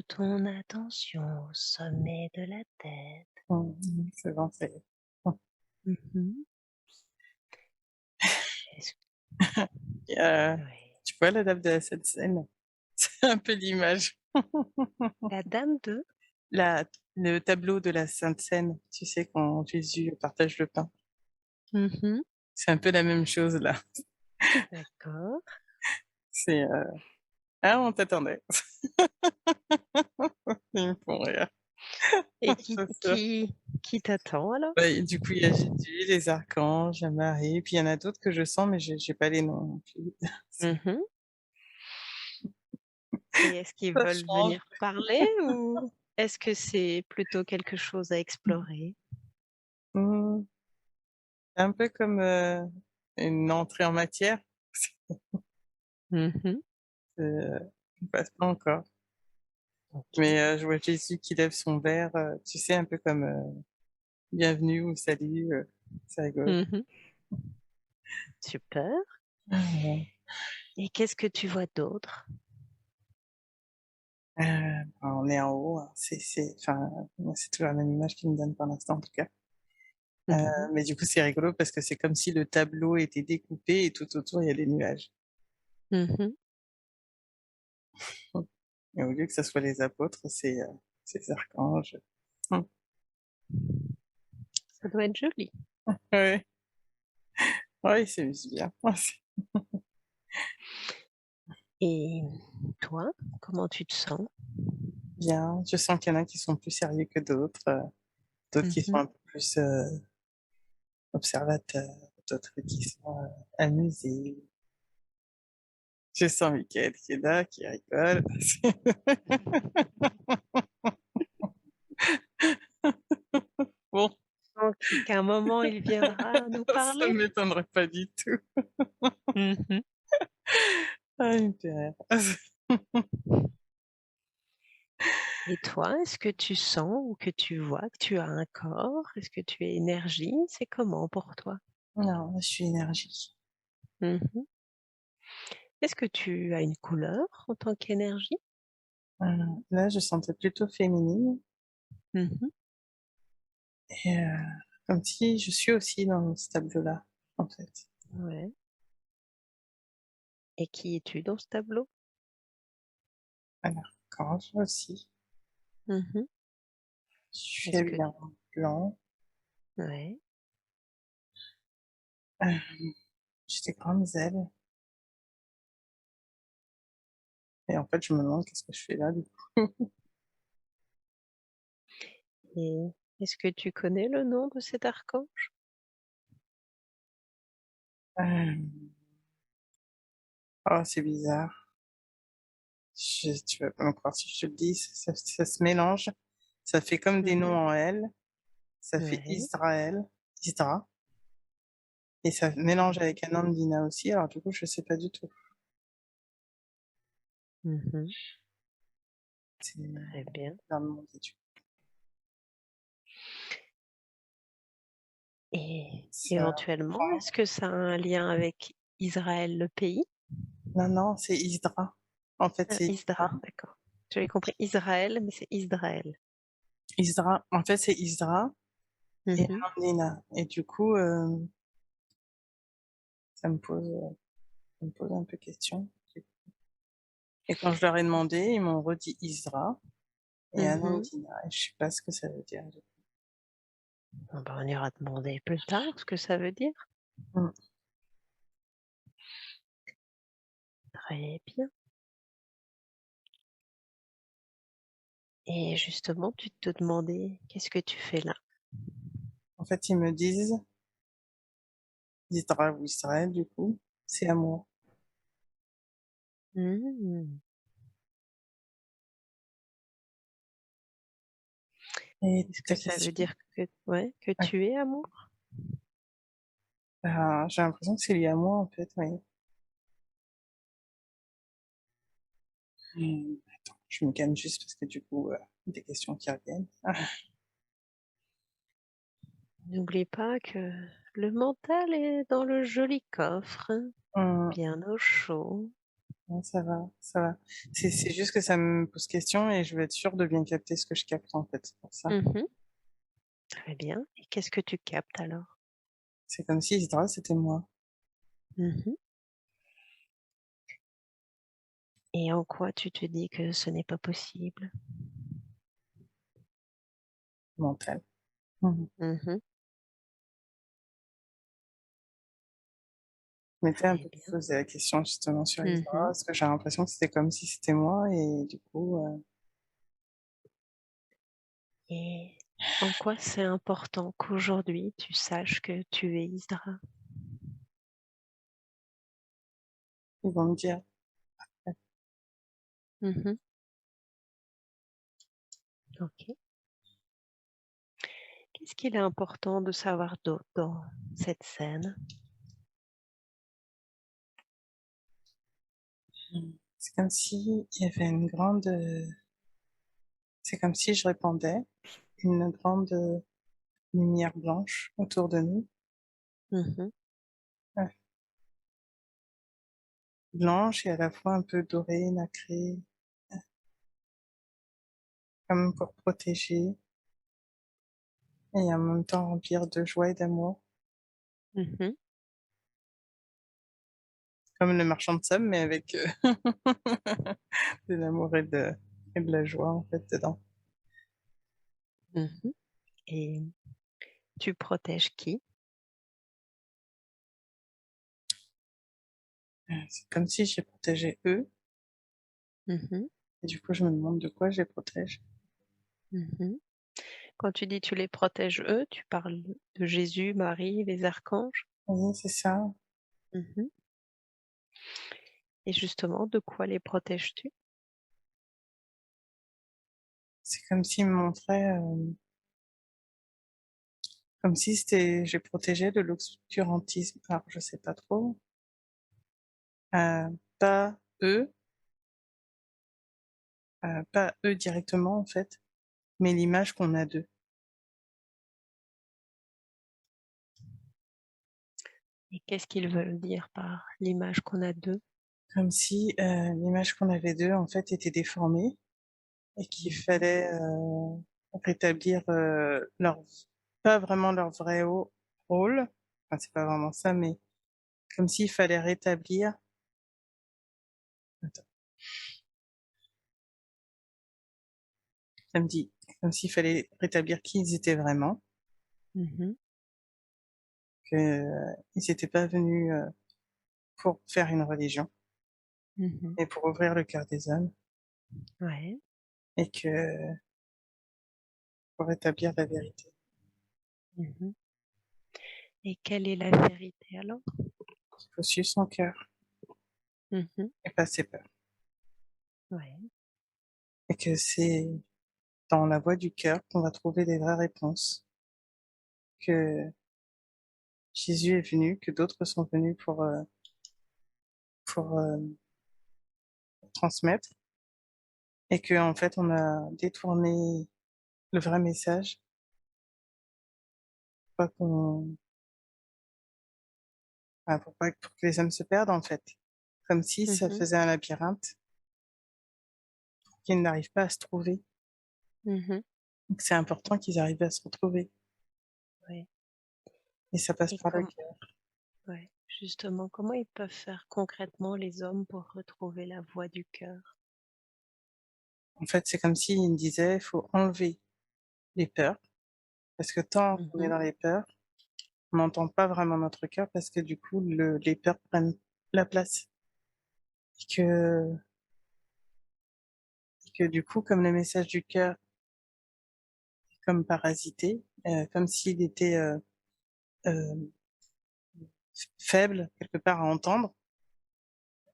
ton attention au sommet de la tête. C'est bon, ça y est. Mmh. Est-ce Et Oui. tu vois la dame de la Sainte Seine? C'est un peu l'image. La dame de? La Le tableau de la Sainte Seine, tu sais, quand Jésus partage le pain. Mmh. C'est un peu la même chose là. D'accord. C'est, «Ah, on t'attendait». Ils me font rire, Et qui c'est sûr. qui qui t'attend alors? Bah et du coup, il y a Jésus, les archanges, la Marie, puis il y en a d'autres que je sens, mais j'ai pas les noms non plus. Mmh. Et est-ce qu'ils Ça veulent change. venir parler ou est-ce que c'est plutôt quelque chose à explorer? Mmh, c'est un peu comme, une entrée en matière. Mmh. On passe pas encore. OK. Mais je vois Jésus qui lève son verre, tu sais, un peu comme, bienvenue ou salut, c'est rigolo. Mmh. Super. Mmh. Et qu'est-ce que tu vois d'autre? On est en haut, hein, enfin, moi, c'est toujours la même image qui me donne pour l'instant, en tout cas. Mmh. Mais du coup, c'est rigolo parce que c'est comme si le tableau était découpé et tout autour, il y a des nuages. Mmh. Mmh. Et au lieu que ça soit les apôtres, c'est les archanges. Mmh. Ça doit être joli. Ouais, ouais, ils s'amusent bien. Ouais, c'est Et toi, comment tu te sens? bien. Je sens qu'il y en a qui sont plus sérieux que d'autres, d'autres qui sont Mmh. un peu plus, observateurs, d'autres qui sont, amusés. Je sens Mickaël qui est là, qui rigole. Bon, Donc qu'à un moment il viendra nous ça parler? m'étonnerait pas du tout. Mmh. Ah, il me fait rire. Et toi, est-ce que tu sens ou que tu vois que tu as un corps? Est-ce que tu es énergie? C'est comment pour toi? Non, moi je suis énergie. Mmh. Est-ce que tu as une couleur en tant qu'énergie? Là, je sentais plutôt féminine Mmh. et comme si je suis aussi dans ce tableau-là, en fait. Ouais. Et qui es-tu dans ce tableau? Alors, quand je aussi, Mmh. je suis Est-ce que habillée en blanc, Ouais. heu, j'ai des grandes ailes et en fait, je me demande qu'est-ce que je fais là, du coup? Et est-ce que tu connais le nom de cet archange? Hem, oh, c'est bizarre. Tu vas pas me croire si je te le dis, ça se mélange. Ça fait comme des noms Mmh. en L, ça fait Ouais. Israël, Isra et ça mélange avec un nom de Dina aussi, alors du coup, je sais pas du tout. Mmh. C'est Très bien. dans le monde études. Et Ça éventuellement, prend est-ce que ça a un lien avec Israël, le pays? non, non, c'est Isdra. En fait, Ah, c'est Isdra, Isdra. d'accord. J'avais compris Israël, mais c'est Isdraël. Isdra, en fait, c'est Isdra et Mmh. un nom de Nina et du coup, ça me pose, ça me pose un peu question et quand je leur ai demandé, ils m'ont redit Isdra et Mmh. Anandina et je sais pas ce que ça veut dire. Ah bah, on ira demander plus tard ce que ça veut dire. Mmh. Très bien. Et justement, tu te demandais: «Qu'est-ce que tu fais là?» En fait, ils me disent Isdra ou Israël du coup, c'est amour Mmh. et Est-ce que ta ça veut question? dire que ouais, que Ouais, tu es amour? bah, j'ai l'impression que c'est lié à moi, en fait, oui. Attends, je me calme juste parce que du coup, des questions qui reviennent. N'oublie pas que le mental est dans le joli coffre, Mmh, bien au chaud. Non, ça va, ça va. C'est juste que ça me pose question et je veux être sûre de bien capter ce que je capte, en fait, c'est pour ça. Mmh. Très bien. Et qu'est-ce que tu captes alors? C'est comme si Isdra, c'était moi, Mmh. Et en quoi tu te dis que ce n'est pas possible? mentale. Mmh. Mmh. Je m'étais un Très peu bien. posé la question justement sur Isdra, Mmh. parce que j'ai l'impression que c'était comme si c'était moi et du coup, Et en quoi c'est important qu'aujourd'hui tu saches que tu es Isdra? ils vont me dire: Mmh. OK. Qu'est-ce qu'il est important de savoir d'autre dans cette scène? C'est comme si il y avait une grande, c'est comme si je répandais une grande, lumière blanche autour de nous. Mmh. Ouais, blanche et à la fois un peu dorée, nacrée, comme pour protéger et en même temps remplir de joie et d'amour, Mmh. comme le marchand de sable, mais avec, de l'amour et de la joie, en fait, dedans. Mmh. Et tu protèges qui? C'est comme si je les protégeais eux Mmh. et du coup, je me demande de quoi je les protège. Mmh. Quand tu dis: «Tu les protèges eux», tu parles de Jésus, Marie, les archanges? Oui, c'est ça. Mmh. Et justement, de quoi les protèges-tu? C'est comme s'ils me montraient, comme si c'était je les protégeais de l'obscurantisme. Alors je sais pas trop, pas eux, pas eux directement, en fait, mais l'image qu'on a d'eux. Et qu'est-ce qu'ils veulent dire par l'image qu'on a d'eux? Comme si, l'image qu'on avait d'eux, en fait, était déformée et qu'il Mmh. fallait, rétablir, leur pas vraiment leur vrai rôle, enfin, c'est pas vraiment ça, mais comme s'il fallait rétablir attends, ça me dit comme s'il fallait rétablir qui ils étaient vraiment, Mmh. qu'ils étaient pas venus, pour faire une religion, Mmh. mais pour ouvrir le cœur des hommes Ouais. et que pour rétablir la vérité. Mmh. Et quelle est la vérité alors? Il faut suivre son cœur Mmh. et pas ses peurs Ouais. et que c'est dans la voie du cœur qu'on va trouver les vraies réponses, que Jésus est venu, que d'autres sont venus pour, transmettre et qu'en fait, on a détourné le vrai message, pas qu'on pour pas pour que les hommes se perdent, en fait. Comme si ça Mmh. faisait un labyrinthe qu'ils n'arrivent pas à se trouver. Mmh. Donc c'est important qu'ils arrivent à se retrouver Ouais. et ça passe Et par le cœur. ouais, justement, comment ils peuvent faire concrètement les hommes pour retrouver la voie du cœur? En fait, c'est comme s'ils me disaient: «Il faut enlever les peurs» parce que tant qu'on est Mmh. dans les peurs, on n'entend pas vraiment notre cœur parce que du coup les peurs prennent la place et que du coup, comme le message du cœur est comme parasité, comme s'il était, heu, faible quelque part à entendre,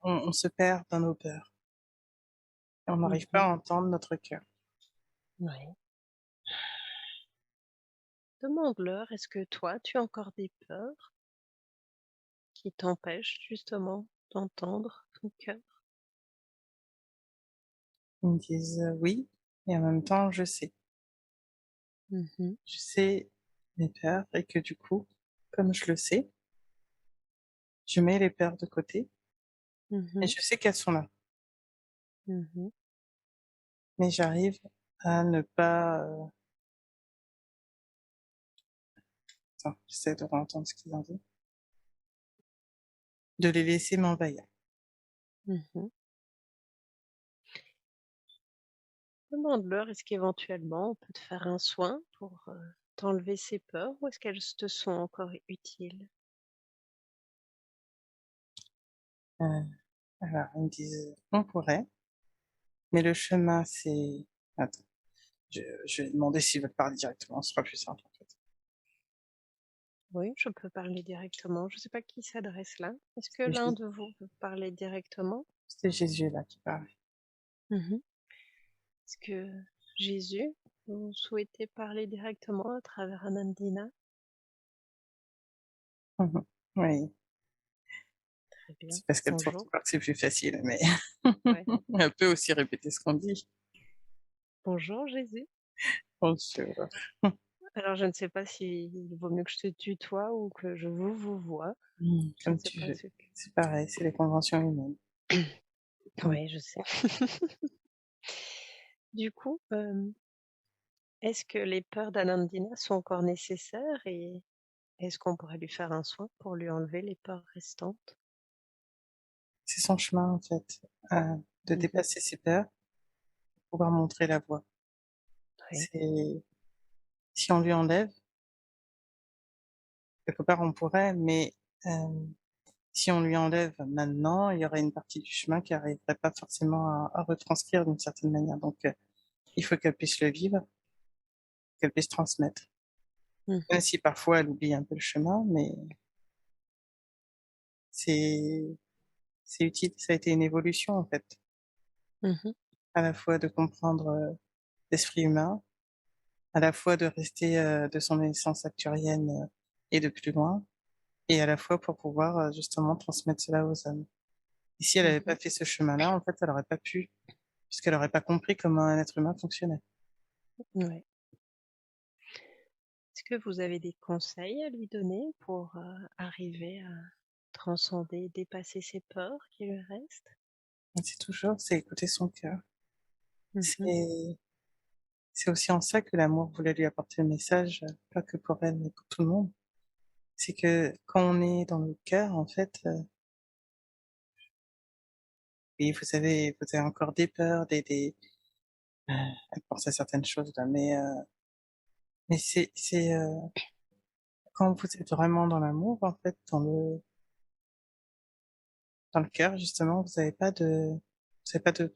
on se perd dans nos peurs et on n'arrive pas Mmh. à entendre notre cœur. Ouais. Demande-leur, est-ce que toi, tu as encore des peurs qui t'empêchent justement d'entendre ton cœur? Ils me disent: «Oui» et en même temps je sais. Mmh. Je sais mes peurs et que du coup, comme je le sais, je mets les peurs de côté et Mmh. je sais qu'elles sont là, Mmh. mais j'arrive à ne pas, attends, j'essaie de entendre ce qu'ils en disent, de les laisser m'envahir. Mmh. Demande-leur, est-ce qu'éventuellement on peut te faire un soin pour, t'enlever ces peurs ou est-ce qu'elles te sont encore utiles? Heu, alors ils me disent: «On pourrait, mais le chemin c'est», attends, je vais demander s'ils veulent parler directement, ce sera plus simple en fait. Oui, je peux parler directement. Je ne sais pas qui s'adresse là. Est-ce que C'est l'un Jésus de vous veut parler directement? c'est Jésus là qui parle. Mmh. Est-ce que Jésus, vous souhaitez parler directement à travers Anandina? Mmh mh. Oui, Très bien. c'est parce qu'elle trouve Bonjour. toujours que c'est plus facile, mais Ouais. elle peut aussi répéter ce qu'on dit. Bonjour Jésus. Bonjour. Alors je ne sais pas s'il vaut mieux que je te tutoie ou que je vous vois. Je ne Comme sais tu pas veux. ce que C'est pareil, c'est les conventions humaines. Mmh. oui, je sais. Du coup, est-ce que les peurs d'Anandina sont encore nécessaires et est-ce qu'on pourrait lui faire un soin pour lui enlever les peurs restantes? C'est son chemin en fait, de Mmh. dépasser ses peurs, pouvoir montrer la voie. Oui. C'est si on lui enlève, quelque part on pourrait, mais si on lui enlève maintenant, il y aurait une partie du chemin qui arriverait pas forcément à retranscrire d'une certaine manière. Donc il faut qu'elle puisse le vivre, qu'elle puisse transmettre. Même Mmh. si parfois elle oublie un peu le chemin, mais c'est c'est utile. Ça a été une évolution en fait, Mmh. à la fois de comprendre, l'esprit humain, à la fois de rester, de son essence actuarienne, et de plus loin, et à la fois pour pouvoir, justement transmettre cela aux hommes. Et si elle avait Mmh. pas fait ce chemin-là, en fait, elle aurait pas pu, puisqu'elle aurait pas compris comment un être humain fonctionnait. Ouais. Est-ce que vous avez des conseils à lui donner pour, arriver à transcender, dépasser ces peurs qui lui restent? C'est toujours, c'est écouter son cœur. Mmh. C'est c'est aussi en ça que l'amour voulait lui apporter le message, pas que pour elle, mais pour tout le monde. C'est que quand on est dans le cœur, en fait, oui, vous avez encore des peurs, elle pense à certaines choses là, mais quand vous êtes vraiment dans l'amour, en fait, dans le cœur justement, vous avez pas de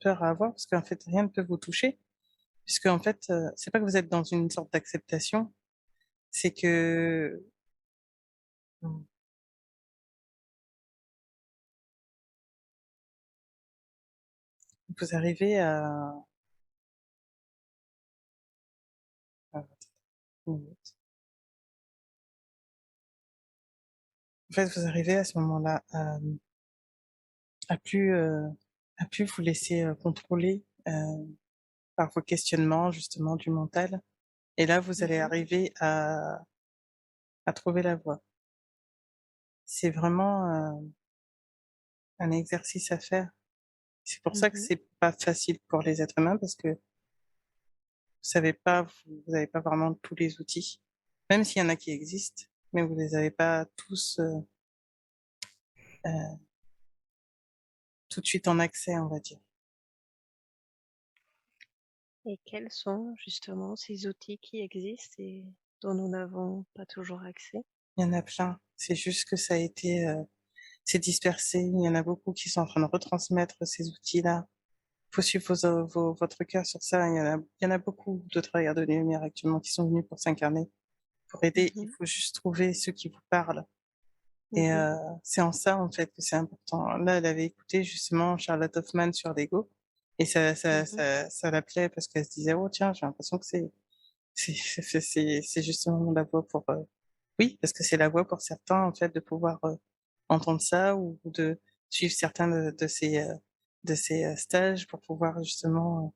peur à avoir parce qu'en fait, rien ne peut vous toucher puisque en fait, c'est pas que vous êtes dans une sorte d'acceptation, c'est que, mmh, vous arrivez à une minute. En fait, vous arrivez à ce moment-là à plus, heu, à plus vous laisser, contrôler, par vos questionnements justement du mental, et là, vous allez Mmh. arriver à trouver la voie. C'est vraiment, un exercice à faire. C'est pour ça que Mmh. c'est pas facile pour les êtres humains parce que vous avez pas vraiment tous les outils. Même s'il y en a qui existent, mais vous les avez pas tous, heu, tout de suite en accès, on va dire. Et quels sont justement ces outils qui existent et dont nous n'avons pas toujours accès? Il y en a plein. C'est juste que ça a été, c'est dispersé. Il y en a beaucoup qui sont en train de retransmettre ces outils-là. Faut suivre votre cœur sur ça. Il y en a beaucoup de travailleurs de lumière actuellement qui sont venus pour s'incarner, pour aider. Il Mmh. faut juste trouver ceux qui vous parlent. Et Mmh. c'est en ça, en fait, que c'est important. Là, elle avait écouté justement Charlotte Hoffman sur l'ego et Mmh. ça l'appelait parce qu'elle se disait: «Oh tiens, j'ai l'impression que c'est justement la voie pour, oui, parce que c'est la voie pour certains, en fait, de pouvoir, entendre ça ou de suivre certains de ces stages pour pouvoir justement,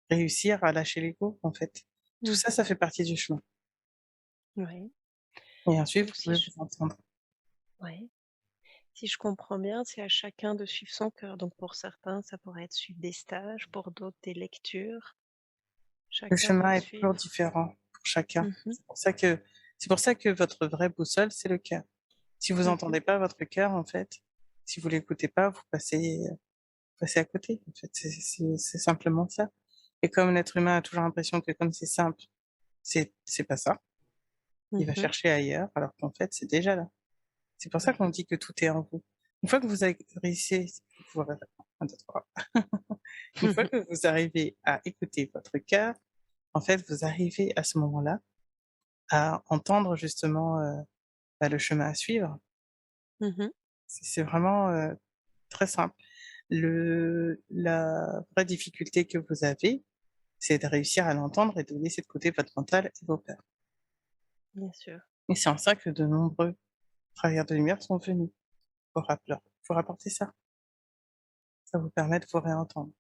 réussir à lâcher l'ego, en fait. Tout ça, Mmh. ça fait partie du chemin Ouais. et ensuite, Donc vous si pouvez je vous entendre. ouais. Si je comprends bien, c'est à chacun de suivre son cœur. Donc pour certains, ça pourrait être suivre des stages, pour d'autres des lectures. Le Chacun doit chemin est toujours suivre. différent pour chacun. Mmh. C'est pour ça que votre vraie boussole, c'est le cœur. Si vous Mmh. entendez pas votre cœur, en fait, si vous l'écoutez pas, vous passez à côté. En fait, c'est simplement ça. Et comme l'être humain a toujours l'impression que comme c'est simple, c'est pas ça, il va Mmh. chercher ailleurs, alors qu'en fait, c'est déjà là. C'est pour ça Oui. qu'on dit que tout est en vous. Une fois que vous avez réussi, vous, 1, 2, 3. Une fois que vous arrivez à écouter votre cœur, en fait, vous arrivez à ce moment-là à entendre justement bah, le chemin à suivre. Mmh. C'est vraiment très simple. La vraie difficulté que vous avez, c'est de réussir à l'entendre et de laisser de côté votre mental et vos peurs. Bien sûr. Et c'est en ça que de nombreux travailleurs de lumière sont venus pour apporter ça. Ça vous permet de vous réentendre.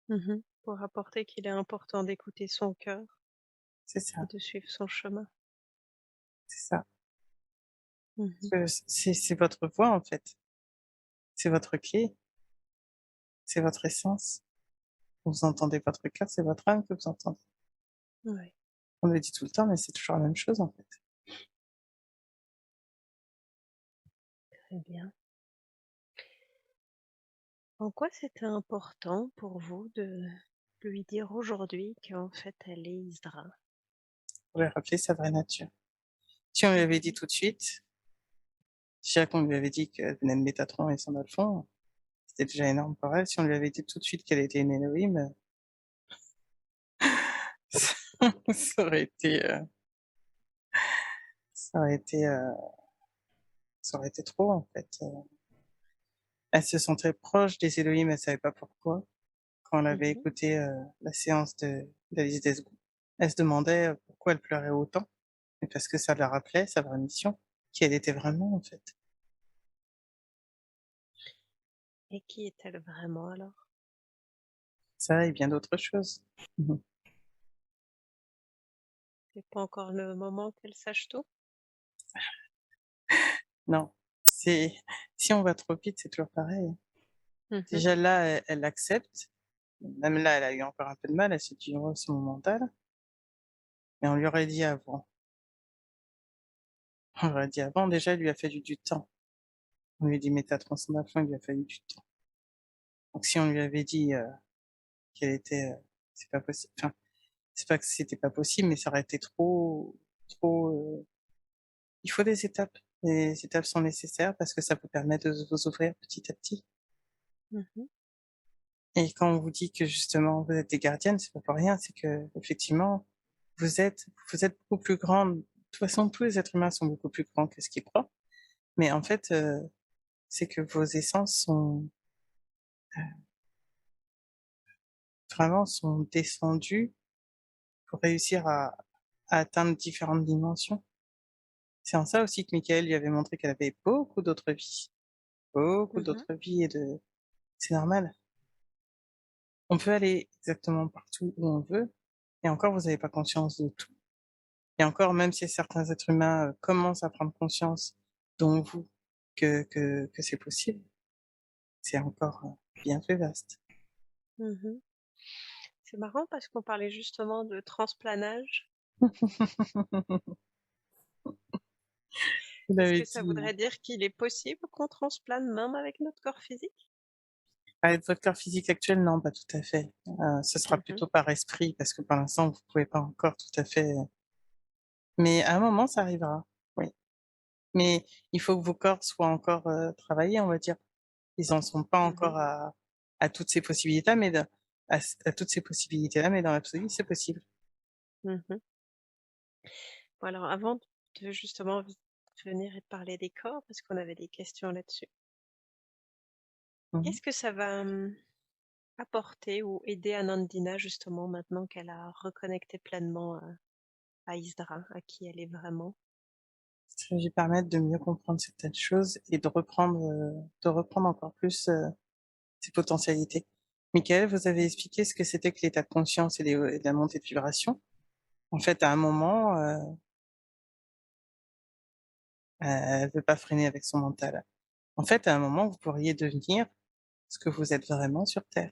Mmh. Pour rapporter qu'il est important d'écouter son cœur C'est et ça, de suivre son chemin. c'est ça. Mmh. Parce que c'est votre voix en fait, c'est votre clé, c'est votre essence. Vous entendez votre cœur, c'est votre âme que vous entendez. Ouais, On le dit tout le temps, mais c'est toujours la même chose en fait. très bien. En quoi c'était important pour vous de lui dire aujourd'hui qu'en fait elle est Isdra? Pour lui rappeler sa vraie nature. Si on lui avait dit Mmh. tout de suite, déjà qu'on lui avait dit qu'elle venait de Métatron et Sandalphon, c'était déjà énorme pour elle. Si on lui avait dit tout de suite qu'elle était une Elohim, ça aurait été, ça aurait été, ça aurait été trop en fait. Elle se sentait proche des Elohim, elle savait pas pourquoi. Quand elle avait Mmh. écouté la séance d'Alice Desgoût, elle se demandait pourquoi elle pleurait autant. Et parce que ça la rappelait sa vraie mission, qui elle était vraiment en fait. Et qui est-elle vraiment alors? Ça et bien d'autres choses. Mhm. C'est pas encore le moment qu'elle sache tout? Non, c'est si on va trop vite, c'est toujours pareil. Mmh. Déjà là, elle accepte. Même là, elle a eu encore un peu de mal, elle s'est dit: «Oh, c'est mon mental». Mais on lui aurait dit avant. On lui aurait dit avant, déjà, il lui a fallu du temps. On lui a dit: «Mais tu as il lui a fallu du temps. Donc si on lui avait dit, qu'elle était, c'est pas possible, enfin, c'est pas que c'était pas possible, mais ça aurait été trop, il faut des étapes. Les étapes sont nécessaires parce que ça vous permet de vous ouvrir petit à petit. Mmh. Et quand on vous dit que justement vous êtes des gardiennes, c'est pas pour rien, c'est qu'effectivement vous êtes beaucoup plus grandes. De toute façon, tous les êtres humains sont beaucoup plus grands que ce qu'ils croient. Mais en fait, c'est que vos essences sont descendues pour réussir à atteindre différentes dimensions. C'est en ça aussi que Michael lui avait montré qu'elle avait beaucoup Mmh. d'autres vies c'est normal. On peut aller exactement partout où on veut et encore vous avez pas conscience de tout. Et encore, même si certains êtres humains, commencent à prendre conscience, dont vous, que c'est possible, c'est encore, bien plus vaste. Mmh. C'est marrant parce qu'on parlait justement de transplanage. Vous Est-ce l'avez que ça dit, voudrait dire qu'il est possible qu'on transplane même avec notre corps physique? avec votre corps physique actuel, non, pas tout à fait. Ce sera Mmh. plutôt par esprit parce que pour l'instant, vous pouvez pas encore tout à fait, mais à un moment, ça arrivera, oui. Mais il faut que vos corps soient encore, travaillés, on va dire. Ils en sont pas Mmh. encore à toutes ces possibilités, mais à toutes ces possibilités-là, mais dans l'absolu, c'est possible. Mmh. Bon alors avant de justement venir et de parler des corps, parce qu'on avait des questions là-dessus, Mmh mh. qu'est-ce que ça va, apporter ou aider Anandina justement maintenant qu'elle a reconnecté pleinement à Isdra, à qui elle est vraiment? Ça va lui permettre de mieux comprendre certaines choses et de reprendre encore plus, ses potentialités. Michael, vous avez expliqué ce que c'était que l'état de conscience et la montée de vibration. En fait, à un moment, elle veut pas freiner avec son mental. En fait, à un moment, vous pourriez devenir ce que vous êtes vraiment sur terre.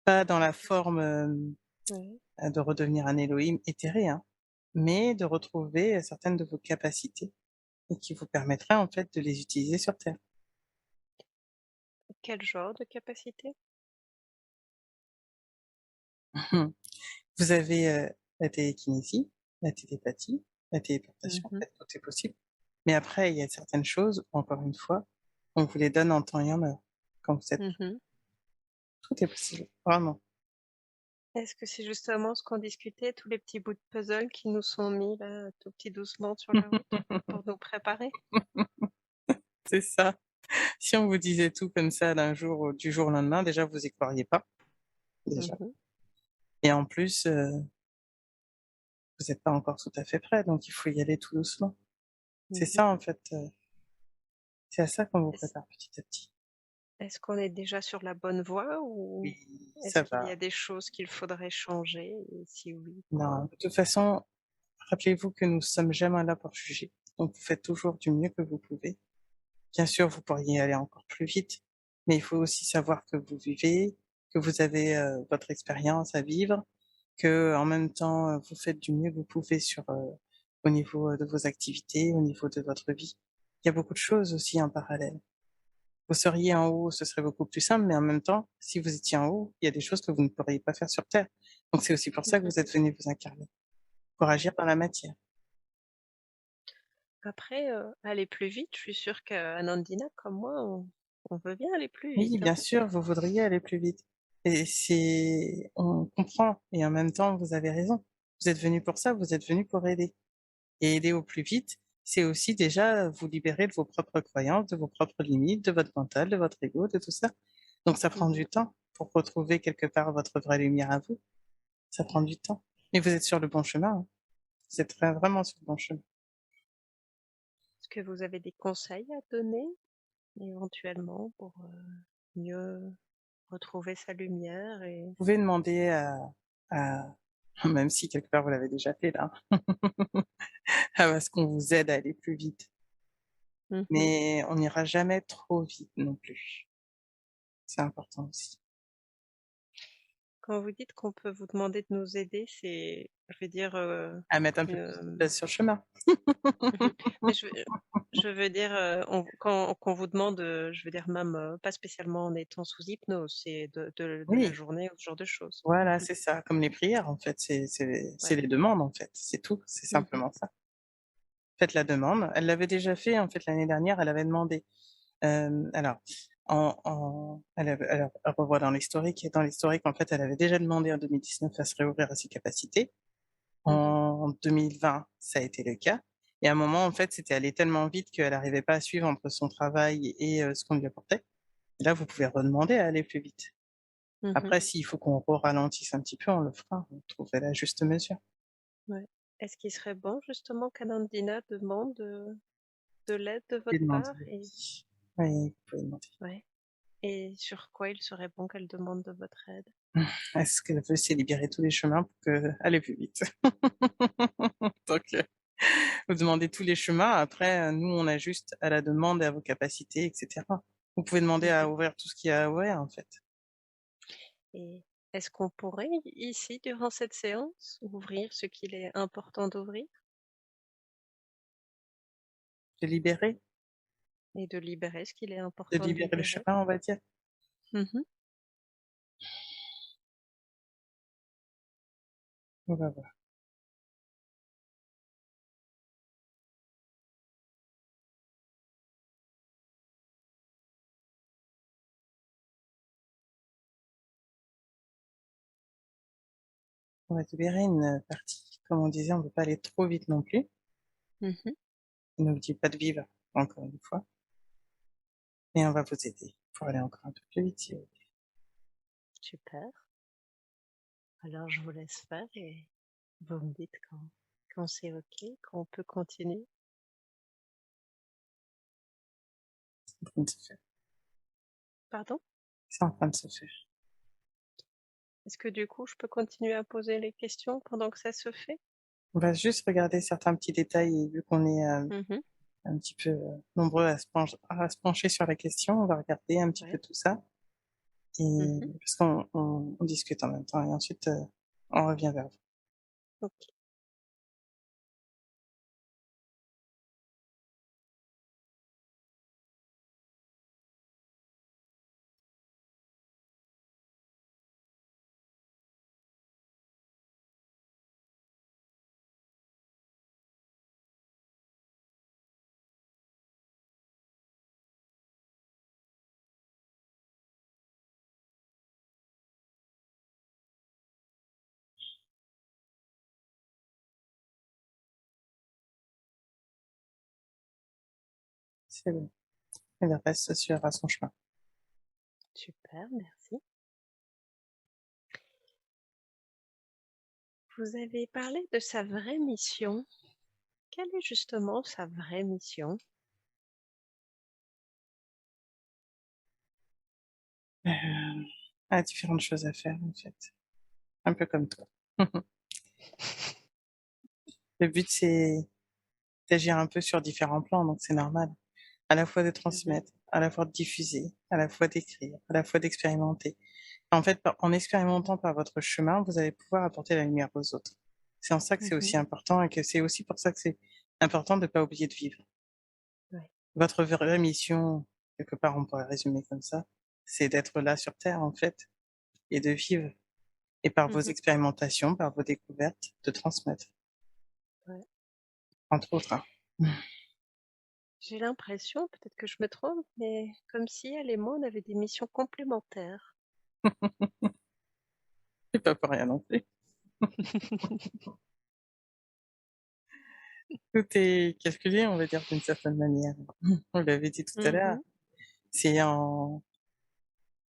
Pas dans la forme, Ouais. de redevenir un Elohim éthéré, hein, mais de retrouver, certaines de vos capacités et qui vous permettraient, en fait, de les utiliser sur terre. Quel genre de capacité? Vous avez, la télékinésie, la télépathie, la téléportation, en Mmh. fait, tout est possible. Mais après, il y a certaines choses, encore une fois, on vous les donne en temps et en heure, quand vous êtes prêt. Mmh. Tout est possible, vraiment. Est-ce que c'est justement ce qu'on discutait, tous les petits bouts de puzzle qui nous sont mis là, tout petit doucement sur la route pour nous préparer? C'est ça. Si on vous disait tout comme ça d'un jour du jour au lendemain, déjà vous y croiriez pas, déjà. Mmh. Et en plus, vous êtes pas encore tout à fait prêt, donc il faut y aller tout doucement. C'est Mmh. ça en fait, c'est à ça qu'on vous Est-ce prépare petit à petit. est-ce qu'on est déjà sur la bonne voie ou Oui, est-ce ça qu'il y va. a des choses qu'il faudrait changer et si oui, Non, quoi? de toute façon, rappelez-vous que nous sommes jamais là pour juger. Donc vous faites toujours du mieux que vous pouvez. Bien sûr, vous pourriez aller encore plus vite, mais il faut aussi savoir que vous vivez, que vous avez, votre expérience à vivre, que en même temps, vous faites du mieux que vous pouvez sur, au niveau, de vos activités, au niveau de votre vie. Il y a beaucoup de choses aussi en parallèle. Vous seriez en haut, ce serait beaucoup plus simple, mais en même temps, si vous étiez en haut, il y a des choses que vous ne pourriez pas faire sur terre. Donc c'est aussi pour ça que Mmh. vous êtes venus vous incarner, pour agir Ouais. dans la matière. Après, aller plus vite, je suis sûre qu'Anandina comme moi, on veut bien aller plus Oui, vite, hein. bien sûr, vous voudriez aller plus vite et c'est on comprend et en même temps, vous avez raison. Vous êtes venus pour ça, vous êtes venus pour aider et aider au plus vite, c'est aussi déjà vous libérer de vos propres croyances, de vos propres limites, de votre mental, de votre ego, de tout ça. Donc ça prend Mmh. du temps pour retrouver quelque part votre vraie lumière à vous. Ça prend du temps. Mais vous êtes sur le bon chemin, hein. Vous êtes vraiment sur le bon chemin. Est-ce que vous avez des conseils à donner éventuellement pour, mieux retrouver sa lumière et Vous pouvez demander à même si quelque part vous l'avez déjà fait là, à ce qu'on vous aide à aller plus vite. mmh. Mais on n'ira jamais trop vite non plus. C'est important aussi. Quand vous dites qu'on peut vous demander de nous aider, c'est je veux dire, À mettre un peu plus de hem, place sur le chemin. mmh mais je veux dire, on quand qu'on vous demande, je veux dire même, pas spécialement en étant sous hypnose, c'est de la Oui, journée ou ce genre de choses. voilà, Mmh. c'est ça, comme les prières en fait, c'est Ouais. les demandes en fait, c'est tout, c'est Mmh. simplement ça. Faites la demande. Elle l'avait déjà fait en fait l'année dernière, elle avait demandé, alors elle revoit dans l'historique en fait, elle avait déjà demandé en 2019 à se réouvrir à ses capacités. Mmh. En 2020, ça a été le cas et à un moment, en fait, c'était allé tellement vite qu'elle arrivait pas à suivre entre son travail et ce qu'on lui apportait. Et là, vous pouvez redemander à aller plus vite. Mmh. Après, s'il faut qu'on ralentisse un petit peu, on le fera. Vous trouverez la juste mesure. Ouais. Est-ce qu'il serait bon justement qu'Anandina demande, de l'aide de Vous pouvez votre demander, part et oui. Oui, vous pouvez demander. ouais et sur quoi il serait bon qu'elle demande de votre aide? Est-ce qu'elle veut se libérer tous les chemins pour que aller plus vite? Donc, vous demandez tous les chemins. Après, nous, on ajuste à la demande et à vos capacités, et cetera. Vous pouvez demander à Mmh. ouvrir tout ce qu'il y a à ouvrir, en fait. Et est-ce qu'on pourrait ici, durant cette séance, ouvrir ce qu'il est important d'ouvrir et de libérer ce qu'il est De important de libérer le libérer? chemin, on va dire. Mmh. On va voir. On va libérer une partie. Comme on disait, on ne veut pas aller trop vite non plus. Mmh. N'oubliez pas de vivre, encore une fois. Mais on va vous aider pour aller encore un peu plus vite si vous voulez. Super. Alors je vous laisse faire et vous me dites quand c'est OK, quand on peut continuer. C'est en train de se faire. Pardon? C'est en train de se faire. Est-ce que du coup, je peux continuer à poser les questions pendant que ça se fait? On va juste regarder certains petits détails et vu qu'on est, Mmh. un petit peu nombreux à se pencher sur la question. On va regarder un petit peu Ouais. tout ça et Mmh. parce qu'on discute en même temps et ensuite on revient vers vous. OK. C'est bon. Et le reste se suivra son chemin. Super, merci. Vous avez parlé de sa vraie mission. Quelle est justement sa vraie mission? Heu, a différentes choses à faire en fait, un peu comme toi. Le but c'est d'agir un peu sur différents plans, donc c'est normal. À la fois de Mmh. transmettre, à la fois de diffuser, à la fois d'écrire, à la fois d'expérimenter. En fait, en expérimentant par votre chemin, vous allez pouvoir apporter la lumière aux autres. C'est en ça que c'est Mmh. aussi important et que c'est aussi pour ça que c'est important de ne pas oublier de vivre. Ouais. Votre vraie mission, quelque part on pourrait résumer comme ça, c'est d'être là sur terre en fait et de vivre et par vos Mmh. expérimentations, par vos découvertes, de transmettre, Ouais. entre autres, hein. J'ai l'impression, peut-être que je me trompe, mais comme si elle et moi, on avait des missions complémentaires. C'est pas pour rien non plus. Tout est calculé, on va dire d'une certaine manière. On l'avait dit tout à l'heure, Mmh. c'est en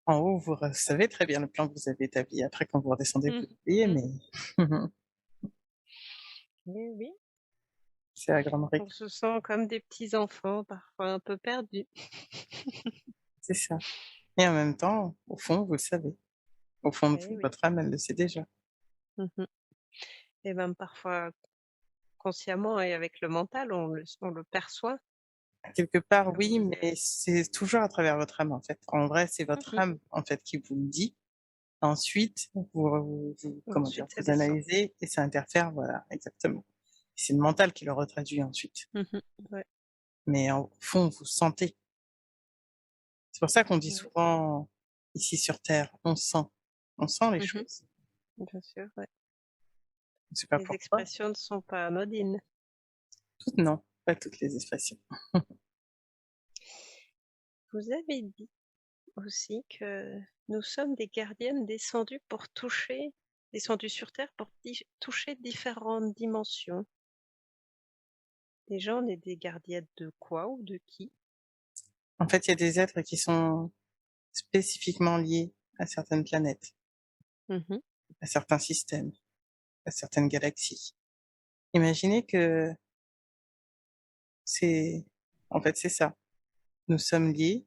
haut, savez très bien le plan que vous avez établi. Après, quand vous redescendez, Mmh vous oubliez, mh. mais Oui, oui. c'est la grande On règle. se sent comme des petits enfants, parfois un peu perdus. C'est ça. Et en même temps, au fond, vous le savez. Au fond de Eh vous, oui. votre âme, elle le sait déjà. Mmh. Et même parfois consciemment et avec le mental, on le perçoit. Quelque part, Comme oui, vous mais c'est toujours à travers votre âme, en fait. En vrai, c'est votre mmh âme, en fait, qui vous le dit. Ensuite, comment dire? Ensuite ça Vous descend. analysez et ça interfère, voilà, exactement. C'est le mental qui le retraduit ensuite. Mmh. Ouais, Mais au fond, vous sentez. C'est pour ça qu'on dit ouais. souvent, ici sur terre, on sent les Mmh. choses. Bien sûr, ouais. On sait pas Les pourquoi. expressions ne sont pas anodines. Toutes non, pas toutes les expressions. Vous avez dit aussi que nous sommes des gardiennes descendues sur terre pour toucher différentes dimensions. Déjà, on est des gardiennes de quoi ou de qui? En fait, il y a des êtres qui sont spécifiquement liés à certaines planètes, Mmh. à certains systèmes, à certaines galaxies. Imaginez que c'est en fait, c'est ça. Nous sommes liés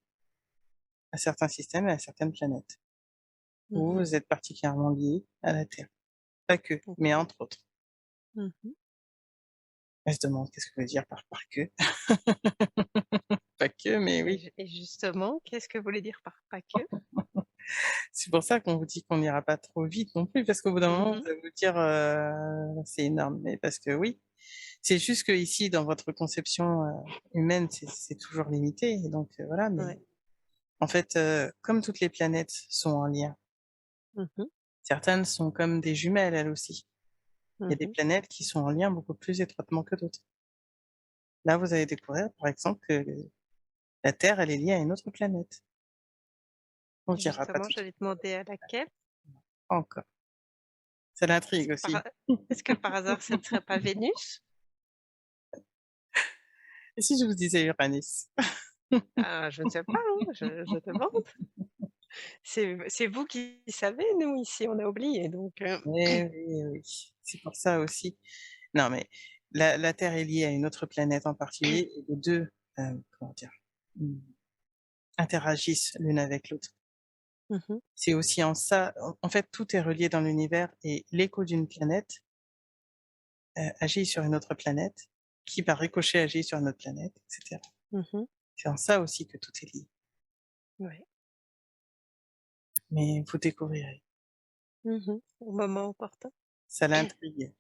à certains systèmes et à certaines planètes. Vous, Mmh. vous êtes particulièrement liés à la Terre. Pas que, mais OK. entre autres. Mmh. Elle se demande qu'est-ce que veut dire par que? Pas que, mais oui. Et justement, qu'est-ce que vous voulez dire par pas que? C'est pour ça qu'on vous dit qu'on n'ira pas trop vite non plus, parce qu'au bout d'un moment, Mmh. vous allez vous dire, «C'est énorme», mais parce que oui, c'est juste que ici, dans votre conception, humaine, c'est toujours limité et donc voilà, mais Ouais. en fait, comme toutes les planètes sont en lien, Mmh. certaines sont comme des jumelles, elles aussi. Il y a des Mmh. planètes qui sont en lien beaucoup plus étroitement que d'autres. Là, vous allez découvrir, par exemple, que la Terre, elle est liée à une autre planète. On ne dira pas Justement, tout de j'allais suite, demander à laquelle. pas encore. Ça Est-ce l'intrigue que aussi. est-ce que par hasard, ce ne serait pas Vénus? Et si je vous disais Uranus? Ah, je ne sais pas, hein, je demande. C'est vous qui savez, nous ici, on a oublié donc Eh oui, eh oui, c'est pour ça aussi. Non, mais la Terre est liée à une autre planète en particulier et les 2, comment dire? Mmh, interagissent l'une avec l'autre. Mmh. C'est aussi en ça en fait, tout est relié dans l'univers et l'écho d'une planète, agit sur une autre planète qui par ricochet agit sur notre planète, et cetera. Mmh. C'est en ça aussi que tout est lié, Ouais. mais vous découvrirez, Au moment opportun. ça l'intrigue.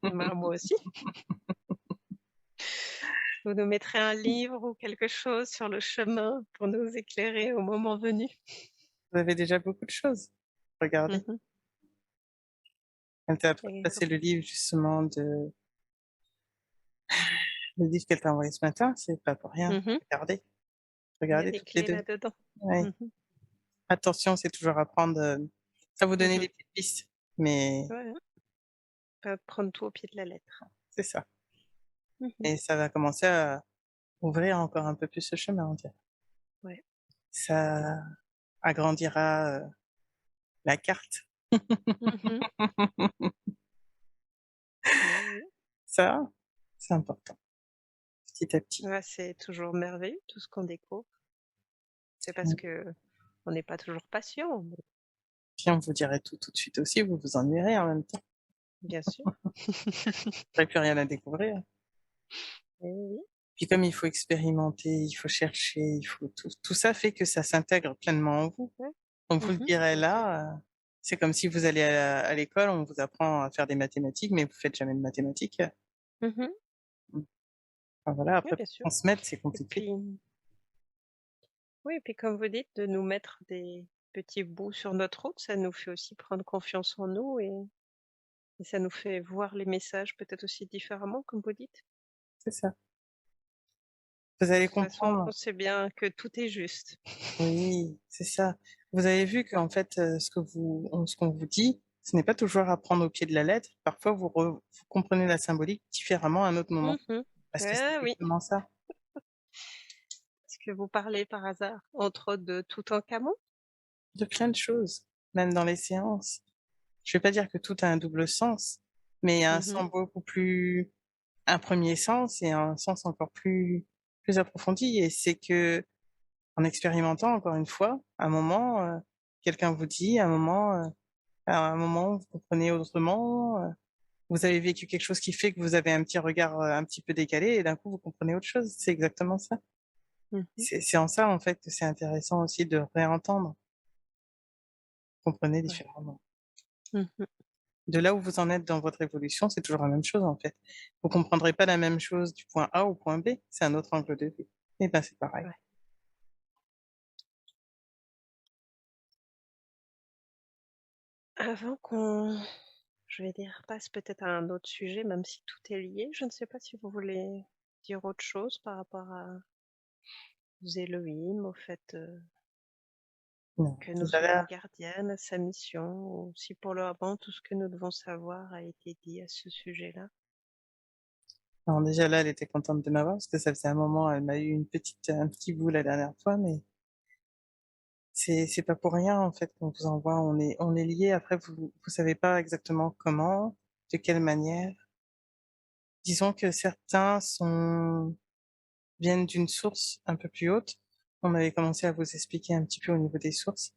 Bah, moi aussi. Vous nous mettrez un livre ou quelque chose sur le chemin pour nous éclairer au moment venu. Vous avez déjà beaucoup de choses. Regardez, Mmh. elle t'a Et passé le livre justement de le livre qu'elle t'a envoyé ce matin, c'est pas pour rien. mmh Regardez, Il y a regardez des toutes les clés 2. là-dedans. Ouais. Mmh mh. Attention, c'est toujours à prendre, ça vous donner Mmh. des petites pistes, mais Ouais, pas prendre tout au pied de la lettre. c'est ça, Mmh. et ça va commencer à ouvrir encore un peu plus ce chemin, on dirait. Ouais. Ça agrandira, la carte. Mmh. Mais oui. Ça, c'est important, petit à petit. Ouais, c'est toujours merveilleux tout ce qu'on découvre. C'est parce Mmh. que on n'est pas toujours patient, mais Puis on vous dirait tout, tout de suite aussi, vous vous ennuierez en même temps. bien sûr. Vous aurez plus rien à découvrir. Eh oui. Puis comme il faut expérimenter, il faut chercher, il faut tout ça fait que ça s'intègre pleinement en vous. Ouais. On vous le Mmh. dirait là, c'est comme si vous allez à l'école, on vous apprend à faire des mathématiques, mais vous faites jamais de mathématiques. Mmh. Mmh. Enfin voilà, Oui, après bien pour sûr. transmettre, c'est Et compliqué. puis oui, et puis comme vous dites, de nous mettre des petits bouts sur notre route, ça nous fait aussi prendre confiance en nous et ça nous fait voir les messages peut-être aussi différemment, comme vous dites. C'est ça. Vous allez De toute façon, comprendre. on sait bien que tout est juste. Oui, c'est ça. Vous avez vu qu'en fait, ce qu'on vous dit, ce n'est pas toujours à prendre au pied de la lettre. Parfois, vous comprenez la symbolique différemment à un autre moment, Mmh. parce que c'est Ah oui. exactement ça. Est-ce que vous parlez par hasard, entre autres, de Toutankhamon? De plein de choses, même dans les séances. Je vais pas dire que tout a un double sens, mais il y a un Mmh. sens beaucoup plus un premier sens et un sens encore plus approfondi, et c'est que en expérimentant encore une fois, à un moment, quelqu'un vous dit, à un moment, vous comprenez autrement, vous avez vécu quelque chose qui fait que vous avez un petit regard, un petit peu décalé, et d'un coup vous comprenez autre chose. C'est exactement ça. Mmh. C'est en ça, en fait, que c'est intéressant aussi de réentendre, comprenez Ouais. différemment. Mmh. De là où vous en êtes dans votre évolution, c'est toujours la même chose, en fait. Vous comprendrez pas la même chose du point A au point B, c'est un autre angle de vue. Et ben, c'est pareil. Ouais. Avant qu'on, je vais dire, passe peut-être à un autre sujet, même si tout est lié, je ne sais pas si vous voulez dire autre chose par rapport à aux Elohim, au fait, Non, que nous déjà soyons gardiennes, à sa mission, ou si pour le moment tout ce que nous devons savoir a été dit à ce sujet-là? alors déjà là, elle était contente de m'avoir parce que ça faisait un moment, elle m'a eu un petit bout la dernière fois, mais c'est pas pour rien, en fait, qu'on vous envoie. On est liés. Après, vous savez pas exactement comment, de quelle manière. Disons que certains viennent d'une source un peu plus haute. On avait commencé à vous expliquer un petit peu au niveau des sources,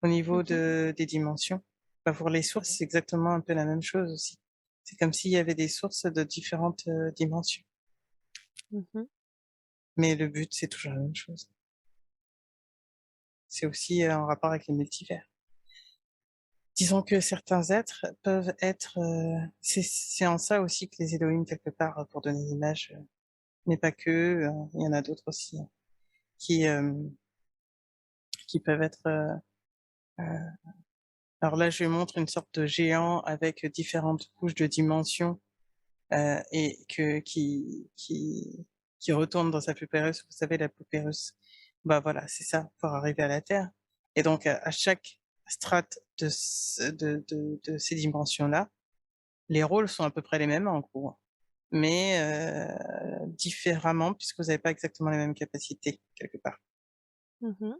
au niveau Mmh. des dimensions. Bah, pour les sources, Ouais. c'est exactement un peu la même chose aussi. C'est comme s'il y avait des sources de différentes, dimensions. Mmh. Mais le but, c'est toujours la même chose. C'est aussi, en rapport avec les multivers. Disons que certains êtres peuvent être, c'est en ça aussi que les Elohim, quelque part, pour donner une image, mais pas que, il y en a d'autres aussi, hein, qui, qui peuvent être, heu alors là, je montre une sorte de géant avec différentes couches de dimensions, et qui retourne dans sa poupée russe. Vous savez, la poupée russe, bah, voilà, c'est ça, pour arriver à la Terre, et donc à chaque strate de ces dimensions-là, les rôles sont à peu près les mêmes, en gros, mais différemment, puisque vous n'avez pas exactement les mêmes capacités, quelque part. Mmh.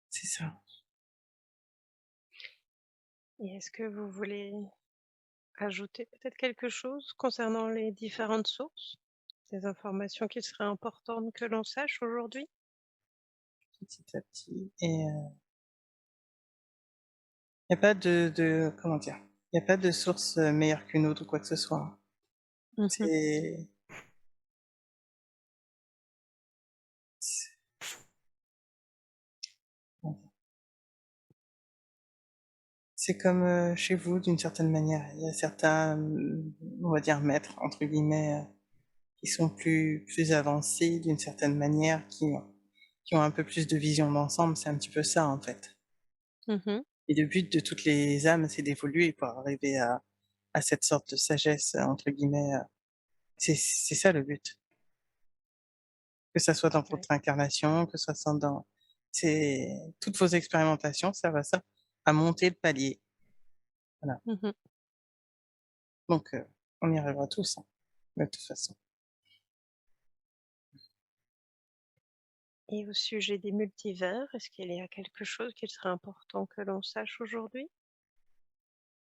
C'est ça. Et est-ce que vous voulez ajouter peut-être quelque chose concernant les différentes sources? Des informations qui seraient importantes que l'on sache aujourd'hui? Petit à petit, et il y a pas comment dire? Il y a pas de source, meilleure qu'une autre ou quoi que ce soit, hein. Mmh. C'est c'est comme chez vous d'une certaine manière. Il y a certains, on va dire maîtres entre guillemets, qui sont plus avancés d'une certaine manière, qui ont un peu plus de vision d'ensemble. C'est un petit peu ça en fait. Mmh. Et le but de toutes les âmes, c'est d'évoluer pour arriver à cette sorte de sagesse entre guillemets. C'est ça le but. Que ça soit dans Ouais. votre incarnation, que ça soit dans c'est toutes vos expérimentations, ça va ça, à monter le palier. Voilà. Mmh. Donc, on y arrivera tous, hein, de toute façon. Et au sujet des multivers, est-ce qu'il y a quelque chose qu'il serait important que l'on sache aujourd'hui?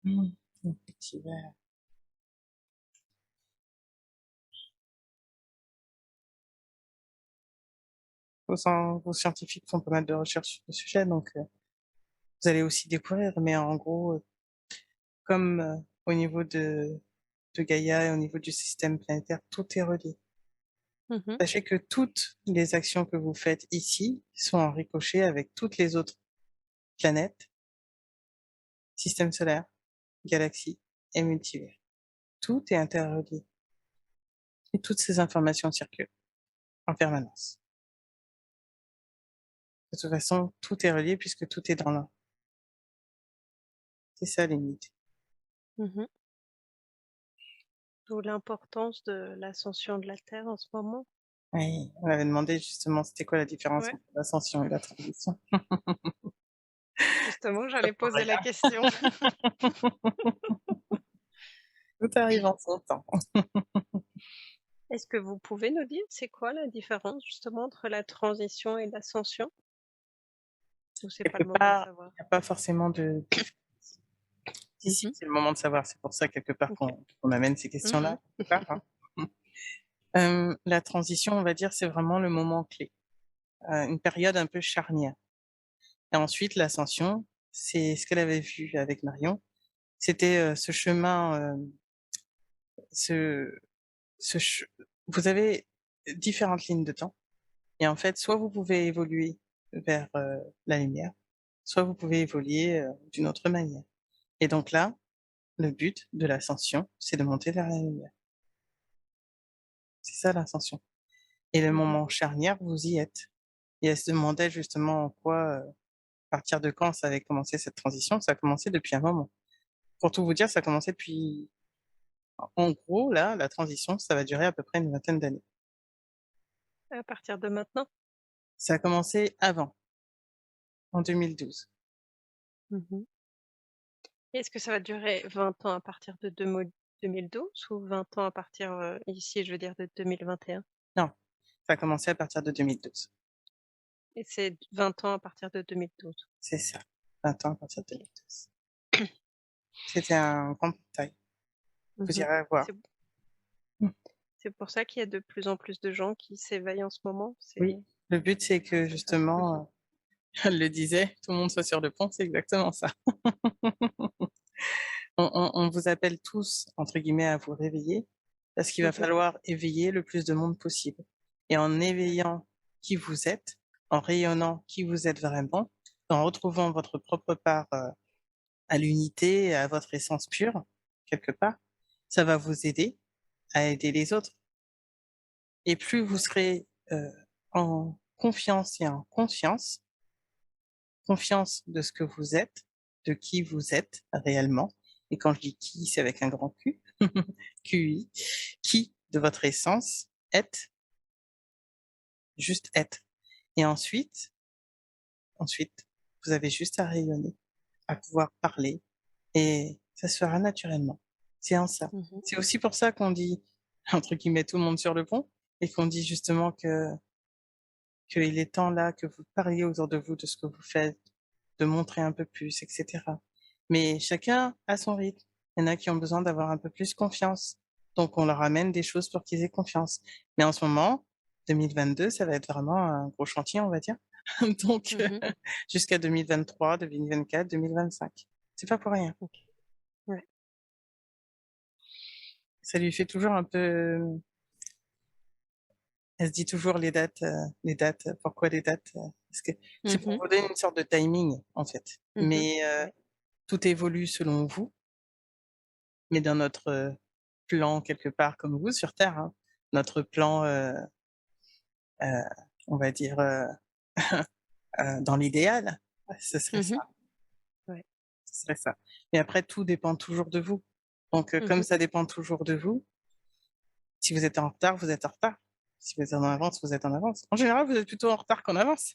Mmh. Effectivement. Vos scientifiques font pas mal de recherches sur le sujet, donc, vous allez aussi découvrir. Mais en gros, comme, au niveau de Gaïa et au niveau du système planétaire, tout est relié. Mmh. Sachez que toutes les actions que vous faites ici sont en ricochet avec toutes les autres planètes, systèmes solaires, galaxies et multivers. Tout est interrelié et toutes ces informations circulent en permanence. De toute façon, tout est relié puisque tout est dans l'un. C'est ça l'unité. Mmh. D'où l'importance de l'ascension de la Terre en ce moment. Oui, on avait demandé justement c'était quoi la différence Ouais, entre l'ascension et la transition. justement, Pas j'allais pour poser la rien. question. Tout arrive en son temps. Est-ce que vous pouvez nous dire c'est quoi la différence justement entre la transition et l'ascension? Ou c'est pas Quelque le moment de part, savoir? il n'y a pas forcément de si, si, Mmh. c'est le moment de savoir. C'est pour ça quelque part OK. qu'on amène ces Mmh. questions-là, quelque part, hein. La transition, on va dire, c'est vraiment le moment clé, une période un peu charnière. Et ensuite l'ascension, c'est ce qu'elle avait vu avec Marion. C'était, ce chemin, ce ce ch vous avez différentes lignes de temps et en fait, soit vous pouvez évoluer vers, la lumière, soit vous pouvez évoluer, d'une autre manière. Et donc là, le but de l'ascension, c'est de monter vers la lumière. C'est ça l'ascension. Et le Mmh. moment charnière, vous y êtes. Et elle se demandait justement en quoi, à partir de quand ça avait commencé cette transition. Ça a commencé depuis un moment. Pour tout vous dire, ça a commencé depuis en gros là, la transition, ça va durer à peu près une vingtaine d'années. À partir de maintenant? Ça a commencé avant, en 2012. Mmh. Est-ce que ça va durer 20 ans à partir de 2012 ou 20 ans à partir, ici je veux dire de 2021? Non, ça a commencé à partir de 2012. Et c'est 20 ans à partir de 2012. C'est ça, 20 ans à partir de OK. 2012. C'était un grand portail. Vous Mmh. irez voir. C'est Mmh. c'est pour ça qu'il y a de plus en plus de gens qui s'éveillent en ce moment? Oui, le but, c'est que Grâce à ça? justement, elle le disait, tout le monde soit sur le pont, c'est exactement ça. On vous appelle tous, entre guillemets, «à vous réveiller», parce qu'il va Mmh. falloir éveiller le plus de monde possible. Et en Ouais. éveillant qui vous êtes, en rayonnant qui vous êtes vraiment, en retrouvant votre propre part, à l'unité, à votre essence pure, quelque part, ça va vous aider à aider les autres. Et plus vous Ouais. serez, en confiance et en conscience, confiance de ce que vous êtes, de qui vous êtes réellement. Et quand je dis qui, c'est avec un grand Q, QI, qui de votre essence êtes, juste être. Et ensuite, vous avez juste à rayonner, à pouvoir parler et ça se fera naturellement. C'est en ça. Mmh. C'est aussi pour ça qu'on dit, entre guillemets, «tout le monde sur le pont» et qu'on dit justement qu'il est temps là que vous parliez autour de vous de ce que vous faites, de montrer un peu plus, et cetera. Mais chacun à son rythme. Il y en a qui ont besoin d'avoir un peu plus confiance. Donc on leur amène des choses pour qu'ils aient confiance. Mais en ce moment, 2022, ça va être vraiment un gros chantier, on va dire. Donc Mmh. jusqu'à 2023, 2024, 2025. C'est pas pour rien. OK. Ouais. Ça lui fait toujours un peu, elle se dit toujours les dates, pourquoi les dates? Parce que c'est pour Mmh. vous donner une sorte de timing, en fait. Mmh. Mais Ouais. tout évolue selon vous, mais dans notre plan quelque part comme vous sur terre, hein. Notre plan, heu, on va dire, dans l'idéal, ouais, ce serait ça, Mmh. Ouais. ce serait ça. Mais après tout dépend toujours de vous. Donc comme Mmh. ça dépend toujours de vous, si vous êtes en retard, vous êtes en retard. Si vous êtes en avance, vous êtes en avance. En général, vous êtes plutôt en retard qu'en avance.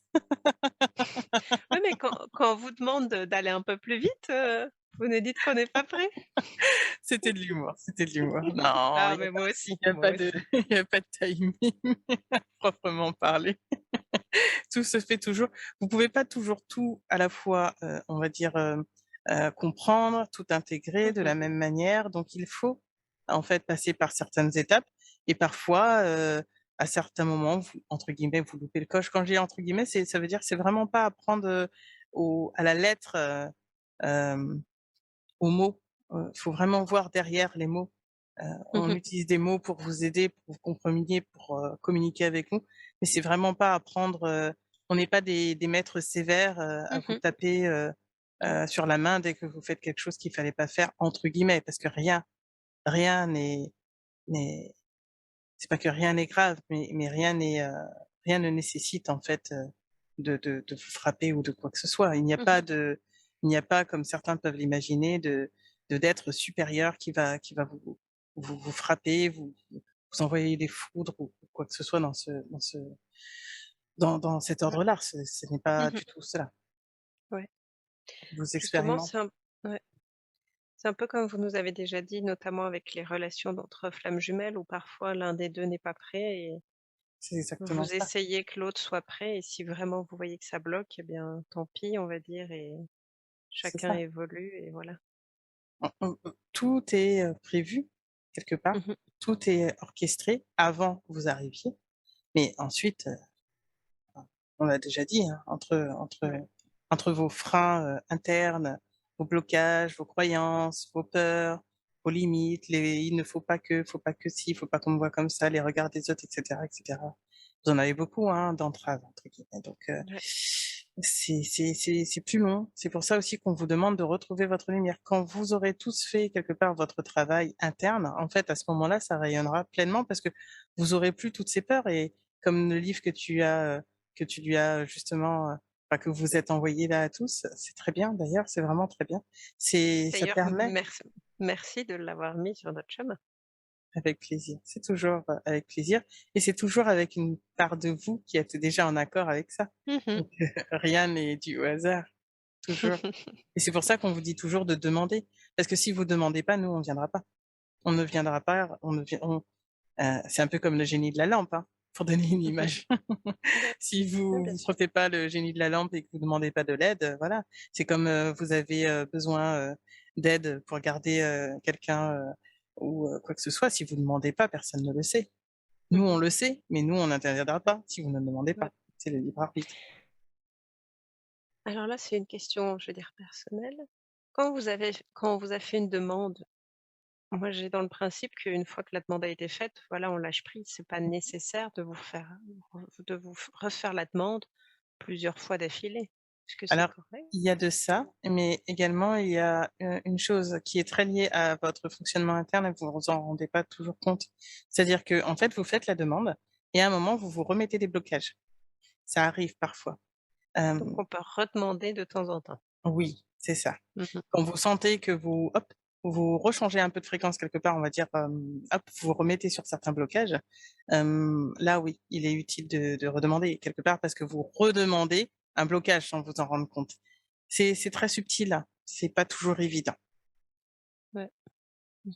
Oui, mais quand on vous demande d'aller un peu plus vite, vous nous dites qu'on n'est pas prêt. C'était de l'humour, c'était de l'humour. Non, Ah, mais moi aussi, il y a moi pas de aussi. il y a pas de timing proprement parlé. Tout se fait toujours, vous pouvez pas toujours tout à la fois, on va dire, comprendre, tout intégrer de Mmh. la même manière. Donc il faut, en fait, passer par certaines étapes et parfois, à certains moments, vous entre guillemets, «vous loupez le coche». Quand je dis entre guillemets, c'est ça veut dire c'est vraiment pas à prendre, au à la lettre, hem aux mots. Faut vraiment voir derrière les mots. On Mmh. utilise des mots pour vous aider, pour que vous compreniez, pour, communiquer avec nous, mais c'est vraiment pas à prendre, on n'est pas des maîtres sévères, à vous Mmh. taper, sur la main dès que vous faites quelque chose qu'il fallait pas faire entre guillemets, parce que rien n'est c'est pas que rien n'est grave, mais rien ne nécessite en fait, de vous frapper ou de quoi que ce soit. Mmh. Il n'y a pas comme certains peuvent l'imaginer d'être supérieur qui va vous frapper, vous envoyer des foudres ou quoi que ce soit dans cet ordre-là. Ce n'est pas Mmh. du tout cela. Ouais. Vous Justement, expérimentez, ouais, c'est un peu comme vous nous avez déjà dit, notamment avec les relations d'entre flammes jumelles où parfois l'un des 2 n'est pas prêt et c'est exactement vous ça. essayez que l'autre soit prêt et si vraiment vous voyez que ça bloque, eh bien, tant pis, on va dire et C'est chacun ça. évolue et voilà. Tout est, prévu quelque part, Mmh. tout est orchestré avant que vous arriviez, mais ensuite, on l'a déjà dit, hein, Ouais. entre vos freins, internes, vos blocages, vos croyances, vos peurs, vos limites, les «il ne faut pas que ci, il faut pas qu'on me voit comme ça», les regards des autres et cetera et cetera. Vous en avez beaucoup, hein, «d'entraves» entre guillemets, donc Ouais. c'est plus long. C'est pour ça aussi qu'on vous demande de retrouver votre lumière. Quand vous aurez tous fait quelque part votre travail interne, en fait, à ce moment-là, ça rayonnera pleinement parce que vous aurez plus toutes ces peurs et comme le livre que tu lui as justement, enfin que vous êtes envoyé là à tous, c'est très bien d'ailleurs, c'est vraiment très bien. Ça D'ailleurs, permet merci de l'avoir mis sur notre chemin. avec plaisir, c'est toujours, avec plaisir et c'est toujours avec une part de vous qui êtes déjà en accord avec ça. Mmh. Donc rien n'est dû au hasard, toujours et c'est pour ça qu'on vous dit toujours de demander parce que si vous demandez pas, nous on viendra pas. On ne viendra pas, on ne vient on c'est un peu comme le génie de la lampe, hein, pour donner une Mmh. image. Ouais, Si ouais, vous bien vous sûr. sortez pas le génie de la lampe et que vous demandez pas de l'aide, voilà. C'est comme, vous avez, besoin, d'aide pour garder, quelqu'un, ou, quoi que ce soit, si vous demandez pas, personne ne le sait. Nous, on Mmh. le sait, mais nous, on n'interviendra pas si vous ne demandez Ouais. pas. C'est le libre arbitre. Alors là, c'est une question, je veux dire personnelle. Quand on vous a fait une demande, moi j'ai dans le principe qu'une fois que la demande a été faite, voilà, on lâche prise. C'est pas nécessaire de vous refaire la demande plusieurs fois d'affilée. Est-ce que c'est Alors, correct? il y a de ça, mais également il y a, une chose qui est très liée à votre fonctionnement interne et vous vous en rendez pas toujours compte. C'est-à-dire qu'en fait, vous faites la demande et à un moment, vous vous remettez des blocages. Ça arrive parfois. Donc Hem, on peut redemander de temps en temps. oui, c'est ça. Mmh. Quand vous sentez que vous rechangez un peu de fréquence quelque part, on va dire, hop, vous vous remettez sur certains blocages, là oui, il est utile de redemander quelque part parce que vous redemandez un blocage sans vous en rendre compte. C'est très subtil, hein, c'est pas toujours évident. Ouais. Mmh.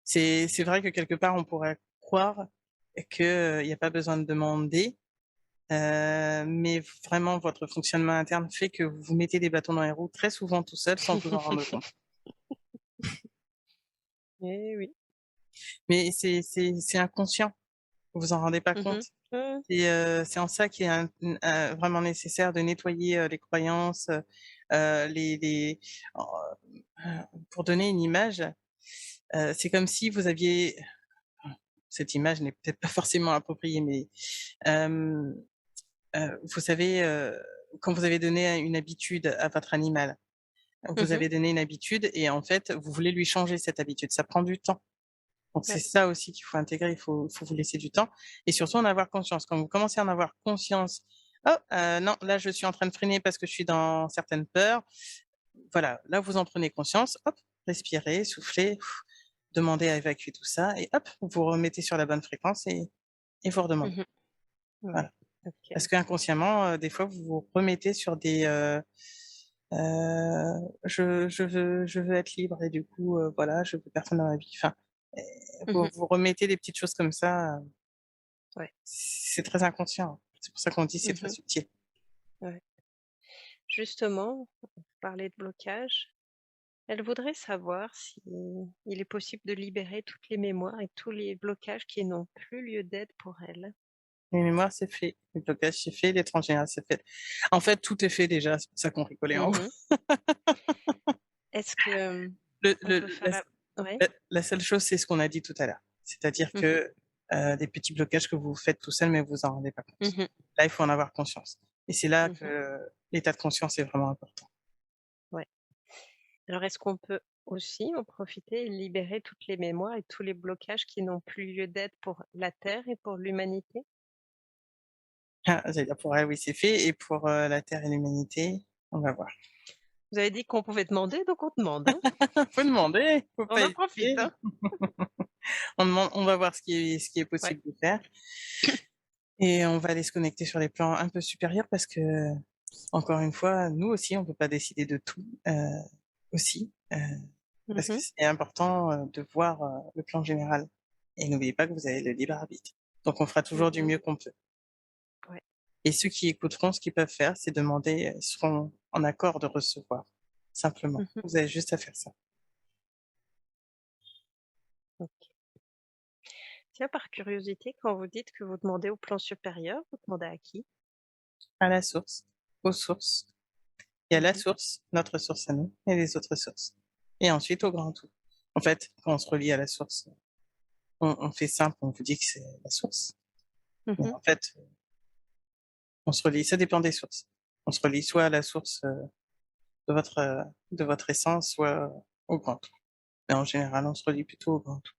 C'est vrai que quelque part on pourrait croire que, il y a pas besoin de demander, mais vraiment votre fonctionnement interne fait que vous vous mettez des bâtons dans les roues très souvent tout seul sans vous en rendre compte. Eh oui. Mais c'est inconscient, vous vous en rendez pas Mmh. compte. Ouais. C'est en ça qu'il est vraiment nécessaire de nettoyer, les croyances, les pour donner une image, C'est comme si vous aviez cette image n'est peut-être pas forcément appropriée, mais hem, vous savez, quand vous avez donné une habitude à votre animal, vous Mmh. avez donné une habitude et en fait, vous voulez lui changer cette habitude. Ça prend du temps. Donc c'est Ouais. ça aussi qu'il faut intégrer, il faut vous laisser du temps et surtout en avoir conscience. Quand vous commencez à en avoir conscience: «Oh, non, là je suis en train de freiner parce que je suis dans certaines peurs». Voilà, là vous en prenez conscience, hop, respirez, soufflez, demandez à évacuer tout ça et hop, vous remettez sur la bonne fréquence et vous redemandez. Mmh. Ouais. Voilà. Parce OK. qu'inconsciemment, des fois vous vous remettez sur des, je veux être libre et du coup, voilà, je veux personne dans ma vie. Enfin, vous Mmh. vous remettez des petites choses comme ça, Ouais. c'est très inconscient. C'est pour ça qu'on dit c'est très Mmh. subtil. Ouais. Justement, vous parlez de blocage. Elle voudrait savoir si il est possible de libérer toutes les mémoires et tous les blocages qui n'ont plus lieu d'être pour elle. Les mémoires, c'est fait, le blocage, c'est fait, les transgénéral, c'est fait. En fait, tout est fait déjà, c'est pour ça qu'on rigolait en haut. Mmh. Est-ce que, on peut La faire ouais? la seule chose, c'est ce qu'on a dit tout à l'heure. C'est-à-dire Mmh. que, des petits blocages que vous faites tout seul, mais vous en rendez pas compte. Mmh. Là, il faut en avoir conscience et c'est là Mmh. que l'état de conscience est vraiment important. Ouais. Alors est-ce qu'on peut aussi en profiter et libérer toutes les mémoires et tous les blocages qui n'ont plus lieu d'être pour la Terre et pour l'humanité? Ah, j'allais dire pour elle, oui, c'est fait et pour, la terre et l'humanité, on va voir. Vous avez dit qu'on pouvait demander, donc on demande, hein. Faut demander, faut On pas en profite, hésiter. hein. On va voir ce qui est Ouais. possible de faire et on va aller se connecter sur les plans un peu supérieurs parce que, encore une fois, nous aussi, on peut pas décider de tout, aussi, parce que Mmh. c'est important, de voir, le plan général et n'oubliez pas que vous avez le libre arbitre. Donc on fera toujours du Mmh. mieux qu'on peut Ouais. et ceux qui écouteront, ce qu'ils peuvent faire, c'est demander, ils seront en accord de recevoir, simplement. Mmh. Vous avez juste à faire ça. OK. Tiens, par curiosité, quand vous dites que vous demandez au plan supérieur, vous demandez à qui? À la source, aux sources. Il y a la Mmh. source, notre source à nous et les autres sources et ensuite au grand tout. En fait, quand on se relie à la source, on fait simple, on vous dit que c'est la source, mais Mmh. en fait, on se relie ça dépend des sources. On se relie soit à la source, de votre essence, soit au grand tout. Mais en général, on se relie plutôt au grand tout,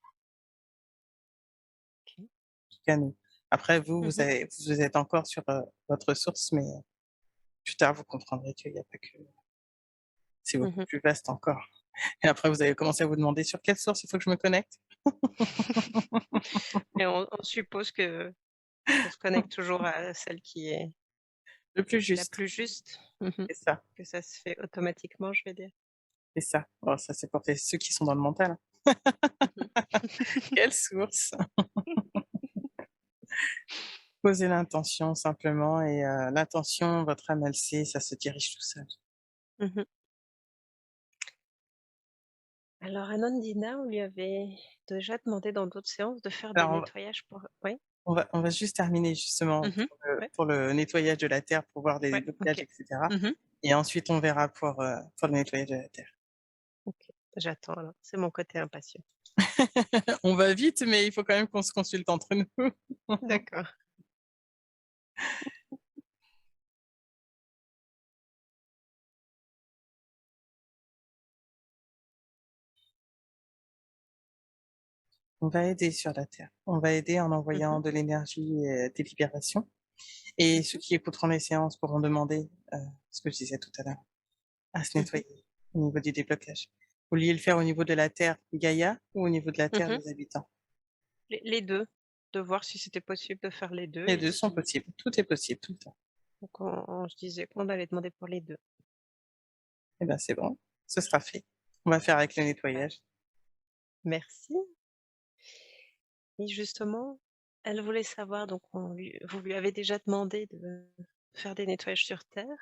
OK. qu'à nous. Après vous, Mmh. vous êtes encore sur, votre source, mais plus tard vous comprendrez qu'il y a pas que c'est beaucoup Mmh. plus vaste encore et après vous allez commencer à vous demander: «Sur quelle source il faut que je me connecte?» Et on suppose que on se connecte toujours à celle qui est Le plus la juste, plus juste. Mmh. c'est ça. Que ça se fait automatiquement, je vais dire. C'est ça. Bon, ça, c'est pour ceux qui sont dans le mental. Mmh. Quelle source? Posez l'intention simplement et l'intention, votre âme, elle sait, ça se dirige tout seul. Mmh. Alors Anandina, on lui avait déjà demandé dans d'autres séances de faire des Alors nettoyages pour oui? on va juste terminer justement Mmh. Ouais, pour le nettoyage de la terre, pour voir des ouais, blocages OK. et cetera Mmh. et ensuite on verra pour le nettoyage de la terre. OK. J'attends alors, c'est mon côté impatient. On va vite, mais il faut quand même qu'on se consulte entre nous. D'accord. On va aider sur la terre. On va aider en envoyant Mmh. de l'énergie et des libérations et ceux Mmh. qui écouteront les séances pourront demander, ce que je disais tout à l'heure. À se Mmh. nettoyer au niveau du déblocage. Vous vouliez le faire au niveau de la terre Gaïa ou au niveau de la terre Mmh. des habitants? Les 2, de voir si c'était possible de faire les 2 Les et 2 sont si possibles, tout est possible tout le temps. donc on se disait qu'on allait demander pour les 2. Eh ben, c'est bon, ce sera fait. On va faire avec le Super, nettoyage. merci. Et justement, elle voulait savoir donc vous lui avez déjà demandé de faire des nettoyages sur terre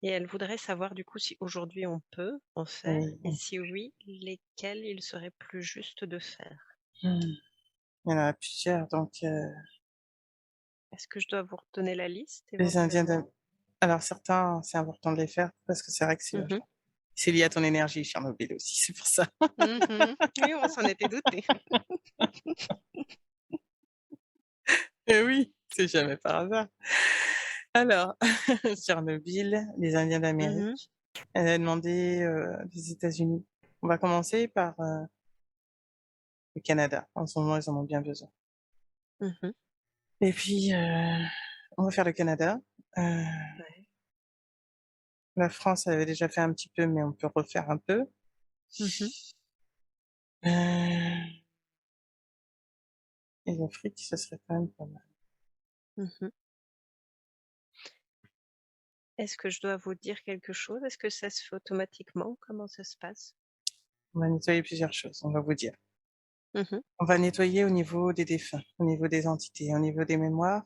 et elle voudrait savoir du coup si aujourd'hui on peut en faire Oui, et si oui, lesquels il serait plus juste de faire? il y en a plusieurs donc Est-ce que je dois vous redonner la liste les Indiens éventuellement? de alors certains, c'est important de les faire parce que c'est vrai que c'est Mmh. urgent. C'est lié à ton énergie, Tchernobyl aussi, c'est pour ça. Mmh. Oui, on s'en était douté. Eh oui, c'est jamais par hasard. Alors, Tchernobyl, les Indiens Mmh. d'Amérique, elle a demandé, les États-Unis. On va commencer par, le Canada. En ce moment, ils en ont bien besoin. Mmh. Et puis, on va faire le Canada. Heu, Ouais. la France, elle avait déjà fait un petit peu, mais on peut refaire un peu. Mmh. Heu et l'Afrique, ça serait quand même pas mal. Mmh. Est-ce que je dois vous dire quelque chose? Est-ce que ça se fait automatiquement? Comment ça se passe? On va nettoyer plusieurs choses, on va vous dire. Mmh. On va nettoyer au niveau des défunts, au niveau des entités, au niveau des mémoires.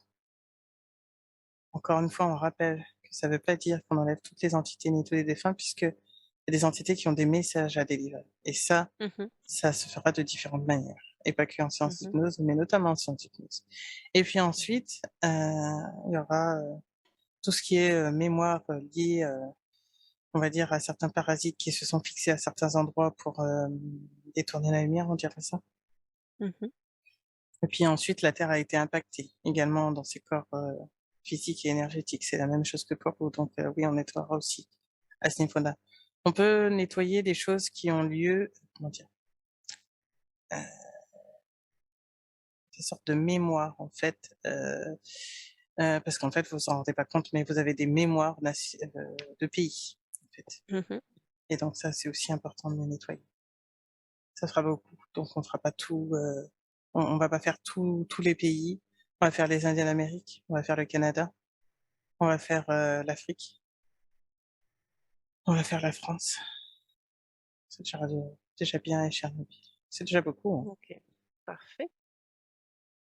Encore une fois, on rappelle que ça ne veut pas dire qu'on enlève toutes les entités ni tous les défunts, puisque il y a des entités qui ont des messages à délivrer. Et Mmh. ça se fera de différentes manières. Et pas que en séance Mmh. d'hypnose, mais notamment en séance d'hypnose. Et puis ensuite, il y aura tout ce qui est mémoire liée, on va dire, à certains parasites qui se sont fixés à certains endroits pour détourner la lumière, on dirait ça. Mmh. Et puis ensuite, la Terre a été impactée également dans ses corps physiques et énergétiques. C'est la même chose que pour vous. Donc oui, on nettoiera aussi à ce niveau-là. On peut nettoyer des choses qui ont lieu, comment dire, des sortes de mémoires en fait, parce qu'en fait, vous vous en rendez pas compte, mais vous avez des mémoires de pays, en fait. Mmh. Et donc ça, c'est aussi important de les nettoyer. Ça fera beaucoup. Donc on fera pas tout, on va pas faire tous les pays. On va faire les Indiens d'Amérique, on va faire le Canada, on va faire, l'Afrique, on va faire la France. C'est déjà bien et Tchernobyl. C'est déjà beaucoup, hein. OK, parfait.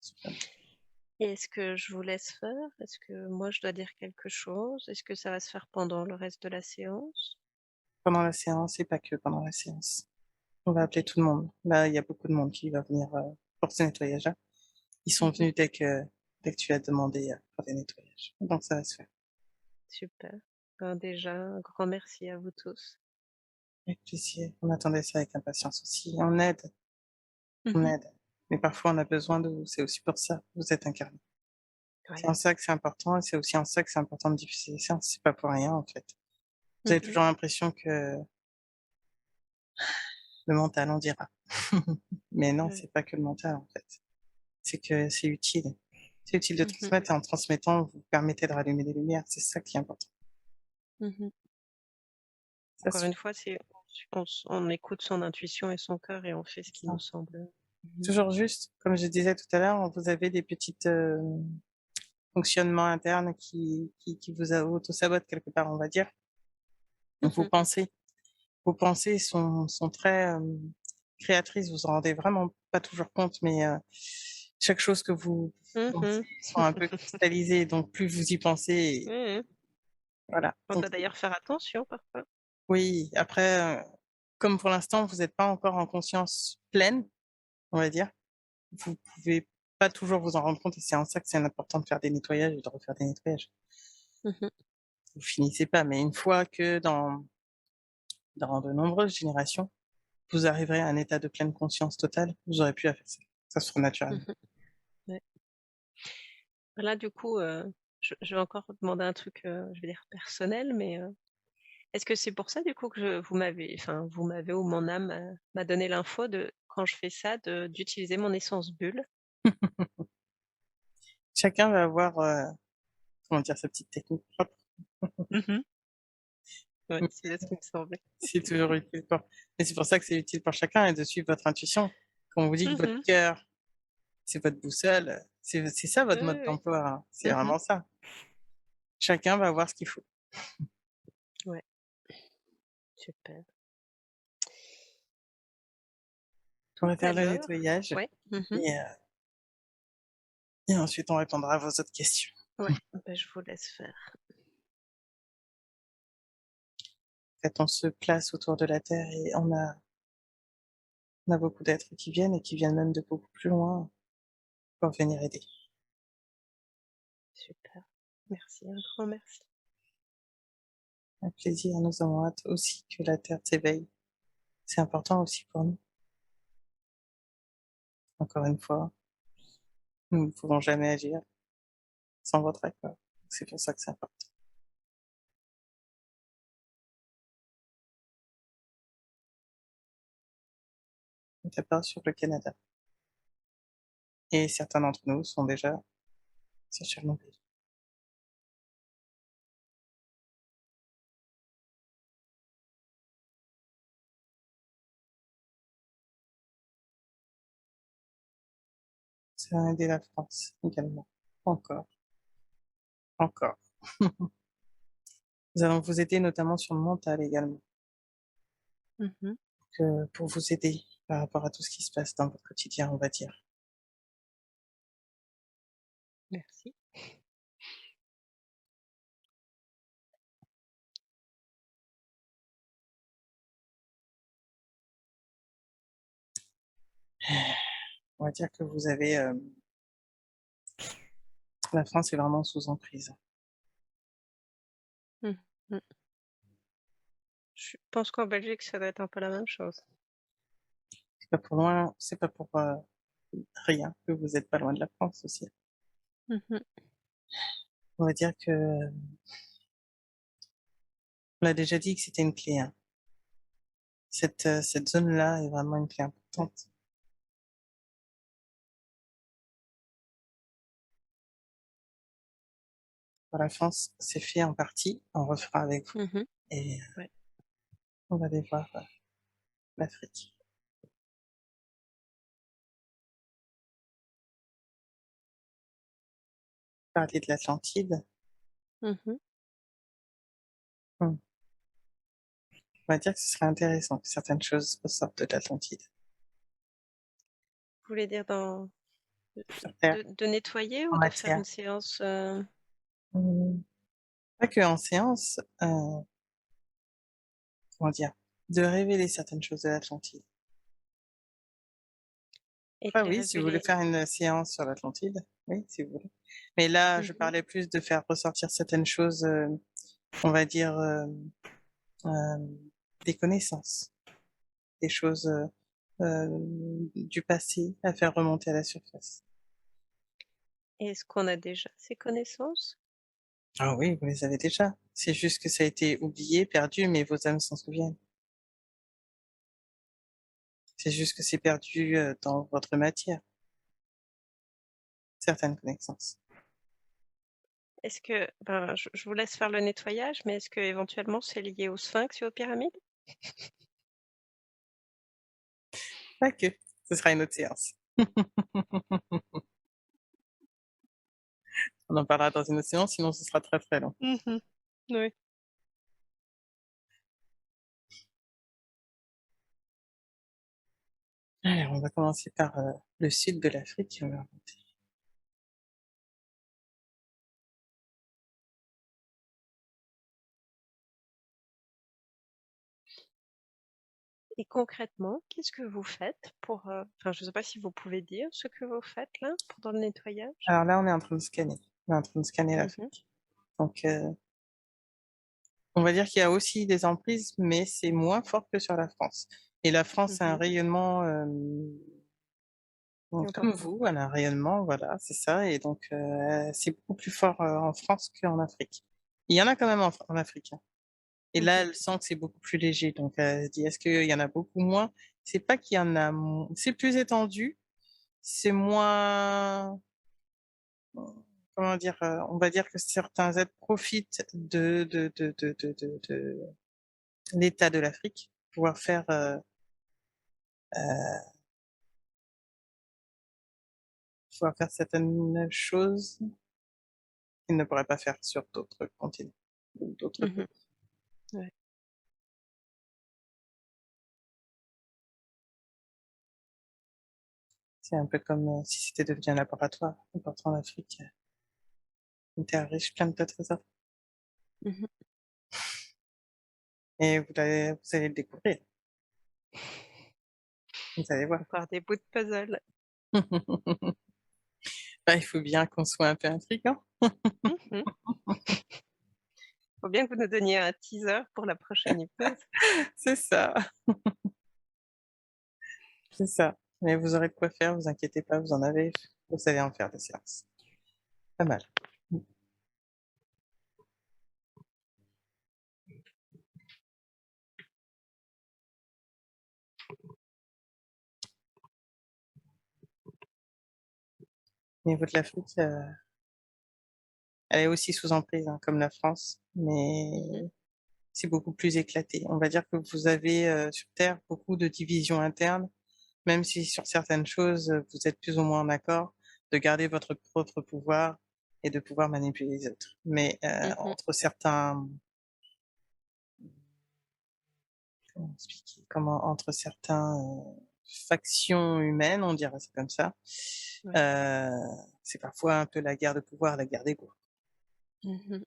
Super. Et est-ce que je vous laisse faire? Est-ce que moi je dois dire quelque chose? Est-ce que ça va se faire pendant le reste de la séance? Pendant la séance et pas que pendant la séance. On va appeler OK. tout le monde. Là, il y a beaucoup de monde qui va venir, pour ce nettoyage-là. Ils sont Mmh. venus dès que tu as demandé, pour des nettoyages. Donc ça va se faire. Super. Ben, déjà, un grand merci à vous tous. Avec plaisir. On attendait ça avec impatience aussi. On Mmh. aide. Mais parfois on a besoin de vous. C'est aussi pour ça, vous êtes incarnés. C'est Ouais. en ça que c'est important et c'est aussi en ça que c'est important de diffuser les séances. C'est pas pour rien, en fait. Vous avez Mmh. toujours l'impression que le mental, on dira. Mais non, Ouais. c'est pas que le mental, en fait. C'est que c'est utile. C'est utile de Mmh. transmettre et en transmettant, vous permettez de rallumer des lumières. C'est ça qui est important. Mmh. Ça Encore une suffit. fois, c'est on écoute son intuition et son cœur et on fait ce qui nous Ça. semble. Mmh. Toujours juste, comme je disais tout à l'heure, vous avez des petites fonctionnements internes qui vous auto-sabotent quelque part, on va dire. Donc, Mmh. vos pensées sont très créatrices. Vous en rendez vraiment pas toujours compte, mais chaque chose que vous Mmh. pensez sont un peu cristallisées. Donc, plus vous y pensez, Mmh. voilà. On Donc, doit d'ailleurs faire attention parfois. oui, après, comme pour l'instant, vous n'êtes pas encore en conscience pleine, on va dire, vous pouvez pas toujours vous en rendre compte et c'est en ça que c'est important de faire des nettoyages et de refaire des nettoyages. Mmh. Vous finissez pas, mais une fois que dans de nombreuses générations, vous arriverez à un état de pleine conscience totale, vous aurez plus à faire ça. Ça se fera naturellement. Mmh. Ouais. Là, du coup, je vais encore demander un truc, je vais dire personnel, mais, est-ce que c'est pour ça, du coup, que vous m'avez ou mon âme, m'a donné l'info de quand je fais ça, d'utiliser mon essence bulle? Chacun va avoir, comment dire, sa petite technique propre. Mmh. Ouais, Mais c'est bien ce qui me semblait. c'est toujours utile pour mais c'est pour ça que c'est utile pour chacun et de suivre votre intuition. Quand on vous dit que votre Mmh. cœur, c'est votre boussole, c'est ça Oui, votre mode oui, oui. d'emploi, hein. C'est Mmh. vraiment ça. Chacun va avoir ce qu'il faut. Ouais, super. On Tout va à faire le l'heure, nettoyage ouais. Mmh. et heu et ensuite on répondra à vos autres questions. Ouais, bah, je vous laisse faire. En fait, on se place autour de la Terre et on a beaucoup d'êtres qui viennent et qui viennent même de beaucoup plus loin pour venir aider. Super. Merci, un grand merci. avec plaisir. Nous avons hâte aussi que la Terre s'éveille. C'est important aussi pour nous. Encore une fois, nous ne pouvons jamais agir sans votre accord. C'est pour ça que c'est important. On tape sur le Canada. Et certains d'entre nous sont déjà sur Tchernobyl. Ça va aider la France également. Encore. Encore. Nous allons vous aider notamment sur le mental également, Mmh. pour vous aider par rapport à tout ce qui se passe dans votre quotidien, on va dire. Merci. On va dire que vous avez... la France est vraiment sous emprise. Mmh mh. Je pense qu'en Belgique, ça doit être un peu la même chose. C'est pas pour loin, c'est pas pour rien que vous n'êtes pas loin de la France aussi. Mmh. On va dire que on a déjà dit que c'était une clé, hein. Cette zone-là est vraiment une clé importante. Pour la France, c'est fait en partie. On refera avec vous Mmh. et Ouais. on va aller voir l'Afrique. Parler de l'Atlantide. Mmh. On va dire que ce serait intéressant que certaines choses ressortent de l'Atlantide. Vous voulez dire dans Sur Terre, de nettoyer en ou de faire matière. une séance, Mmh, pas que en séance, comment dire? De révéler certaines choses de l'Atlantide. et de Après les oui, si vous voulez révéler? faire une séance sur l'Atlantide, oui, si vous voulez. Mais là, je Mmh. parlais plus de faire ressortir certaines choses, on va dire, des connaissances, des choses, du passé à faire remonter à la surface. Est-ce qu'on a déjà ces connaissances? Ah oui, vous les avez déjà. C'est juste que ça a été oublié, perdu, mais vos âmes s'en souviennent. C'est juste que c'est perdu, dans votre matière, certaines connaissances. Est-ce que ben, je vous laisse faire le nettoyage, mais est-ce qu'éventuellement c'est lié au sphinx et aux pyramides? Pas que, ce sera une autre séance. On en parlera dans une autre séance, sinon ce sera très, très long. Mmh. Oui. Alors, on va commencer par, le sud de l'Afrique, on va remonter. Et concrètement, qu'est-ce que vous faites pour, enfin, je ne sais pas si vous pouvez dire ce que vous faites là, pendant le nettoyage? Alors là, on est en train de scanner. On est en train de scanner Mmh. l'Afrique. Donc, on va dire qu'il y a aussi des emprises, mais c'est moins fort que sur la France. Et la France a un Mmh. rayonnement, comme Important. vous, elle a un rayonnement, voilà, c'est ça. Et donc, c'est beaucoup plus fort en France qu'en Afrique. Il y en a quand même en Afrique, hein. Et là, Mmh. elle sent que c'est beaucoup plus léger. Donc, elle se dit, est-ce qu'il y en a beaucoup moins? C'est pas qu'il y en a, c'est plus étendu, c'est moins, comment dire, on va dire que certains êtres profitent de l'état de l'Afrique, pouvoir faire, certaines choses qu'ils ne pourraient pas faire sur d'autres continents ou d'autres Mmh. pays. Ouais. C'est un peu comme si c'était devenu un laboratoire important en Afrique, une terre riche, pleine de trésors. Mmh. Et vous allez le découvrir, vous allez voir. Encore des bouts de puzzle. Bah, il faut bien qu'on soit un peu intriguant. Mmh. Faut bien que vous nous donniez un teaser pour la prochaine hypnose. C'est ça, c'est ça. Mais vous aurez de quoi faire, vous inquiétez pas, vous en avez, vous allez en faire des séances. Pas mal. Mmh. Au niveau de l'Afrique, elle est aussi sous emprise, hein, comme la France, mais Mmh. c'est beaucoup plus éclaté. On va dire que vous avez, sur terre beaucoup de divisions internes, même si sur certaines choses, vous êtes plus ou moins en accord, de garder votre propre pouvoir et de pouvoir manipuler les autres. Mais, Mmh. entre certains comment expliquer? Comment entre certains, factions humaines, on dirait ça comme ça, Ouais. heu, c'est parfois un peu la guerre de pouvoir, la guerre d'ego. Mmh.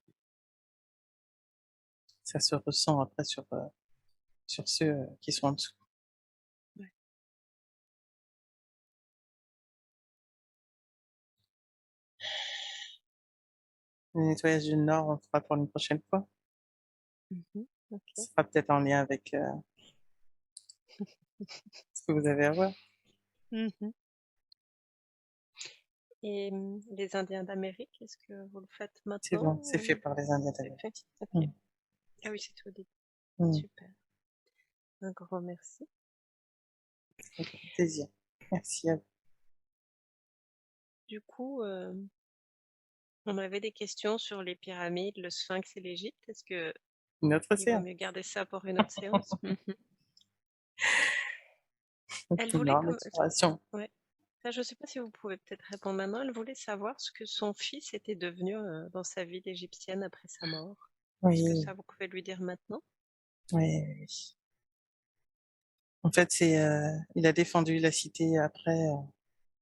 Ça se ressent après sur ceux, qui sont en dessous. Ouais. Le nettoyage du Nord, on le fera pour une prochaine fois. Mmh. OK. Ce sera peut-être en lien avec, ce que vous avez à voir. Mmh. Et les Indiens d'Amérique, est-ce que vous le faites C'est maintenant bon, c'est fait ou par les Indiens c'est fait? d'Amérique. OK. Mmh. Ah oui, c'est tout dit. Mmh. Super. Un grand merci. Avec grand plaisir. Merci à vous. Du coup, on avait des questions sur les pyramides, le Sphinx et l'Égypte. Est-ce que Une autre il vaut séance. mieux garder ça pour une autre séance? Mmh. Elle Une voulait énorme comme exploration. ouais. Ça, je ne sais pas si vous pouvez peut-être répondre maintenant. Elle voulait savoir ce que son fils était devenu, dans sa vie d'égyptienne après sa mort. Est-ce que Oui, ça, vous pouvez lui dire maintenant? oui, oui, oui. En fait, c'est, il a défendu la cité après,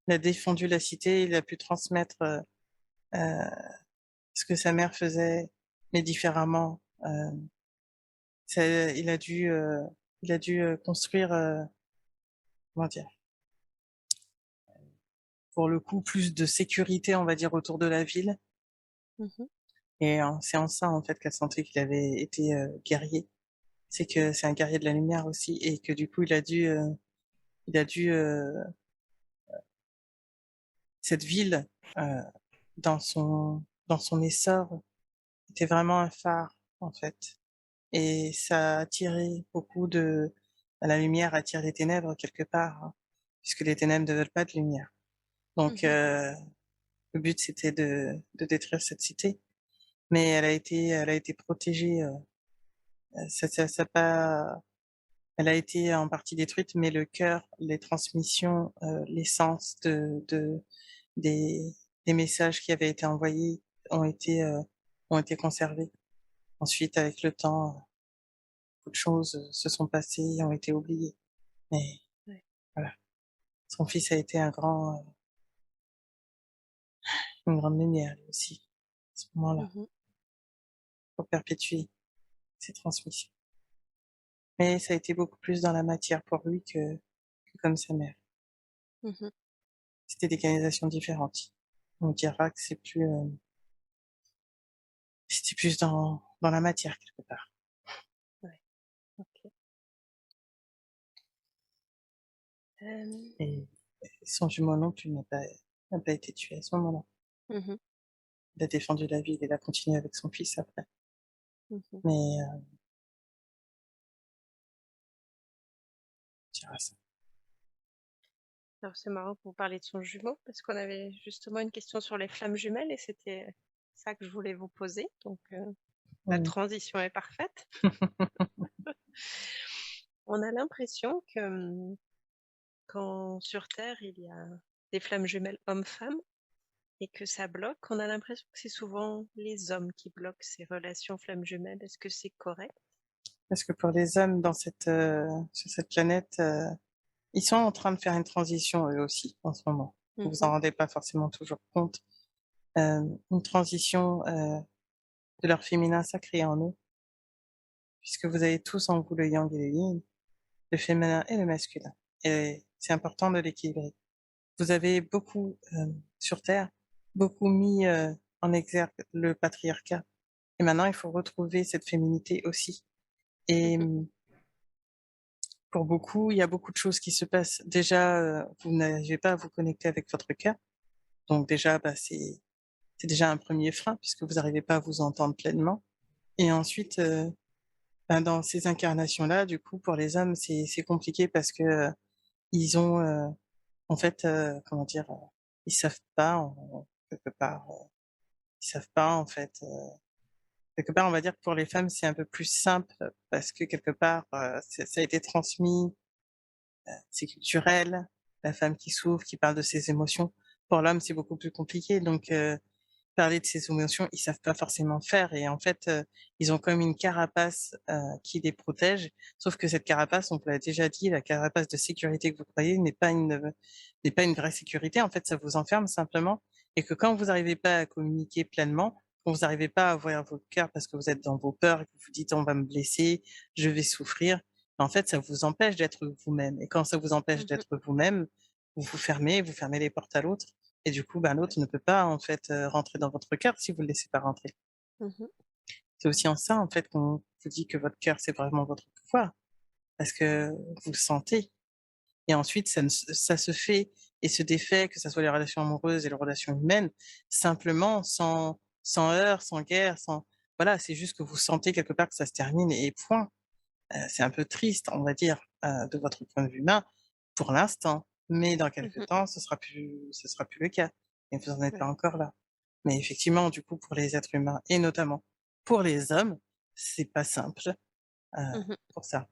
il a défendu la cité, il a pu transmettre, ce que sa mère faisait, mais différemment. C'est il a dû, construire, comment dire? Pour le coup, plus de sécurité, on va dire, autour de la ville Mmh. et c'est en ça, en fait, qu'elle sentait qu'il avait été, guerrier. C'est que c'est un guerrier de la lumière aussi et que du coup, il a dû, cette ville, heu, dans son essor, était vraiment un phare, en fait et ça a attiré beaucoup de la lumière attire les ténèbres quelque part, hein, puisque les ténèbres ne veulent pas de lumière. Donc Mmh. le but, c'était de détruire cette cité, mais elle a été protégée, ça a pas elle a été en partie détruite, mais le cœur, les transmissions, l'essence des des messages qui avaient été envoyés ont été, heu, ont été conservés. Ensuite, avec le temps, beaucoup de choses, se sont passées et ont été oubliées. Mais Ouais. voilà, son fils a été un grand, une grande lumière lui aussi, à ce moment-là, Mmh. pour perpétuer ces transmissions. Mais ça a été beaucoup plus dans la matière pour lui que comme sa mère. Mmh. C'était des canalisations différentes. On dira que c'est plus, c'était plus dans la matière quelque part Ouais. OK. Hem, et son jumeau non plus n'a pas été tué à ce moment-là. mmh. Il a défendu la ville et il a continué avec son fils après. Mmh. Mais, on dira ça. Alors c'est marrant que vous parliez de son jumeau parce qu'on avait justement une question sur les flammes jumelles et c'était ça que je voulais vous poser. Donc, la Mmh. transition est parfaite. On a l'impression que, quand sur Terre, il y a des flammes jumelles hommes-femmes et que ça bloque, on a l'impression que c'est souvent les hommes qui bloquent ces relations flammes jumelles. Est-ce que c'est correct? Parce que pour les hommes dans cette, sur cette planète, ils sont en train de faire une transition eux aussi en ce moment. Vous vous en Mmh. rendez pas forcément toujours compte. Une transition, de leur féminin sacré en eux, puisque vous avez tous en vous le yang et le yin, le féminin et le masculin et c'est important de l'équilibrer. Vous avez beaucoup, sur terre, beaucoup mis, en exergue le patriarcat et maintenant il faut retrouver cette féminité aussi. Et Mmh. pour beaucoup, il y a beaucoup de choses qui se passent. Déjà, vous n'arrivez pas à vous connecter avec votre cœur, donc déjà, bah, c'est déjà un premier frein puisque vous n'arrivez pas à vous entendre pleinement. Et ensuite, ben, dans ces incarnations-là, du coup, pour les hommes, c'est compliqué parce que, ils ont, en fait, comment dire? Ils savent pas quelque part, ils savent pas en fait, quelque part, on va dire que pour les femmes, c'est un peu plus simple parce que quelque part, ça a été transmis, c'est culturel. La femme qui souffre, qui parle de ses émotions. Pour l'homme, c'est beaucoup plus compliqué donc parler de ses émotions, ils savent pas forcément faire et en fait, ils ont comme une carapace, qui les protège. Sauf que cette carapace, on vous l'a déjà dit, la carapace de sécurité que vous croyez n'est pas une vraie sécurité. En fait, ça vous enferme simplement et que quand vous n'arrivez pas à communiquer pleinement, quand vous n'arrivez pas à ouvrir votre cœur parce que vous êtes dans vos peurs et que vous vous dites: «On va me blesser, je vais souffrir», en fait, ça vous empêche d'être vous-même et quand ça vous empêche Mmh. d'être vous-même, vous fermez les portes à l'autre et du coup, ben, l'autre ne peut pas, en fait, rentrer dans votre cœur si vous le laissez pas rentrer. Mmh. C'est aussi en ça, en fait, qu'on vous dit que votre cœur, c'est vraiment votre pouvoir, parce que vous le sentez et ensuite ça se fait et se défait, que ça soit les relations amoureuses et les relations humaines, simplement sans heurts, sans guerre, sans voilà, c'est juste que vous sentez quelque part que ça se termine et point. C'est un peu triste, on va dire, de votre point de vue humain, pour l'instant, mais dans quelque Mmh. temps, ce sera plus le cas et vous en êtes pas Ouais. encore là. Mais effectivement, du coup, pour les êtres humains et notamment pour les hommes, c'est pas simple, heu, Mmh. pour ça.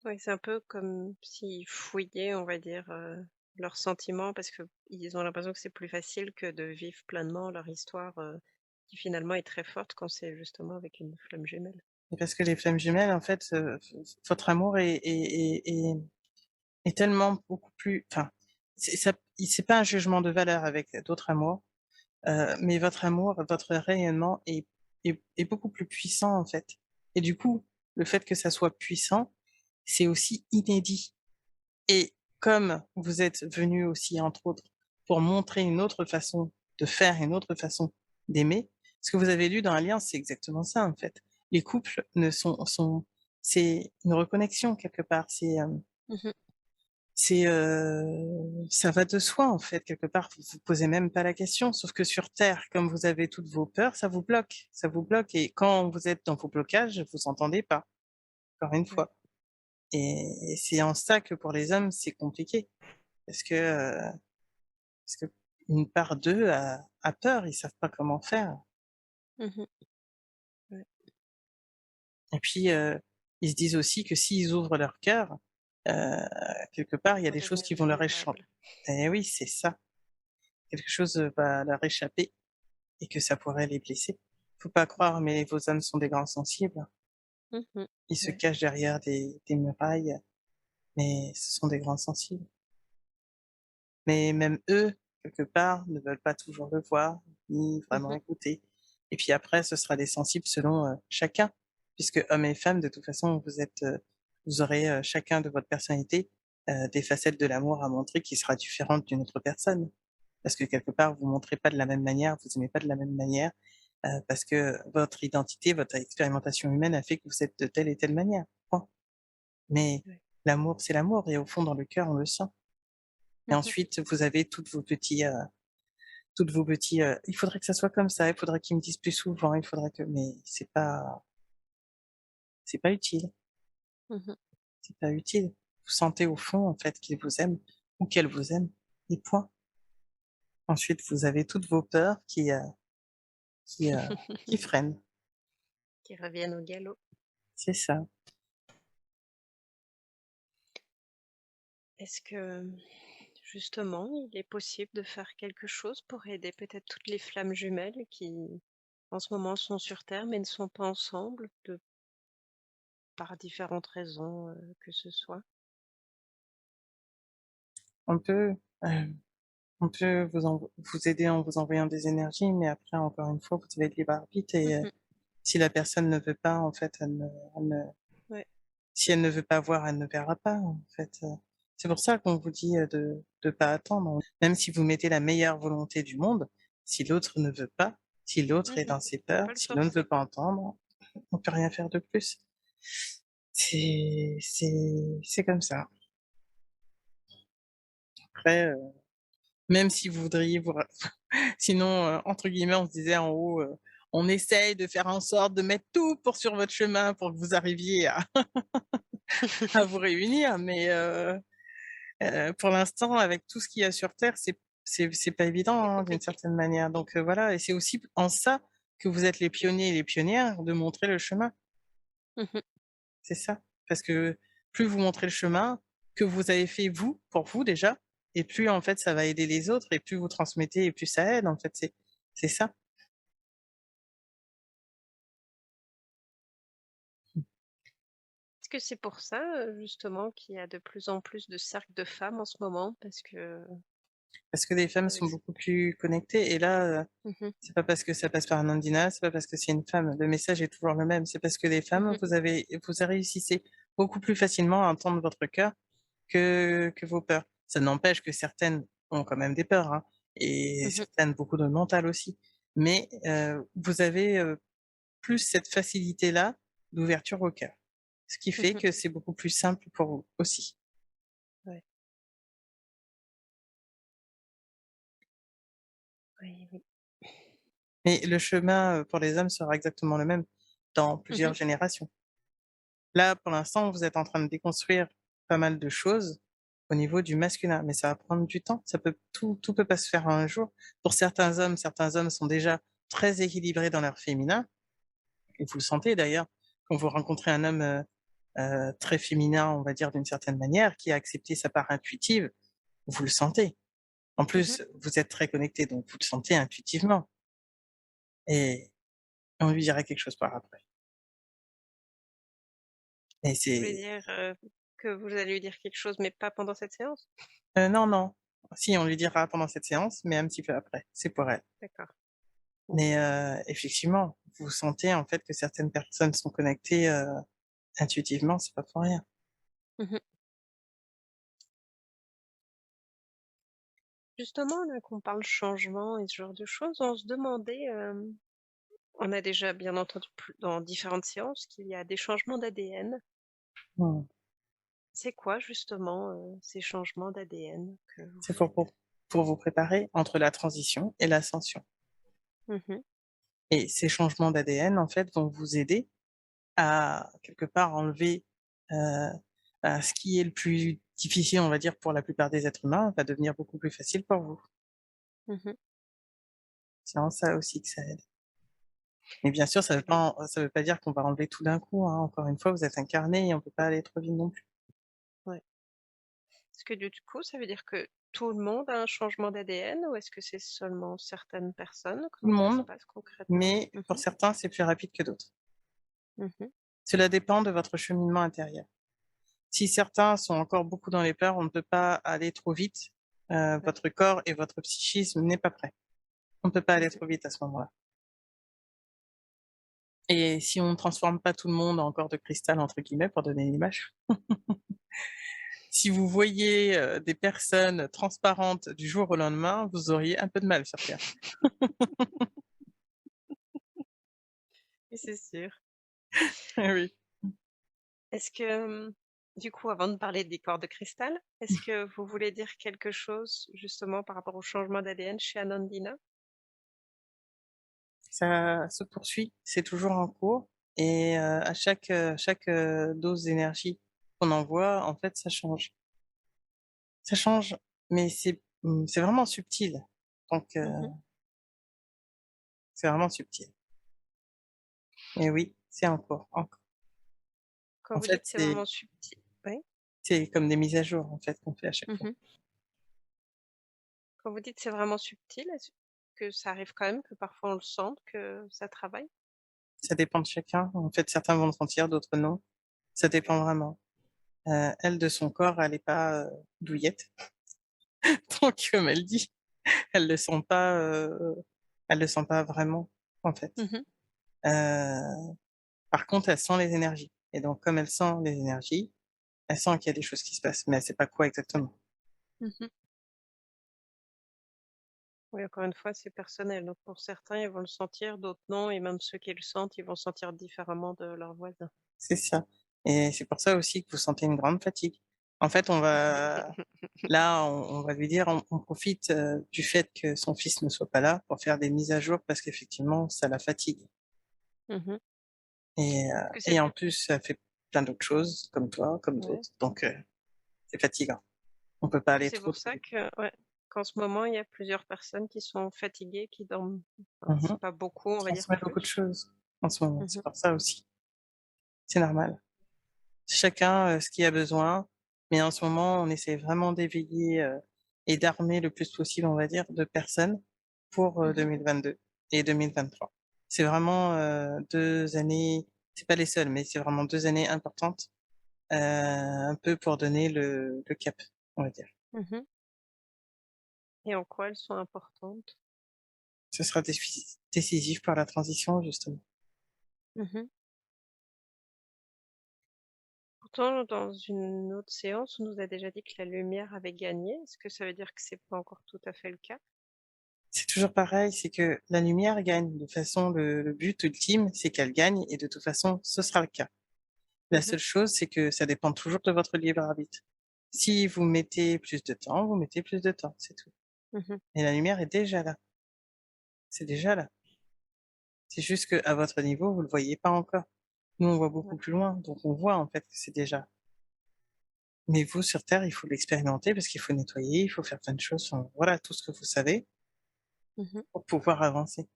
Ouais, c'est un peu comme s'ils fouillaient, on va dire, leurs sentiments parce qu'ils ont l'impression que c'est plus facile que de vivre pleinement leur histoire, qui finalement est très forte quand c'est justement avec une flamme jumelle. Et parce que les flammes jumelles, en fait, votre amour est tellement beaucoup plus enfin, c'est pas un jugement de valeur avec d'autres amours, mais votre amour, votre rayonnement est beaucoup plus puissant, en fait et du coup, le fait que ça soit puissant, c'est aussi inédit et comme vous êtes venus aussi, entre autres, pour montrer une autre façon de faire, une autre façon d'aimer, ce que vous avez lu dans Alliance, c'est exactement ça, en fait. Les couples ne sont c'est une reconnexion quelque part, Mmh. ça va de soi, en fait, quelque part. Vous vous posez même pas la question. Sauf que sur terre, comme vous avez toutes vos peurs, ça vous bloque et quand vous êtes dans vos blocages, vous entendez pas, encore une Ouais. fois et c'est en ça que pour les hommes, c'est compliqué parce que, parce qu'une part d'eux a peur, ils savent pas comment faire Mmh. Ouais. et puis, ils se disent aussi que s'ils ouvrent leur cœur, heu, quelque part, il y a Vont des choses devenir qui vont leur échapper. vulnérables. Et oui, c'est ça. Quelque chose, va leur échapper et que ça pourrait les blesser. Faut pas Ouais. croire, mais vos hommes sont des grands sensibles. Mmh. Ils se Ouais. cachent derrière des murailles, mais ce sont des grands sensibles. Mais même eux, quelque part, ne veulent pas toujours le voir, ni vraiment Mmh. écouter. Et puis après, ce sera des sensibles selon, chacun, puisque hommes et femmes, de toute façon, vous aurez, chacun de votre personnalité, des facettes de l'amour à montrer qui sera différente d'une autre personne. Parce que quelque part, vous montrez pas de la même manière, vous aimez pas de la même manière, parce que votre identité, votre expérimentation humaine a fait que vous êtes de telle et telle manière, point. Mais Ouais. l'amour, c'est l'amour et au fond, dans le cœur, on le sent. Et Mmh. ensuite, vous avez toutes vos petits, «Il faudrait que ça soit comme ça, il faudrait qu'ils me disent plus souvent, il faudrait que» mais c'est pas utile, Mmh. c'est pas utile. Vous sentez au fond, en fait, qu'ils vous aiment ou qu'elles vous aiment et point. Ensuite, vous avez toutes vos peurs qui, heu, qui freinent. Qui reviennent au galop. C'est ça. Est-ce que, justement, il est possible de faire quelque chose pour aider peut-être toutes les flammes jumelles qui, en ce moment, sont sur terre mais ne sont pas ensemble par différentes raisons, que ce soit? On peut, heu, on peut vous aider en vous envoyant des énergies, mais après, encore une fois, vous avez le libre arbitre et Mmh. si la personne ne veut pas, en fait, elle ne Ouais. si elle ne veut pas voir, elle ne verra pas, en fait, c'est pour ça qu'on vous dit, de pas attendre. Même si vous mettez la meilleure volonté du monde, si l'autre ne veut pas, Si l'autre est Mmh. dans ses On peut peurs, pas le si l'autre ne veut forcer. pas entendre, on peut rien faire de plus. C'est comme ça. Après, même si vous voudriez vous ra sinon, entre guillemets, on se disait en haut, on essaye de faire en sorte de mettre tout pour sur votre chemin pour que vous arriviez à à vous réunir, mais pour l'instant, avec tout ce qu'il y a sur terre, c'est pas évident, C'est hein, d'une compliqué. certaine manière, donc voilà, et c'est aussi en ça que vous êtes les pionniers et les pionnières de montrer le chemin, Mmh. c'est ça. Parce que plus vous montrez le chemin que vous avez fait vous, pour vous déjà, et plus en fait ça va aider les autres, et plus vous transmettez et plus ça aide, en fait, c'est ça. Est-ce que c'est pour ça, justement, qu'il y a de plus en plus de cercles de femmes en ce moment? Parce que Parce que les femmes avec sont c beaucoup plus connectées, et là, mmh c'est pas parce que ça passe par un Andina, c'est pas parce que c'est une femme. Le message est toujours le même. C'est parce que les femmes, Mmh. vous réussissez beaucoup plus facilement à entendre votre cœur que vos peurs. Ça n'empêche que certaines ont quand même des peurs, hein, et Mmh. certaines beaucoup de mental aussi. Mais, vous avez, plus cette facilité-là d'ouverture au cœur. Ce qui fait Mmh. que c'est beaucoup plus simple pour vous aussi. Ouais. Oui, oui. Mais le chemin, pour les hommes sera exactement le même dans Mmh. plusieurs générations. Là, pour l'instant, vous êtes en train de déconstruire pas mal de choses au niveau du masculin, mais ça va prendre du temps. Ça peut tout peut pas se faire en un jour. Pour certains hommes sont déjà très équilibrés dans leur féminin, et vous le sentez d'ailleurs quand vous rencontrez un homme, très féminin, on va dire d'une certaine manière, qui a accepté sa part intuitive, vous le sentez. En Mmh. plus, vous êtes très connectés, donc vous le sentez intuitivement, et on lui dira quelque chose par après, et Vous voulez c'est dire, que vous allez lui dire quelque chose, mais pas pendant cette séance? non, non. Si, on lui dira pendant cette séance, mais un petit peu après, c'est pour elle. D'accord. Mais OK. effectivement, vous sentez en fait que certaines personnes sont connectées, intuitivement, c'est pas pour rien. Mmh. Justement, là, qu'on parle changement et ce genre de choses, on se demandait, on a déjà bien entendu dans différentes séances qu'il y a des changements d'ADN. Mmh. C'est quoi justement, ces changements d'ADN que vous C'est faites? pour vous préparer entre la transition et l'ascension, Mmh. et ces changements d'ADN, en fait, vont vous aider à quelque part enlever, heu, ce qui est le plus difficile, on va dire, pour la plupart des êtres humains, va devenir beaucoup plus facile pour vous. Mmh. C'est en ça aussi que ça aide. Mais bien sûr, Que du ça veut pas dire qu'on va enlever tout d'un coup, hein. Encore une fois, vous êtes incarné et on peut pas aller trop vite non plus. Ouais. Est-ce que du coup, ça veut dire que tout le monde a un changement d'ADN ou est-ce que c'est seulement certaines personnes? Tout le Comment ça se monde, passe concrètement? mais Mmh pour mh. certains, c'est plus rapide que d'autres. Mmh. Cela dépend de votre cheminement intérieur. Si certains sont encore beaucoup dans les peurs, on ne peut pas aller trop vite. Ouais. Votre corps et votre psychisme n'est pas prêt. On ne peut pas aller Mmh. trop vite à ce moment-là. Et si on ne transforme pas tout le monde en corps de cristal, entre guillemets, pour donner une image, si vous voyez, des personnes transparentes du jour au lendemain, vous auriez un peu de mal sur terre. Oui, c'est sûr. Oui. Est-ce que, du coup, avant de parler des corps de cristal, est-ce que vous voulez dire quelque chose justement par rapport au changement d'ADN chez Anandina? Ça se poursuit, c'est toujours en cours, et à chaque, dose d'énergie qu'on envoie, en fait, ça change. Ça change, mais c'est vraiment subtil, donc Mmh. c'est vraiment subtil. Et oui, c'est en cours, Quand en vous fait, dites c'est vraiment subtil, oui? c'est comme des mises à jour, en fait, qu'on fait à chaque fois. Mmh. Quand vous dites c'est vraiment subtil, est-ce que ça arrive quand même que parfois on le sente que ça travaille? Ça dépend de chacun, en fait, certains vont le sentir, d'autres non. Ça dépend vraiment. Elle, de son corps, elle est pas, douillette, donc comme elle dit, elle le sent pas, elle le sent pas vraiment, en fait. Mmh. Heu, Par contre, elle sent les énergies, et donc comme elle sent les énergies, elle sent qu'il y a des choses qui se passent, mais elle sait pas quoi exactement. Mmh. Oui, encore une fois, c'est personnel. Donc pour certains, ils vont le sentir, d'autres non, et même ceux qui le sentent, ils vont le sentir différemment de leurs voisins. C'est ça et c'est pour ça aussi que vous sentez une grande fatigue. En fait, on va là, on va lui dire on profite, du fait que son fils ne soit pas là pour faire des mises à jour parce qu'effectivement ça la fatigue Mmh. Est-ce que et c'est en plus, ça fait plein d'autres choses comme toi, comme ouais, d'autres, donc c'est fatigant. On peut pas aller c'est trop, pour trop ça vite. que ouais, qu'en ce moment, il y a plusieurs personnes qui sont fatiguées, qui dorment, enfin, Mmh. c'est pas beaucoup, on va dire Transmet beaucoup de plus. choses en ce moment, Mmh. c'est pour ça aussi. C'est normal. Chacun, ce qu'il a besoin, mais en ce moment, on essaie vraiment d'éveiller, et d'armer le plus possible, on va dire, de personnes pour, Mmh. 2022 et 2023. C'est vraiment, 2 années, c'est pas les seules, mais c'est vraiment 2 années importantes, un peu pour donner le cap, on va dire. Mmh. Et en quoi elles sont importantes? Ce sera décisif pour la transition, justement. Mmh. Pourtant, dans une autre séance, on nous a déjà dit que la lumière avait gagné. Est-ce que ça veut dire que c'est pas encore tout à fait le cas? C'est toujours pareil, c'est que la lumière gagne. De toute façon, le but ultime, c'est qu'elle gagne et de toute façon, ce sera le cas. La Mmh. seule chose, c'est que ça dépend toujours de votre libre arbitre. Si vous mettez plus de temps, vous mettez plus de temps, c'est tout. Mmh. Et la lumière est déjà là, c'est déjà là. C'est juste qu'à votre niveau, vous le voyez pas encore. Nous, on voit Ouais. beaucoup plus loin, donc on voit en fait que c'est déjà. Mais vous, sur Terre, il faut l'expérimenter parce qu'il faut nettoyer, il faut faire plein de choses. Enfin, voilà, tout ce que vous savez Mmh. pour pouvoir avancer.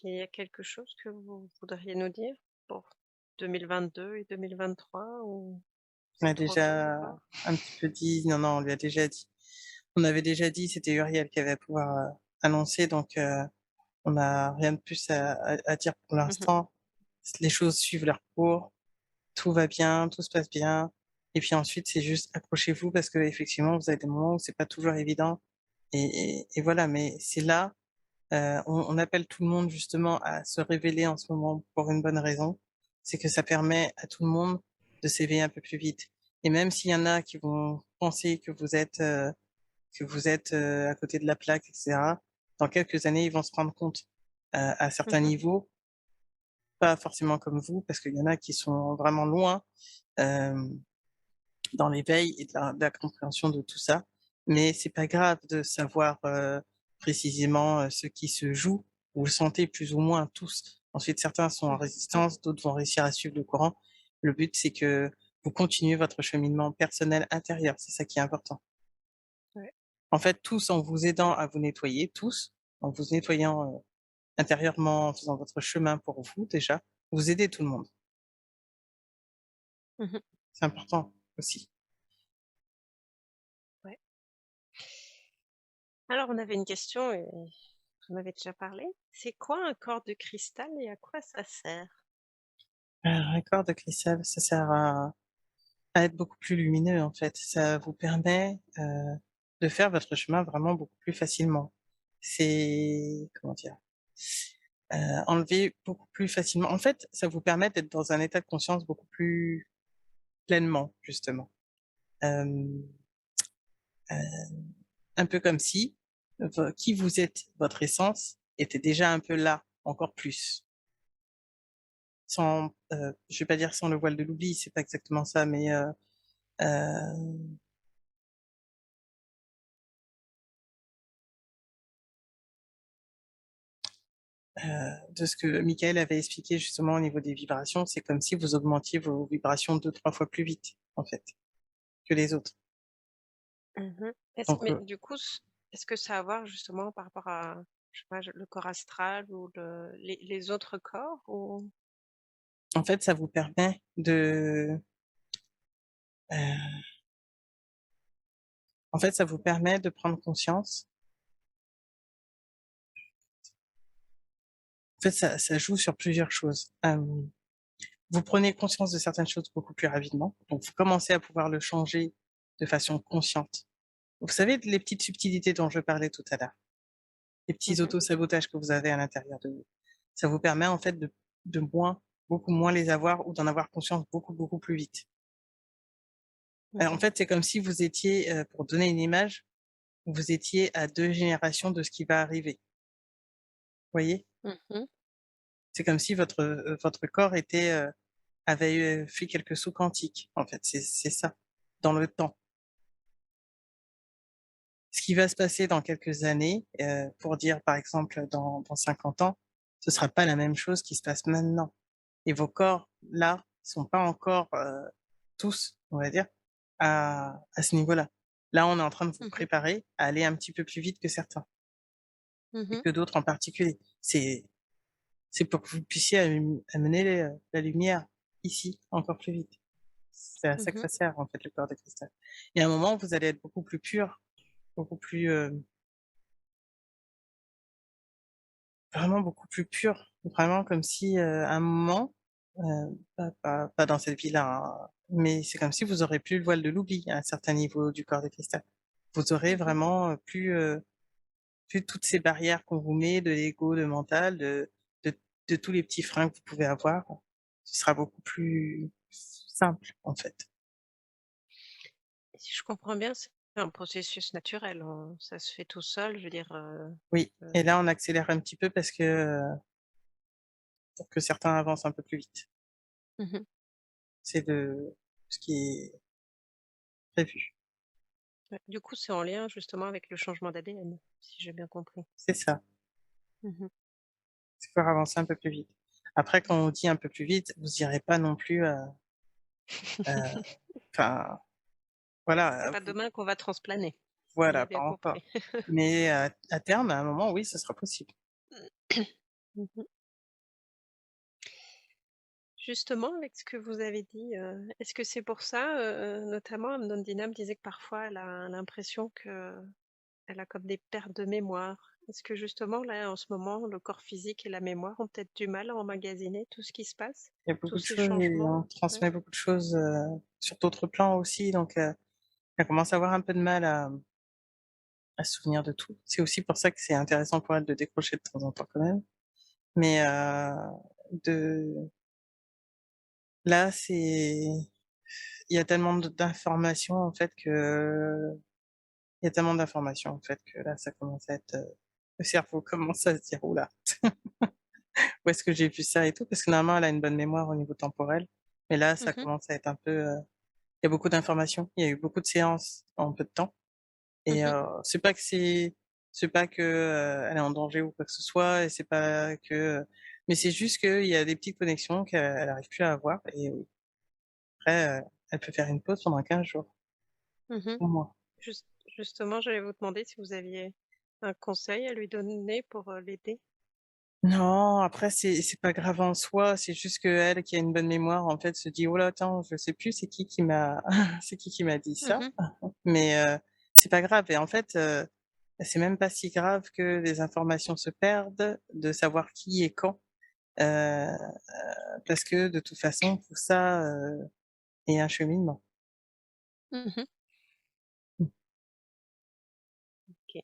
Il y a quelque chose que vous voudriez nous dire pour 2022 et 2023 ou On a c'est trop tôt déjà encore? un petit peu dit, non, non, on lui a déjà dit. On avait déjà dit, c'était Uriel qui avait à pouvoir annoncer, donc on n'a rien de plus à dire pour Mmh. l'instant. Les choses suivent leur cours, tout va bien, tout se passe bien. Et puis ensuite, c'est juste accrochez-vous parce que effectivement, vous avez des moments où c'est pas toujours évident. Et voilà, mais c'est là, on appelle tout le monde justement à se révéler en ce moment pour une bonne raison. C'est que ça permet à tout le monde de s'éveiller un peu plus vite. Et même s'il y en a qui vont penser que vous êtes à côté de la plaque, etc., dans quelques années, ils vont se rendre compte à certains Mmh. niveaux, pas forcément comme vous, parce qu'il y en a qui sont vraiment loin euh, dans l'éveil et de la compréhension de tout ça. Mais c'est pas grave de savoir précisément ce qui se joue. Vous le sentez plus ou moins tous. Ensuite, certains sont en Mmh. résistance, d'autres vont réussir à suivre le courant. Le but, c'est que vous continuez votre cheminement personnel intérieur. C'est ça qui est important. Ouais. En fait, tous en vous aidant à vous nettoyer, tous, en vous nettoyant intérieurement, en faisant votre chemin pour vous déjà, vous aidez tout le monde. Mmh. C'est important aussi. Ouais. Alors on avait une question et j'en avais déjà parlé. C'est quoi un corps de cristal et à quoi ça sert? Un raccord de cristal, ça sert à être beaucoup plus lumineux en fait. Ça vous permet de faire votre chemin vraiment beaucoup plus facilement. C'est comment dire? Enlever beaucoup plus facilement. En fait, ça vous permet d'être dans un état de conscience beaucoup plus pleinement, justement. Hem, un peu comme si qui vous êtes, votre essence, était déjà un peu là, encore plus. Sans, je vais pas dire sans le voile de l'oubli, c'est pas exactement ça, mais heu, de ce que Michael avait expliqué justement au niveau des vibrations, c'est comme si vous augmentiez vos vibrations 2-3 fois plus vite, en fait, que les autres. Mmh. Est-ce Donc mais du coup, est-ce que ça a à voir justement par rapport à, je sais pas, le corps astral ou les autres corps ou? en fait, ça vous permet heu, en fait, ça vous permet de prendre conscience. En fait, ça joue sur plusieurs choses. Vous prenez conscience de certaines choses beaucoup plus rapidement, donc vous commencez à pouvoir le changer de façon consciente. Vous savez, les petites subtilités dont je parlais tout à l'heure, les petits Mmh. auto-sabotages que vous avez à l'intérieur de vous, ça vous permet en fait de beaucoup moins les avoir ou d'en avoir conscience beaucoup, beaucoup plus vite. En Mmh. fait, c'est comme si vous étiez, pour donner une image, vous étiez à 2 générations de ce qui va arriver. Vous voyez? Mmh mh. C'est comme si votre corps était, avait, fait quelques sauts quantiques, en fait, c'est ça, dans le temps. Ce qui va se passer dans quelques années, pour dire, par exemple, dans 50 ans, ce sera pas la même chose qui se passe maintenant et vos corps, là, sont pas encore, tous, on va dire, à ce niveau-là. Là, on est en train de vous Mmh mh. préparer à aller un petit peu plus vite que certains Mmh et mh. que d'autres en particulier. C'est pour que vous puissiez amener la lumière ici, encore plus vite. C'est à ça que Mmh. ça sert, en fait, le corps de cristal et à un moment, vous allez être beaucoup plus pur, beaucoup plus, vraiment beaucoup plus pur. Vraiment comme si, à un moment, pas dans cette vie-là, hein, mais c'est comme si vous aurez plus le voile de l'oubli à un certain niveau du corps de cristal. Vous aurez Mmh. vraiment, plus toutes ces barrières qu'on vous met de l'ego, de mental, de de tous les petits freins que vous pouvez avoir. Ce sera beaucoup plus simple, en fait. Si je comprends bien, c'est un processus naturel, ça se fait tout seul, je veux dire, Oui et heu là, on accélère un petit peu parce que, pour que certains avancent un peu plus vite. mmh mh. C'est ce qui est prévu. Ouais, du coup, c'est en lien justement avec le changement d'ADN, si j'ai bien compris. C'est ça. Mmh mh. C'est pouvoir avancer un peu plus vite. Après, quand on dit un peu plus vite, vous irez pas non plus, enfin, C'est voilà, pas demain qu'on va transplaner. On a voilà, pas bien compris. encore. Mais à terme, à un moment, oui, ce sera possible. Mmh mh. Justement, avec ce que vous avez dit, est-ce que c'est pour ça, notamment Amandine me disait que parfois elle a l'impression qu'elle a comme des pertes de mémoire. Est-ce que justement là, en ce moment, le corps physique et la mémoire ont peut-être du mal à emmagasiner tout ce qui se passe? Il y a Tous beaucoup de ces choses et on changements? Ouais. transmet beaucoup de choses, sur d'autres plans aussi, donc elle commence à avoir un peu de mal à se souvenir de tout. C'est aussi pour ça que c'est intéressant pour elle de décrocher de temps en temps quand même. Mais de là, il y a tellement d'informations en fait que il y a tellement d'informations en fait que là, ça commence à être, le cerveau commence à se dire: «Ouh là, où est-ce que j'ai vu ça et tout?» parce que normalement elle a une bonne mémoire au niveau temporel. Mais là, ça Mmh mh. commence à être un peu, il y a beaucoup d'informations. Il y a eu beaucoup de séances en peu de temps et Mmh. c'est pas que, elle est en danger ou quoi que ce soit et c'est pas que, mais c'est juste qu'il y a des petites connexions qu'elle arrive plus à avoir et oui, après, elle peut faire une pause pendant 15 jours, Mmh. au moins. Justement, j'allais vous demander si vous aviez un conseil à lui donner pour, l'aider? Non, après c'est pas grave en soi, c'est juste qu'elle qui a une bonne mémoire, en fait, se dit: «Oh là, attends, je sais plus c'est qui m'a c'est qui m'a dit Mmh ça?» mh. mais c'est pas grave et en fait, c'est même pas si grave que les informations se perdent, de savoir qui et quand, heu, parce que de toute façon tout ça, est un cheminement. Mmh. OK.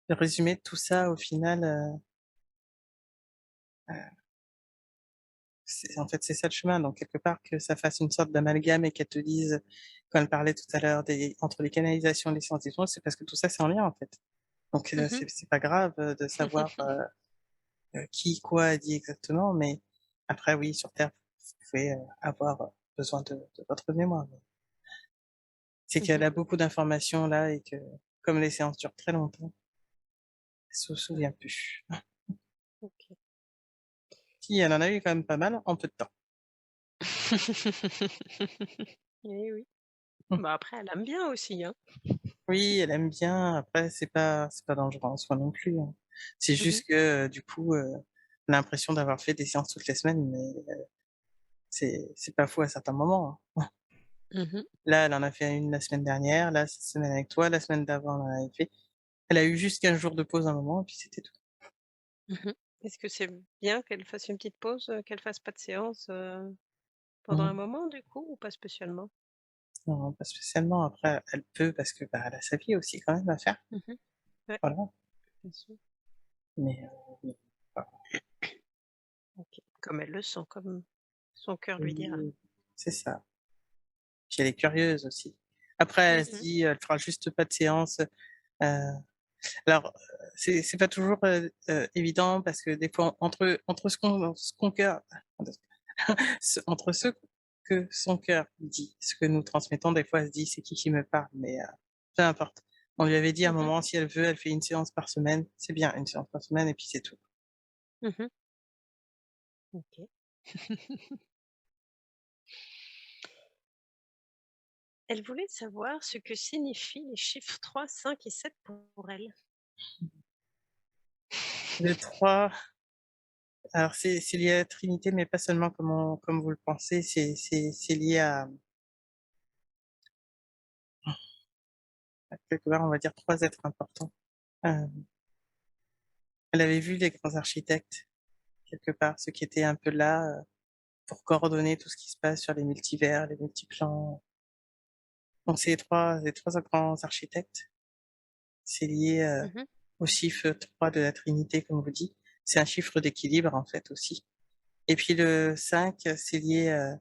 Le résumé de tout ça au final, c'est en fait, c'est ça le chemin, donc quelque part que ça fasse une sorte d'amalgame et qu'elle te dise, quand elle parlait tout à l'heure des entre les canalisations et les scientifiques, c'est parce que tout ça, c'est en lien, en fait. Donc Mmh. c'est pas grave, de savoir, qui, quoi a dit exactement, mais après oui, sur terre, vous pouvez, avoir, besoin de votre mémoire. C'est Mmh qu'elle mh. a beaucoup d'informations là et que comme les séances durent très longtemps, elle se souvient plus. OK. Si, elle en a eu quand même pas mal en peu de temps. Eh oui. Bah, après elle aime bien aussi, hein? Oui, elle aime bien. Après, c'est pas dangereux en soi non plus, hein. C'est Mmh mh. juste que, du coup, on a l'impression d'avoir fait des séances toutes les semaines, mais c'est pas faux à certains moments, hein. Mmh. Là, elle en a fait une la semaine dernière, là, cette semaine avec toi, la semaine d'avant, elle en avait fait. Elle a eu juste 15 jours de pause à un moment et puis c'était tout. Mmh. Est-ce que c'est bien qu'elle fasse une petite pause, qu'elle fasse pas de séance, pendant Mmh. un moment du coup ou pas spécialement? Non, pas spécialement. Après, elle peut parce que, bah, elle a sa vie aussi quand même à faire. Mmh. Ouais, Voilà, bien sûr. mais oui, voilà. OK. Comme elle le sent, comme son cœur lui dira. Oui, c'est ça. Puis elle est curieuse aussi. Après, elle se Mmh. dit, elle fera juste pas de séance. Alors, c'est pas toujours, évident parce que des fois entre ce qu'on cœur entre ce que son cœur dit, ce que nous transmettons, des fois elle se dit: «C'est qui me parle?» mais peu importe. On lui avait dit à un Mmh mh. moment, si elle veut, elle fait une séance par semaine. C'est bien, une séance par semaine et puis c'est tout. Mmh. OK. Elle voulait savoir ce que signifient les chiffres 3, 5 et 7 pour elle. Le 3, alors c'est lié à la Trinité, mais pas seulement comme vous le pensez, c'est lié à quelque part, on va dire 3 êtres importants. Heu, Elle avait vu les grands architectes quelque part, ceux qui étaient un peu là, pour coordonner tout ce qui se passe sur les multivers, les multiplans. Donc c'est les trois grands architectes. C'est lié, Mmh. au chiffre 3 de la Trinité, comme vous dites. C'est un chiffre d'équilibre, en fait, aussi. Et puis le 5, c'est lié,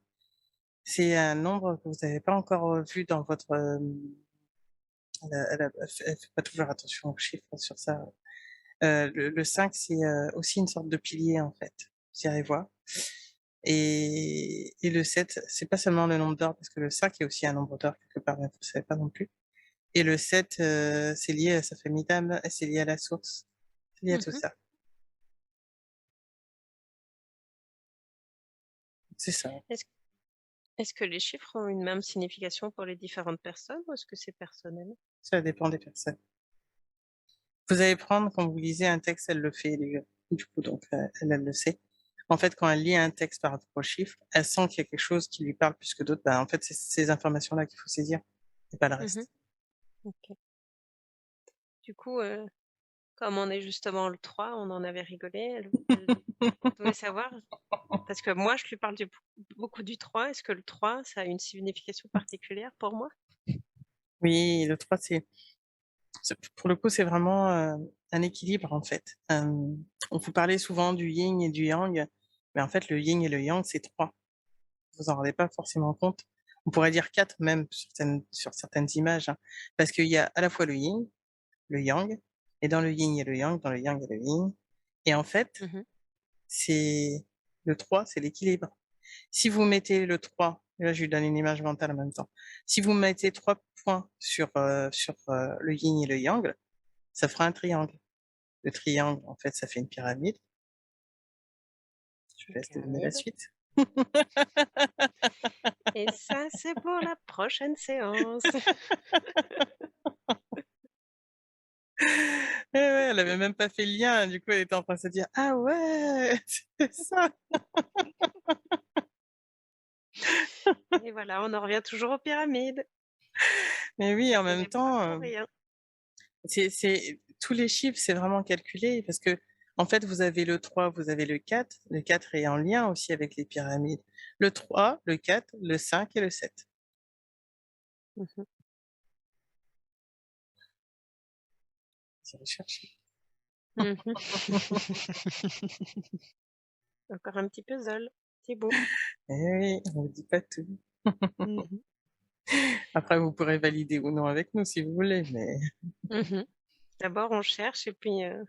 c'est un nombre que vous n'avez pas encore, vu dans votre, elle fait pas toujours attention aux chiffres sur ça. Le 5, c'est, aussi une sorte de pilier, en fait. Vous irez voir. Et le 7, c'est pas seulement le nombre d'or, parce que le 5 est aussi un nombre d'or quelque part, mais vous ne savez pas non plus. Et le 7, c'est lié à sa famille d'âme, c'est lié à la source, c'est lié à tout Mmh. ça. C'est ça, Est-ce est-ce que les chiffres ont une même signification pour les différentes personnes ou est-ce que c'est personnel? ça dépend des personnes. Vous allez prendre quand vous lisez un texte, elle le fait du coup, donc elle le sait. En fait, quand elle lit un texte par rapport aux chiffres, elle sent qu'il y a quelque chose qui lui parle plus que d'autres. Bah, en fait, c'est ces informations-là qu'il faut saisir et pas le Mmh. reste. OK. Du coup, comme on est justement le 3, on en avait rigolé, elle voulait savoir parce que moi je lui parle du beaucoup du 3. Est-ce que le 3 ça a une signification particulière pour moi? Oui, le 3, pour le coup, c'est vraiment, un équilibre, en fait. On vous parlait souvent du yin et du yang, mais en fait, le yin et le yang, c'est 3. Vous en rendez pas forcément compte. On pourrait dire 4 même sur certaines images, hein, parce qu'il y a à la fois le yin, le yang, et dans le yin, il y a le yang, dans le yang, il y a le yin, et en fait, Mmh. c'est le 3, c'est l'équilibre. Si vous mettez le 3, et là, je lui donne une image mentale en même temps. Si vous mettez 3 points sur le yin et le yang, ça fera un triangle. Le triangle, en fait, ça fait une pyramide. Je vous laisse deviner la Good. suite. Et ça, c'est pour la prochaine séance. Eh ouais, elle avait même pas fait le lien, du coup, elle était en train de se dire: «Ah ouais, c'est ça!» Et voilà, on en revient toujours aux pyramides. Mais oui, en On même n'est pas temps, pour rien. c'est tous les chiffres, c'est vraiment calculé parce que en fait, vous avez le 3, vous avez le 4. Le 4 est en lien aussi avec les pyramides. Le 3, le 4, le 5 et le 7. Mmh. C'est recherché. Mmh. Encore un petit puzzle. C'est beau. Eh oui, on ne dit pas tout. Mmh. Après, vous pourrez valider ou non avec nous si vous voulez, mais Mmh. D'abord on cherche eh et puis on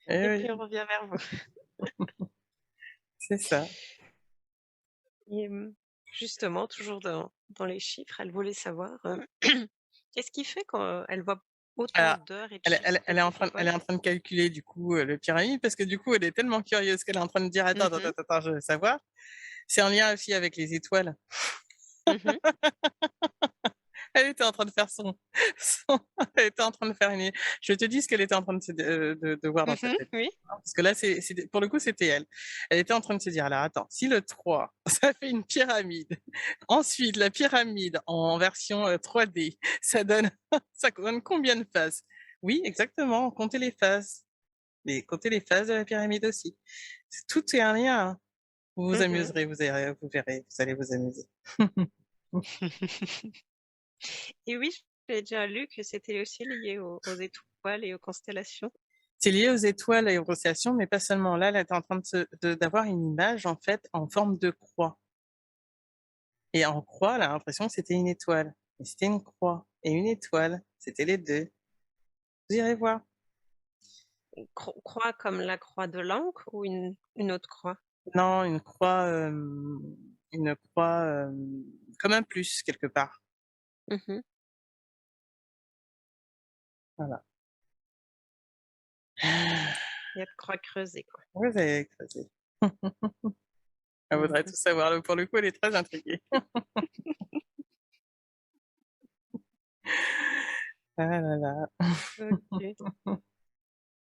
oui, revient vers vous. c'est ça. Et justement, toujours dans les chiffres, elle voulait savoir, qu'est-ce qui fait quand elle voit autant Alors, d'heures et de elle chiffres elle sur elle est les en train elle étoiles? est en train de calculer du coup, le pyramide parce que du coup, elle est tellement curieuse qu'elle est en train de dire: «Attends, attends, Mmh. attends, attends, je veux savoir». C'est en lien aussi avec les étoiles. Mmh. Elle était en train de faire son elle était en train de faire une je te dis ce qu'elle était en train de voir dans sa Mmh. tête. Oui. Parce que là, pour le coup, c'était elle. Elle était en train de se dire: «Alors attends, si le 3 ça fait une pyramide, ensuite la pyramide en version, 3D, ça donne ça donne combien de faces?» Oui, exactement, comptez les faces, mais comptez les faces de la pyramide aussi. Tout est un lien, hein. Vous vous Mmh. amuserez, vous verrez, vous allez vous amuser. Et oui, j'ai déjà lu que c'était aussi lié aux étoiles et aux constellations. C'est lié aux étoiles et aux constellations, mais pas seulement. Là, elle était en train d'avoir une image, en fait, en forme de croix, et en croix, elle a l'impression que c'était une étoile. mais c'était une croix et une étoile, c'était les 2. Vous irez voir. Une croix comme la croix de l'encre ou une autre croix? Non, une croix, comme un plus quelque part. Mmh. Voilà. Il y a de croix creusée, quoi. Vous avez creusé. Elle Mmh voudrait mh. tout savoir, le pour le coup, elle est très intriguée. Ah là là. OK.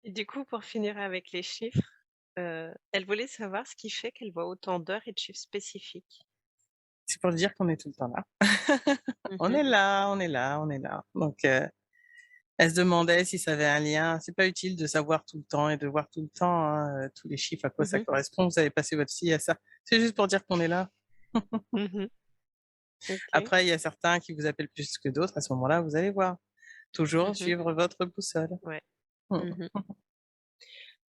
Et du coup, pour finir avec les chiffres, elle voulait savoir ce qui fait qu'elle voit autant d'heures et de chiffres spécifiques. C'est pour dire qu'on est tout le temps là. Mmh On mh. est là, on est là, on est là. Donc, elle se demandait si ça avait un lien. C'est pas utile de savoir tout le temps et de voir tout le temps, hein, tous les chiffres, à quoi ça Mmh. correspond. Vous avez passé votre vie à ça. C'est juste pour dire qu'on est là. Mmh. OK. Après, il y a certains qui vous appellent plus que d'autres. À ce moment-là, vous allez voir. Toujours Mmh. suivre votre boussole. Ouais. Mmh. Mmh.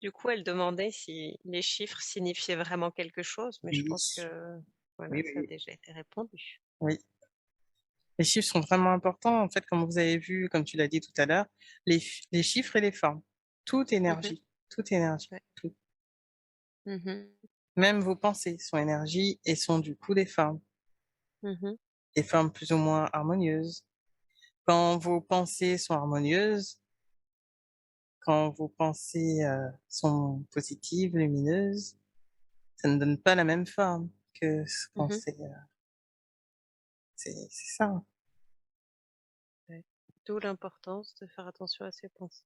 Du coup, elle demandait si les chiffres signifiaient vraiment quelque chose, mais je Oui, pense que, voilà, oui, oui, ça a oui. déjà été répondu. Oui. Les chiffres sont vraiment importants. En fait, comme vous avez vu, comme tu l'as dit tout à l'heure, les chiffres et les formes. Tout Mmh. énergie, tout énergie, Ouais. tout. Mmh. Même vos pensées sont énergie et sont du coup Mmh. des formes plus ou moins harmonieuses. Quand vos pensées sont harmonieuses, quand vos pensées, sont positives, lumineuses, ça ne donne pas la même forme que ce quand Mmh. c'est ça. Ouais. D'où l'importance de faire attention à ses pensées.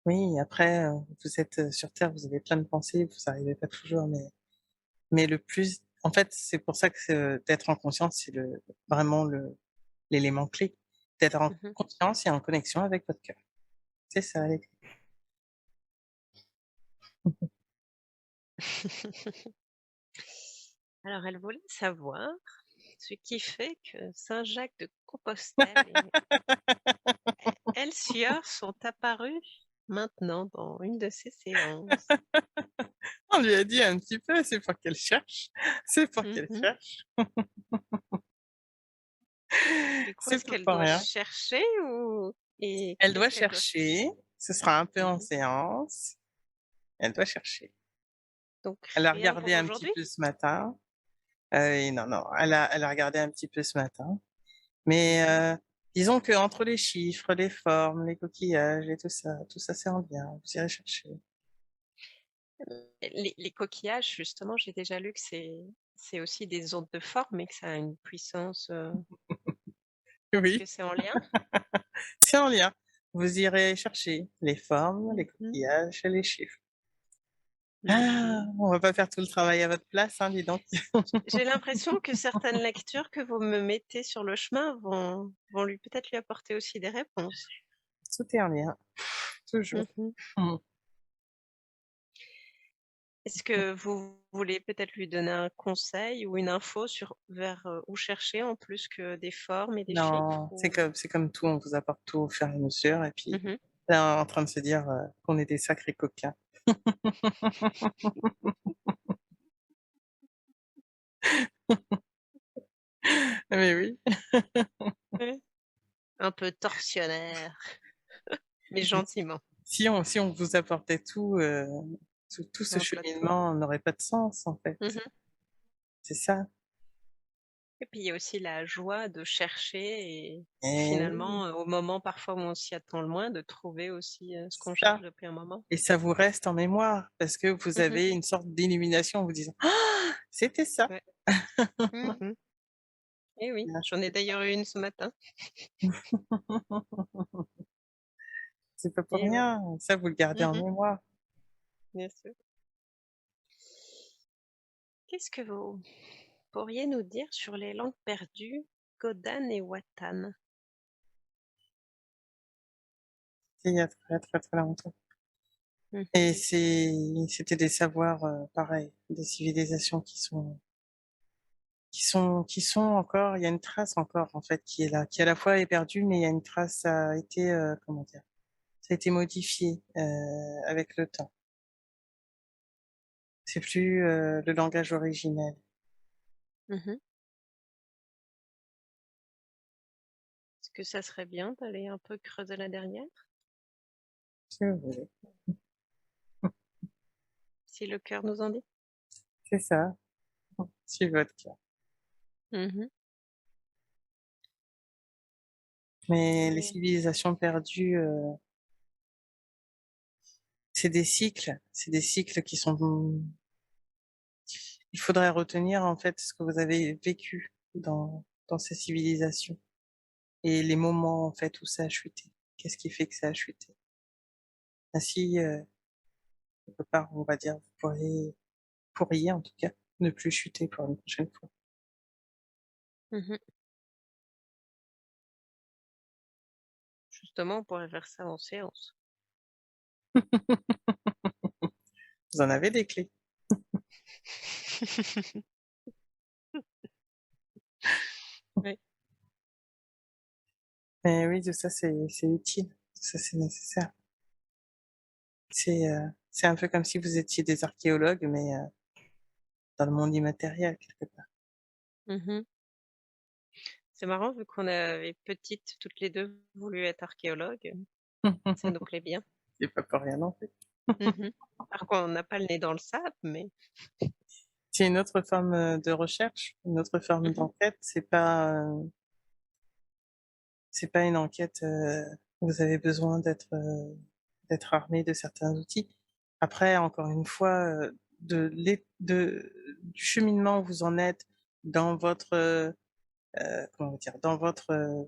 Oui, après, vous êtes, sur terre, vous avez plein de pensées, vous arrivez pas toujours, mais le plus en fait, c'est pour ça que d'être en conscience, c'est vraiment l'élément clé. D'être en Mmh. conscience et en connexion avec votre cœur. C'est ça les clés. Alors, elle voulait savoir ce qui fait que Saint Jacques de Compostelle et Helsior sont apparus maintenant dans une de ses séances. On lui a dit un petit peu, c'est pour qu'elle cherche, c'est pour qu'elle Mmh. cherche, Du coup, c'est est-ce pour qu'elle pas doit rien. chercher ou et Elle doit qu'est-ce qu'elle doit faire? chercher, ce sera un peu en Mmh. séance, elle doit chercher. Donc Elle a rien regardé pour un petit aujourd'hui? peu ce matin, et non, non, elle a regardé un petit peu ce matin, mais Mmh. disons qu'entre les chiffres, les formes, les coquillages et tout ça c'est en lien, vous irez chercher. Les coquillages, justement, j'ai déjà lu que c'est aussi des ondes de forme et que ça a une puissance, est-ce Oui, que c'est en lien? c'est en lien. Vous irez chercher les formes, les Mmh. coquillages et les chiffres. Ah! Mmh. On va pas faire tout le travail à votre place, hein, dis donc. J'ai l'impression que certaines lectures que vous me mettez sur le chemin vont lui apporter aussi des réponses. Tout est en lien, toujours. Mmh. Mmh. Est-ce que vous voulez peut-être lui donner un conseil ou une info sur vers, où chercher en plus que des formes et des chiffres Non, ou? c'est comme tout, on vous apporte tout au fur et à mesure et puis Mmh. là, en train de se dire, qu'on est des sacrés coquins. Mais oui, Ouais. Un peu tortionnaire, mais mais gentiment, si on vous apportait tout, tout ce un plat de four. cheminement n'aurait pas de sens, en fait. Mmh. C'est ça. Et puis il y a aussi la joie de chercher et Et oui, finalement, au moment parfois où on s'y attend le moins, de trouver aussi, ce qu'on cherche ça depuis un moment. et ça vous reste en mémoire parce que vous Mmh. avez une sorte d'illumination en vous disant: «Ah! C'était ça!» Ouais. Mmh. Et oui, j'en ai d'ailleurs eu une ce matin. C'est pas pour Et ouais. rien, ça vous le gardez en Mmh. mémoire. Bien sûr. Qu'est-ce que vous pourriez nous dire sur les langues perdues, Godan et Watan? C'est il y a très, très, très longtemps et Mmh. c'était des savoirs, pareils, des civilisations qui sont encore il y a une trace encore en fait qui est là, qui à la fois est perdue, mais il y a une trace, ça a été, comment dire? Ça a été modifié, avec le temps. C'est plus, le langage originel. Mmh. Est-ce que ça serait bien d'aller un peu creuser la derrière, Si vous voulez. si le cœur nous en dit? C'est ça, suivez votre cœur. Mmh. Mais les Mais civilisations perdues, c'est des cycles qui sont il faudrait retenir, en fait, ce que vous avez vécu dans ces civilisations et les moments, en fait, où ça a chuté. Qu'est-ce qui fait que ça a chuté? Ainsi, quelque part, on va dire, vous pourriez, en tout cas, ne plus chuter pour une prochaine fois. mmh justement, on pourrait faire ça en séance. Vous en avez des clés. Oui. Mais oui, tout ça, c'est utile. Tout ça, c'est nécessaire. C'est un peu comme si vous étiez des archéologues, mais dans le monde immatériel, quelque part. Mmh. C'est marrant vu qu'on avait petites toutes les 2 voulu être archéologues, ça nous plaît bien. C'est pas pour rien non plus. Mmh. Alors qu'on n'a pas le nez dans le sable, mais C'est une autre forme, de recherche, une autre forme mmh d'enquête. C'est pas une enquête, où vous avez besoin d'être armé de certains outils. Après, encore une fois, du cheminement où vous en êtes dans votre, comment dire? Dans votre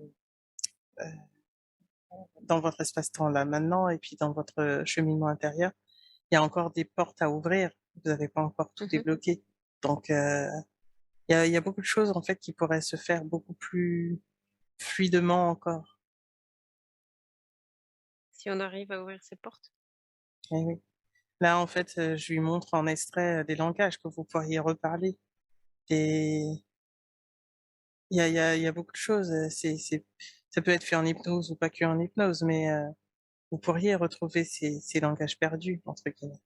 espace-temps là maintenant et puis dans votre, cheminement intérieur, il y a encore des portes à ouvrir. Vous avez pas encore tout mh. débloqué. Donc, il y a beaucoup de choses en fait qui pourraient se faire beaucoup plus fluidement encore. Si on arrive à ouvrir ces portes. Eh oui. Là, en fait, je lui montre en extrait, des langages que vous pourriez reparler et il y a beaucoup de choses, c'est ça peut être fait en hypnose ou pas que en hypnose, mais vous pourriez retrouver ces «langages perdus» entre guillemets.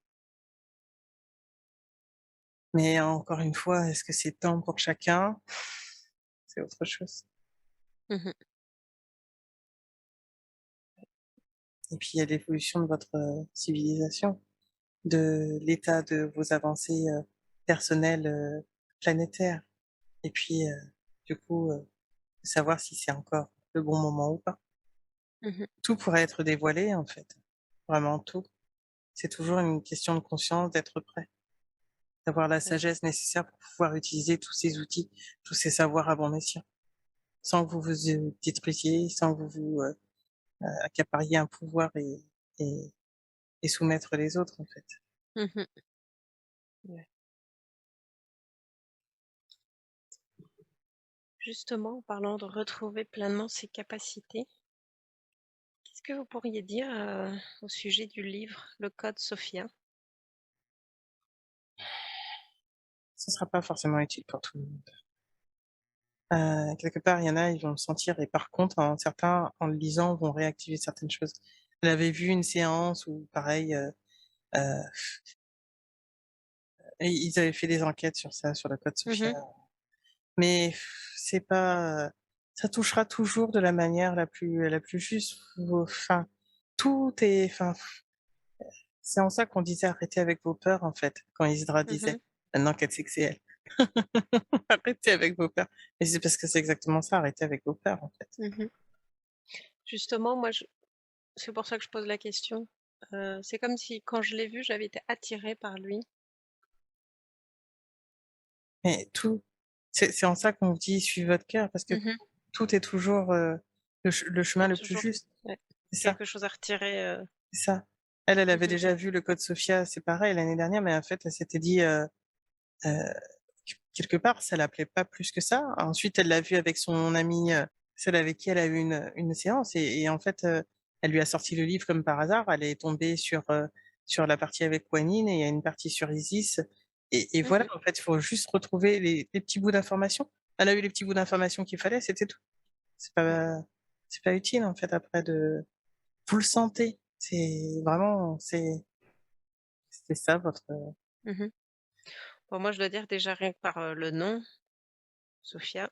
Mais encore une fois, est-ce que c'est temps pour chacun? C'est autre chose. Mmh. Et puis il y a l'évolution de votre, civilisation, de l'état de vos avancées, personnelles, planétaires et puis, du coup, savoir si c'est encore le bon moment ou pas. Mmh. Tout pourrait être dévoilé, en fait, vraiment tout. C'est toujours une question de conscience, d'être prêt, d'avoir la Ouais. sagesse nécessaire pour pouvoir utiliser tous ces outils, tous ces savoirs à bon escient, sans que vous vous, détruisiez, sans que vous vous, accapariez un pouvoir et et soumettre les autres, en fait. Mmh. Ouais. Justement, en parlant de retrouver pleinement ses capacités, qu'est-ce que vous pourriez dire, au sujet du livre Le Code Sophia? Ce sera pas forcément utile pour tout le monde. Quelque part, il y en a, ils vont le sentir et par contre, certains, en le lisant, vont réactiver certaines choses. Elle avait vu une séance où pareil, heu, et ils avaient fait des enquêtes sur ça, sur le code Sophia, Mmh. mais c'est pas, ça touchera toujours de la manière la plus juste. Vos enfin, tout est enfin, c'est en ça qu'on disait: «Arrêtez avec vos peurs», en fait, quand Isra Mmh. disait: «Maintenant qu'elle sait que c'est elle». Arrêtez avec vos peurs. Et c'est parce que c'est exactement ça, arrêtez avec vos peurs, en fait. Mmh. Justement, moi, je c'est pour ça que je pose la question. C'est comme si quand je l'ai vu, j'avais été attirée par lui. Mais tout c'est en ça qu'on vous dit: «Suivez votre cœur» parce que Mmh. tout est toujours, le Il y chemin a le plus toujours, juste. ouais, C'est ça, quelque chose à retirer, c'est ça. Elle, elle avait mmh. déjà vu le code Sophia, c'est pareil l'année dernière, mais en fait, elle s'était dit, heu, quelque part, ça l'appelait pas plus que ça. Ensuite, elle l'a vu avec son amie, celle avec qui elle a eu une séance et en fait, elle lui a sorti le livre comme par hasard. Elle est tombée sur la partie avec Wanine et il y a une partie sur Isis et voilà, Mmh. en fait, il faut juste retrouver les petits bouts d'informations. Elle a eu les petits bouts d'informations qu'il fallait, c'était tout. C'est Ouais. pas c'est pas utile, en fait, après de vous le sentez. C'est vraiment c'est ça votre, Mmh. Bon, moi, je dois dire déjà rien que par, le nom, Sophia,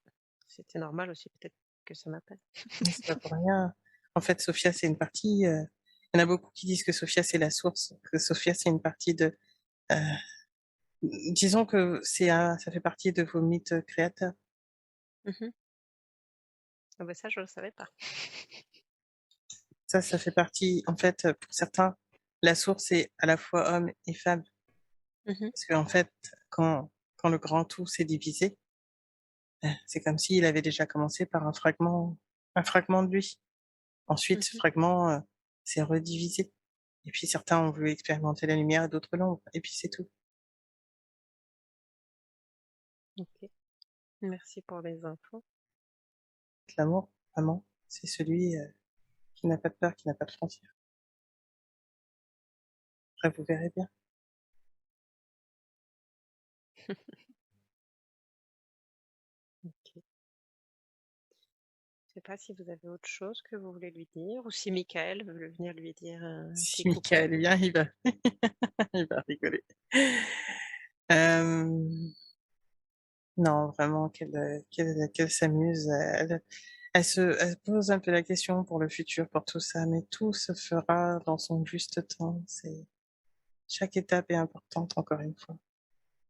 c'était normal aussi peut-être que ça m'appelle. Mais c'est pas pour rien. En fait, Sophia, c'est une partie, il y en a beaucoup qui disent que Sophia, c'est la source, que Sophia, c'est une partie de, heu, disons que ça fait partie de vos mythes créateurs. Mmh. Ah bah, ça, je le savais pas. Ça fait partie en fait, pour certains, la source est à la fois homme et femme. Mmh. Parce qu'en fait, quand le grand tout s'est divisé, c'est comme s'il avait déjà commencé par un fragment de lui. Ensuite, ce Mmh. fragment, s'est redivisé et puis certains ont voulu expérimenter la lumière et d'autres l'ombre et puis c'est tout. OK. Merci pour les infos. L'amour, vraiment, c'est celui, qui n'a pas de peur, qui n'a pas de frontières. Après vous verrez bien. OK. Je sais pas si vous avez autre chose que vous voulez lui dire ou si Michael veut venir lui dire un petit Si coucou. Michael vient, il va il va rigoler. Hem, non, vraiment qu'elle s'amuse, elle pose un peu la question pour le futur, pour tout ça, mais tout se fera dans son juste temps. C'est chaque étape est importante, encore une fois.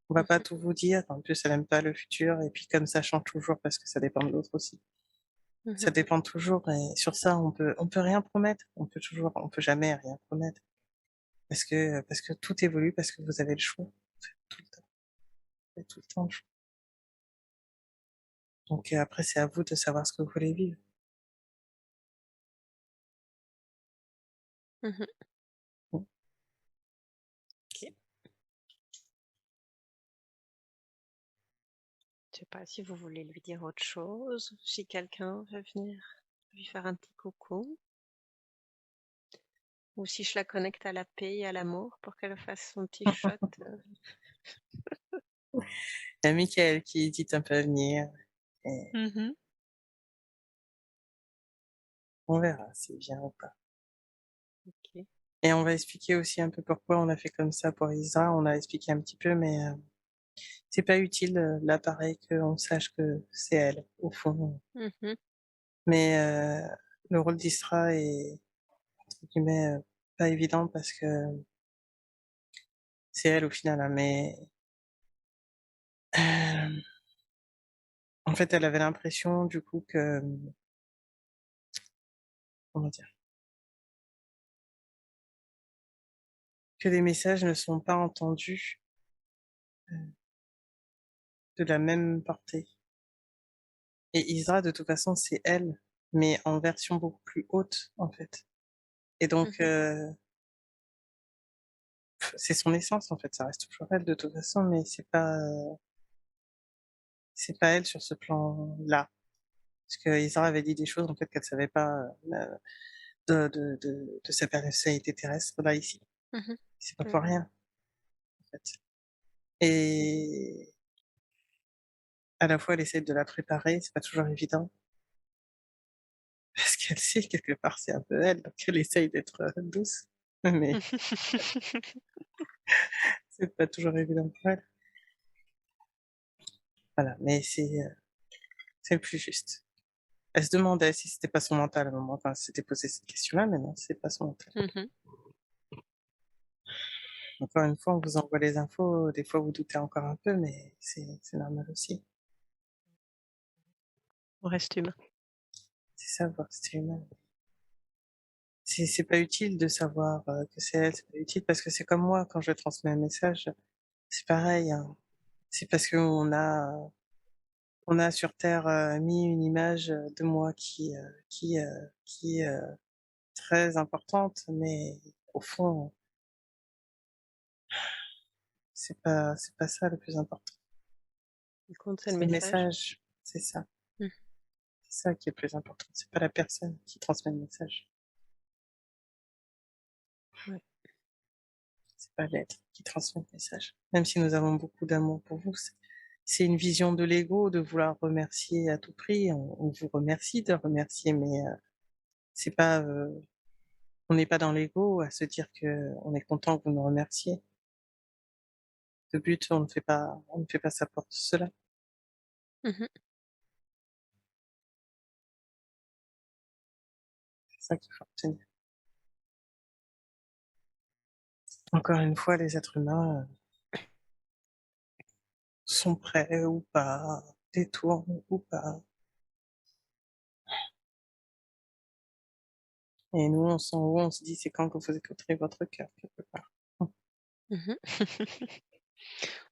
On va pas Mmh. tout vous dire, en plus elle aime pas le futur et puis comme ça change toujours parce que ça dépend de l'autre aussi. Ça Mmh. dépend toujours et sur ça on peut rien promettre. On peut jamais rien promettre parce que tout évolue, parce que vous avez le choix, en fait, tout le temps. Vous avez tout le temps le choix. Donc après c'est à vous de savoir ce que vous voulez vivre. Mmh. Mmh. OK. Je sais pas si vous voulez lui dire autre chose, si quelqu'un veut venir lui faire un petit coucou, ou si je la connecte à la paix et à l'amour pour qu'elle fasse son petit shot. Il y a Mickaël qui hésite un peu à venir et Mmh. on verra s'il vient ou pas. OK. Et on va expliquer aussi un peu pourquoi on a fait comme ça pour Isra. On a expliqué un petit peu, mais c'est pas utile, là pareil qu'on sache que c'est elle, au fond. Mmh. Mais le rôle d'Isra est entre guillemets, pas évident parce que c'est elle au final, hein, mais hem, en fait, elle avait l'impression du coup que, comment dire? Que les messages ne sont pas entendus, heu, de la même portée. Et Isra, de toute façon, c'est elle, mais en version beaucoup plus haute, en fait. Et donc, Mmh. c'est son essence, en fait, ça reste toujours elle de toute façon, mais c'est pas elle sur ce plan-là. Parce que Isra avait dit des choses, en fait, qu'elle savait pas, de sa personnalité terrestre, là, ici. Mmh. C'est pas pour Ouais. rien, en fait. Et à la fois, elle essaie de la préparer, c'est pas toujours évident, parce qu'elle sait quelque part, c'est un peu elle, donc elle essaye d'être, douce, mais c'est pas toujours évident pour elle. Voilà, mais c'est le plus juste. Elle se demandait si c'était pas son mental à un moment quand elle s'était posé cette question-là, mais non, c'est pas son mental. Mmh. Encore une fois, on vous envoie les infos, des fois vous doutez encore un peu, mais c'est normal aussi. On reste humain. C'est ça, voir que c'est humain. C'est pas utile de savoir, que c'est elle, c'est pas utile parce que c'est comme moi quand je transmets un message, c'est pareil, hein. C'est parce on a sur terre, mis une image, de moi qui est, très importante, mais au fond, c'est pas ça le plus important. Ce qui compte, c'est le C'est le message. message, c'est ça. Mmh. C'est ça qui est le plus important, c'est pas la personne qui transmet le message, Ouais. c'est pas l'être qui transmet le message. Même si nous avons beaucoup d'amour pour vous, c'est une vision de l'ego de vouloir remercier à tout prix. On vous remercie de remercier, mais c'est pas, on n'est pas dans l'ego à se dire qu'on est content que vous nous remerciez. Le but, on ne fait pas ça pour cela. Mmh. ça qu'il faut obtenir. Encore une fois, les êtres humains sont prêts ou pas, détournent ou pas. Et nous, on s'en va, on se dit, c'est quand que vous écouterez votre cœur, quelque part. Mmh.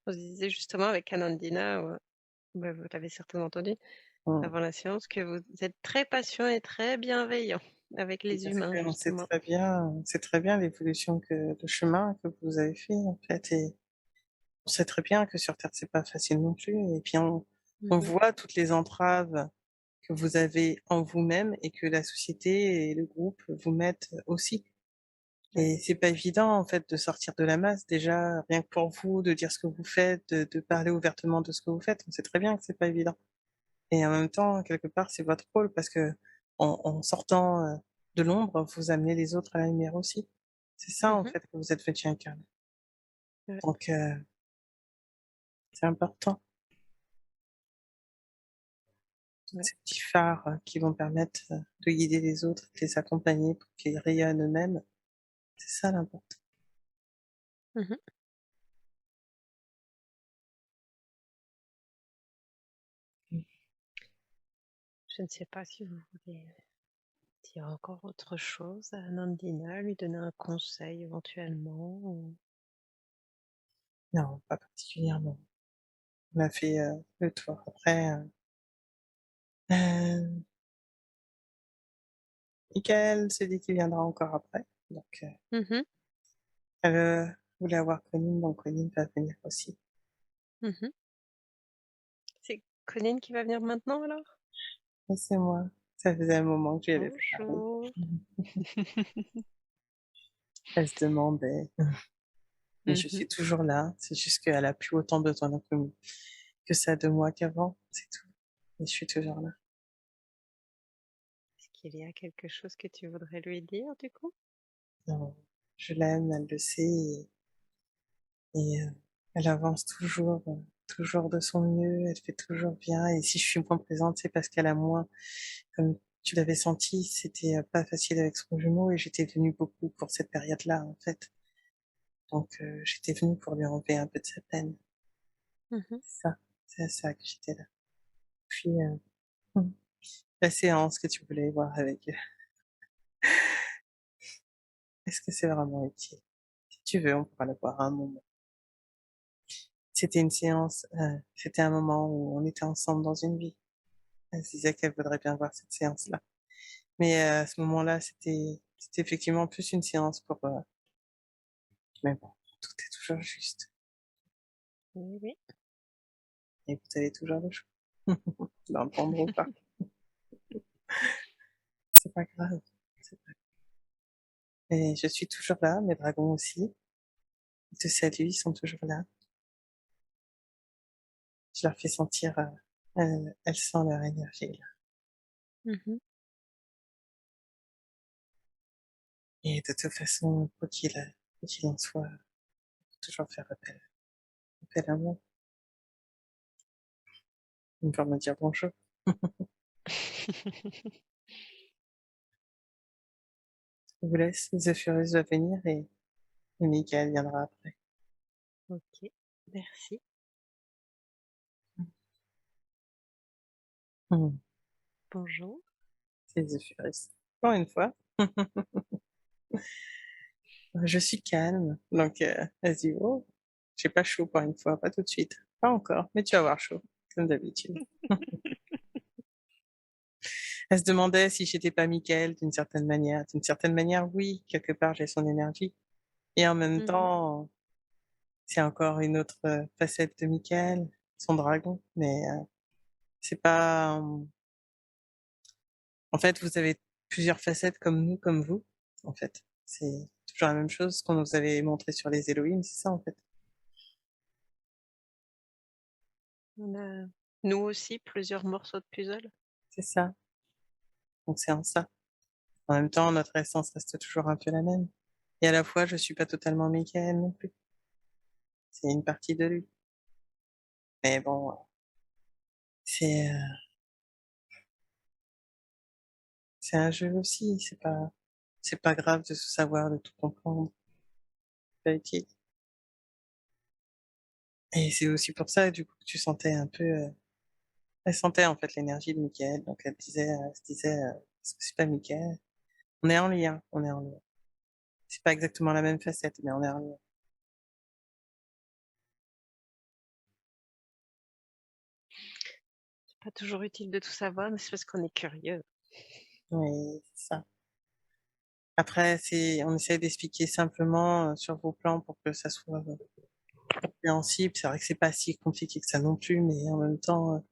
On se disait justement avec Anandina, bah, vous l'avez certainement entendu Mmh. avant la séance, que vous êtes très patient et très bienveillant avec les Parce humains qu'on sait justement. c'est très bien l'évolution le chemin que vous avez fait, en fait, et on sait très bien que sur Terre, c'est pas facile non plus, et puis on Mmh. voit toutes les entraves que vous avez en vous-même et que la société et le groupe vous mettent aussi. Ouais. Et c'est pas évident, en fait, de sortir de la masse. Déjà, rien que pour vous, de dire ce que vous faites, de parler ouvertement de ce que vous faites, on sait très bien que c'est pas évident. Et en même temps, quelque part, c'est votre rôle parce que en sortant, de l'ombre, vous amenez les autres à la lumière aussi. C'est ça, en Mmh. fait, que vous êtes venu incarner. Ouais, Donc, c'est important. ouais. Ces petits phares, qui vont permettre, de guider les autres, de les accompagner pour qu'ils rayonnent eux-mêmes. C'est ça l'important. Mmh. Mmh. Je ne sais pas si vous voulez dire encore autre chose à Nandina, lui donner un conseil éventuellement ou Non, pas particulièrement. On a fait, le tour. Après, Mickaël se dit qu'il viendra encore après, donc mmh. elle, voulait avoir Colline, donc Colline va venir aussi. Mmh. C'est Colline qui va venir maintenant alors? Et c'est moi. Ça faisait un moment que j'y avais pas parlé. Bonjour. Elle se demandait, mais je Mmh. suis toujours là. C'est juste qu'elle a plus autant besoin que ça de moi qu'avant, c'est tout. Mais je suis toujours là. Est-ce qu'il y a quelque chose que tu voudrais lui dire du coup? Non, je l'aime, elle le sait, et elle avance toujours de son mieux, elle fait toujours bien, et si je suis moins présente, c'est parce qu'elle a moins, comme tu l'avais senti, c'était, pas facile avec son jumeau, et j'étais venue beaucoup pour cette période-là, en fait. Donc j'étais venue pour lui enlever un peu de sa peine. Mmh. C'est ça que j'étais là. Puis, mmh, la séance que tu voulais voir avec est-ce que c'est vraiment utile? Si tu veux, on pourra la voir à un moment. C'était une séance, c'était un moment où on était ensemble dans une vie. Elle se disait qu'elle voudrait bien voir cette séance-là. Mais, à ce moment-là, c'était effectivement plus une séance pour, mais bon, tout est toujours juste Oui, oui. et vous avez toujours le choix d'entendre ou pas. C'est pas grave, c'est pas et je suis toujours là, mes dragons aussi. Ils te saluent, ils sont toujours là. Je leur fais sentir, elles sentent leur énergie là, Mmh. et de toute façon, quoi qu'il en soit, faut toujours faire appel à moi, pour me dire bonjour. Je vous laisse, Zéphyros va venir et Mickaël viendra après. OK, merci. Mmh. Bonjour. C'est Zéphyros. Encore une fois, je suis calme, donc elle se dit: «Oh, j'ai pas chaud pour une fois, pas tout de suite, pas encore, mais tu vas avoir chaud», comme d'habitude. Elle se demandait si j'étais pas Mickaël d'une certaine manière. D'une certaine manière, oui, quelque part, j'ai son énergie, et en même Mmh. temps, c'est encore une autre, facette de Mickaël, son dragon, mais c'est pas, en fait, vous avez plusieurs facettes comme nous, comme vous, en fait. C'est toujours la même chose qu'on nous avait montré sur les Elohim, c'est ça, en fait. On a, nous aussi, plusieurs morceaux de puzzle. C'est ça, donc c'est en ça. En même temps, notre essence reste toujours un peu la même, et à la fois, je suis pas totalement Mickaël non plus. C'est une partie de lui, mais bon, c'est, heu, c'est un jeu aussi, c'est pas grave de tout savoir, de tout comprendre, c'est pas utile. Et c'est aussi pour ça, du coup, que tu sentais un peu, elle sentait en fait l'énergie de Mickaël, donc elle se disait, c'est pas Mickaël. On est en lien, on est en lien. C'est pas exactement la même facette, mais on est en lien. C'est pas toujours utile de tout savoir, mais c'est parce qu'on est curieux. Oui, c'est ça. Après, on essaie d'expliquer simplement sur vos plans pour que ça soit compréhensible. C'est vrai que c'est pas si compliqué que ça non plus, mais en même temps,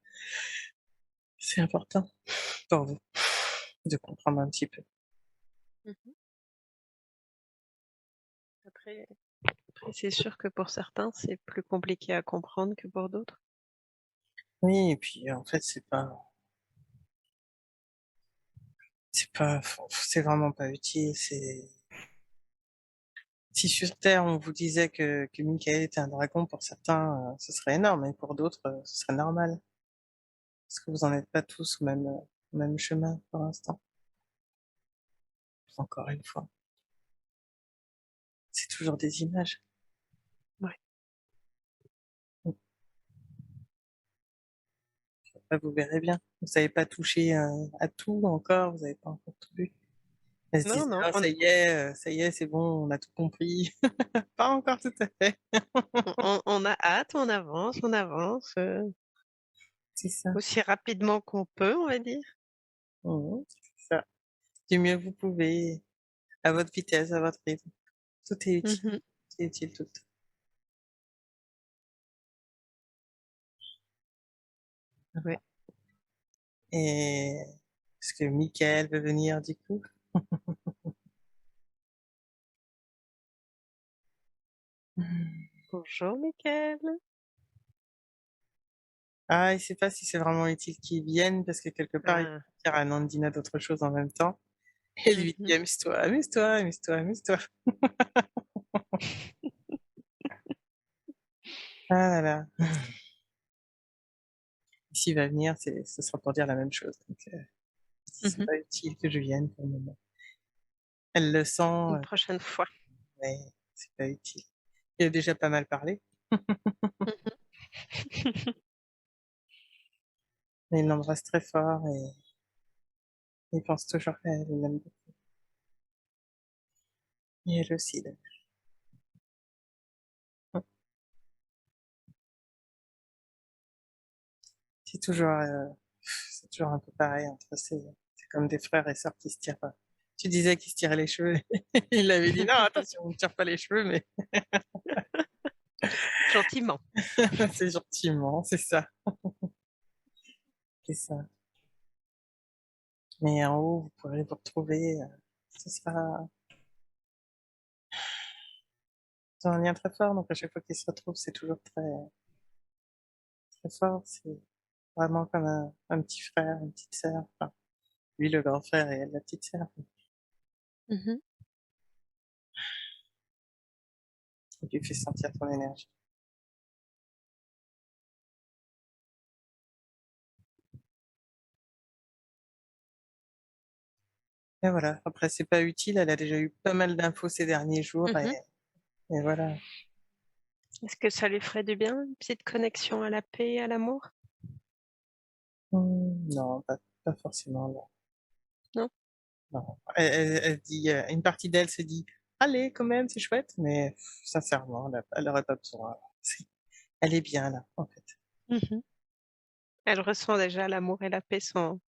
c'est important pour vous de comprendre un petit peu. Mmh. Après c'est sûr que pour certains, c'est plus compliqué à comprendre que pour d'autres. Oui, et puis en fait, c'est vraiment pas utile. Si sur Terre on vous disait que Michael était un dragon, pour certains, ce serait énorme, et pour d'autres, ce serait normal. Parce que vous en êtes pas tous au même chemin pour l'instant. Encore une fois, c'est toujours des images. Ouais. Après, vous verrez bien. Vous savez pas toucher à tout encore, vous avez pas encore tout vu. Elle se Non, disait: non, «Ah ça y est, c'est bon, on a tout compris». Pas encore tout à fait. on a hâte, on avance, C'est ça. aussi rapidement qu'on peut, on va dire. C'est ça. Du mieux que vous pouvez, à votre vitesse, à votre rythme. Tout est utile. Mmh. C'est utile tout. Ouais. Et est-ce que Michael veut venir du coup? Bonjour Mickaël. Ah, il sait pas si c'est vraiment utile qu'il vienne parce que quelque part il peut Ah. dire à Nandina d'autres choses en même temps et lui Mmh. dit: «Amuse-toi, amuse-toi, amuse-toi, amuse-toi». Ah là là. S'il va venir, ce sera pour dire la même chose, donc c'est Mmh. pas utile que je vienne pour le moment. Elle le sent, Une prochaine fois. mais c'est pas utile. Il a déjà pas mal parlé, Mmh. mais il l'embrasse très fort et il pense toujours à elle, il l'aime beaucoup. Et elle aussi d'ailleurs. C'est toujours un peu pareil entre c'est comme des frères et sœurs qui se tirent, tu disais qu'ils se tiraient les cheveux. Il avait dit: «Non, attention, on ne tire pas les cheveux», mais Gentiment. c'est gentiment, c'est ça, c'est ça. Mais en haut, vous pourrez vous retrouver, ce sera c'est un lien très fort, donc à chaque fois qu'ils se retrouvent, c'est toujours très, très fort. C'est vraiment comme un petit frère, une petite sœur, enfin, lui le grand frère et elle la petite sœur. Mmh. Et tu fais sentir ton énergie. Et voilà, après c'est pas utile, elle a déjà eu pas mal d'infos ces derniers jours Mmh. et voilà. Est-ce que ça lui ferait du bien, une petite connexion à la paix et à l'amour? Non, pas forcément, non. Non? Non. Elle dit, une partie d'elle se dit: «Allez quand même, c'est chouette», mais sincèrement, elle aurait pas besoin. C'est elle est bien là, en fait. Mmh. Elle ressent déjà l'amour et la paix sans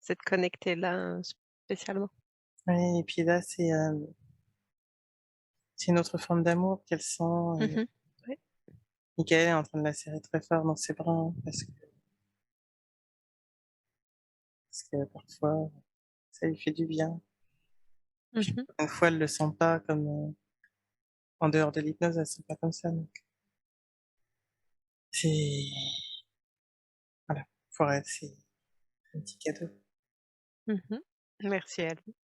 s'être connectée là, spécialement. Ouais, et puis là, c'est une autre forme d'amour qu'elle sent et Mmh. Ouais. Mickaël est en train de la serrer très fort dans ses bras, hein, parce que parfois, ça lui fait du bien. Puis Mmh. une fois, elle le sent pas comme, en dehors de l'hypnose, elle se sent pas comme ça, donc c'est voilà, pour elle, c'est un petit cadeau. Mmh. Merci à lui.